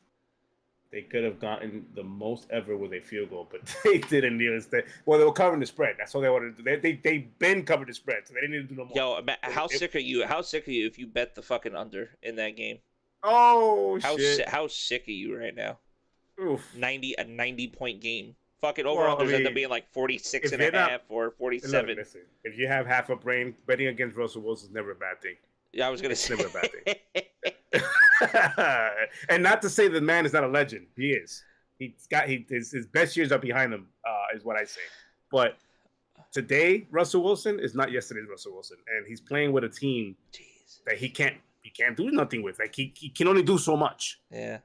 they could have gotten the most ever with a field goal, but they didn't need it. Well, they were covering the spread. That's all they wanted to do. They been covered the spread, so they didn't need to do no more. Yo, how sick are you? How sick are you if you bet the fucking under in that game? Oh shit! How sick are you right now? Oof. 90-point game. Fucking over-unders end up being like 46 and a half or 47. Listen, if you have half a brain, betting against Russell Wilson is never a bad thing. Yeah, I was gonna say never a bad thing. And not to say the man is not a legend. He is. His best years are behind him, is what I say. But today, Russell Wilson is not yesterday's Russell Wilson, and he's playing with a team that he can't do nothing with. Like he can only do so much. Yeah.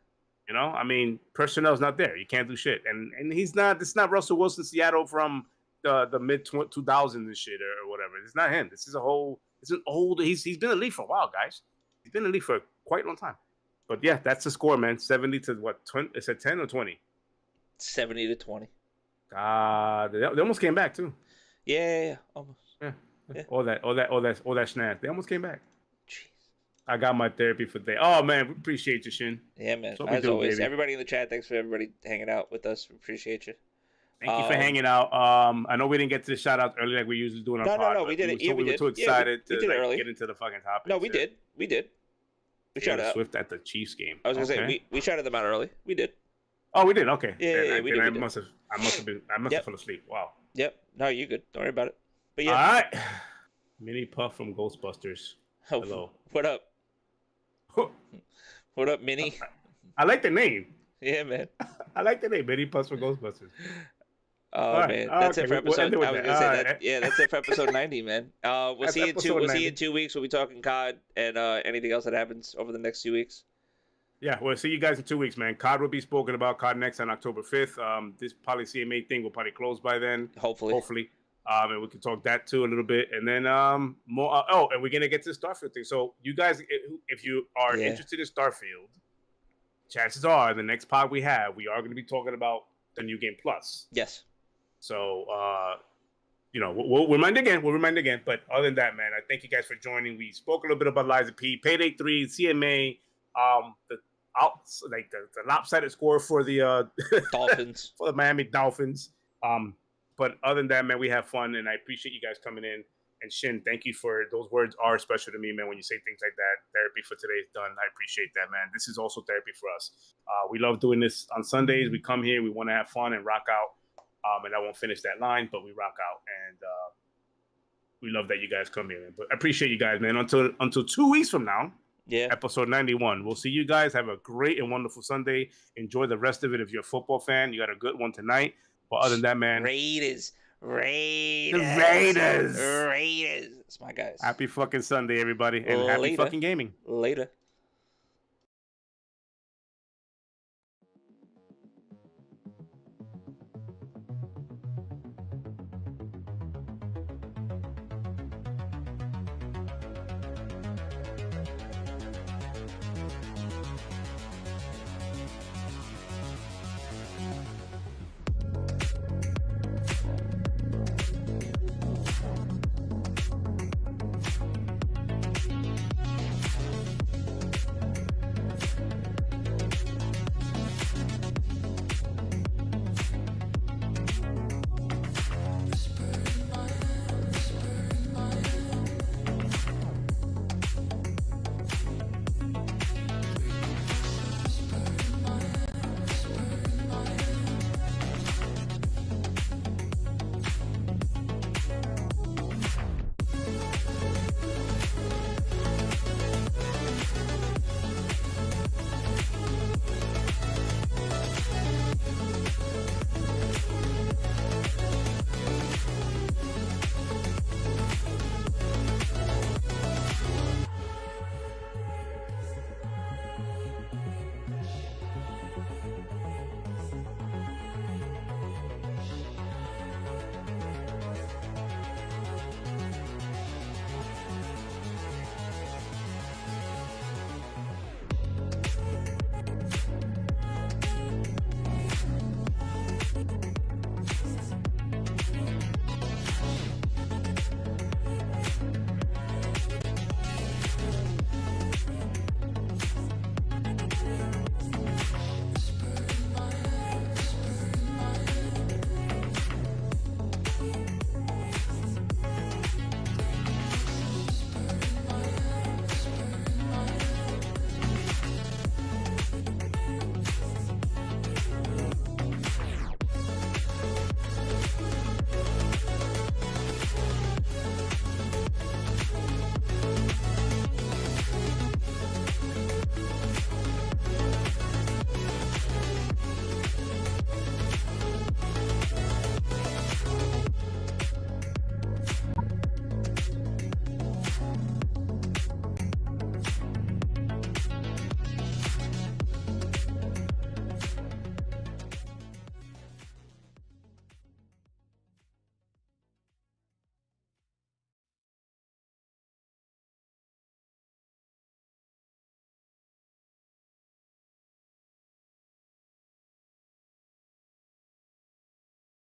You know, I mean, personnel's not there. You can't do shit, and he's not. It's not Russell Wilson Seattle from the mid 2000s and shit or whatever. It's not him. This is a whole. It's an old. He's been in the league for a while, guys. He's been in the league for quite a long time. But yeah, that's the score, man. 70 to what? 20? Is it 10 or 20? 70-20. They almost came back too. Yeah, almost. Yeah, Yeah. all that snap. They almost came back. Jeez. I got my therapy for the day. Oh man, we appreciate you, Shin. Yeah, man. That's what we As do, always, baby. everybody in the chat, thanks for everybody hanging out with us. We appreciate you. Thank you for hanging out. I know we didn't get to the shout out early like we usually do in our pod. No, we did it. Yeah, we were did. too excited we to did it like early. get into the fucking topic. No, we did. We shouted out. Swift at the Chiefs game. I was gonna say we shouted them out early. We did. Oh, we did. Okay. Yeah, we did. I must have fallen asleep. Wow. Yep. No, you're good. Don't worry about it. But yeah. All right. Mini Puff from Ghostbusters. Oh, hello. What up? What up, Minnie? I like the name. Yeah, man. I like the name, Mini Puff from Ghostbusters. Oh man, that's it for episode. I was gonna say that. Yeah, that's it for episode 90, man. We'll see you in 2 weeks. We'll be talking COD and anything else that happens over the next 2 weeks. Yeah, we'll see you guys in 2 weeks, man. COD will be spoken about. COD next on October 5th. This probably CMA thing will probably close by then. Hopefully. And we can talk that too a little bit, and then more. And we're gonna get to the Starfield thing. So you guys, if you are interested in Starfield, chances are the next pod we are going to be talking about the new game plus. Yes. So we'll remind again. But other than that, man, I thank you guys for joining. We spoke a little bit about Liza P, Payday 3, CMA, the lopsided score for the Dolphins, for the Miami Dolphins. But other than that, man, we have fun, and I appreciate you guys coming in. And Shin, thank you for those words are special to me, man. When you say things like that, therapy for today is done. I appreciate that, man. This is also therapy for us. We love doing this on Sundays. We come here, we want to have fun and rock out. And I won't finish that line, but we rock out, and we love that you guys come here. But I appreciate you guys, man. Until 2 weeks from now, episode 91. We'll see you guys. Have a great and wonderful Sunday. Enjoy the rest of it. If you're a football fan, you got a good one tonight. But other than that, man, Raiders. The Raiders. It's my guys. Happy fucking Sunday, everybody, and happy fucking gaming. Later.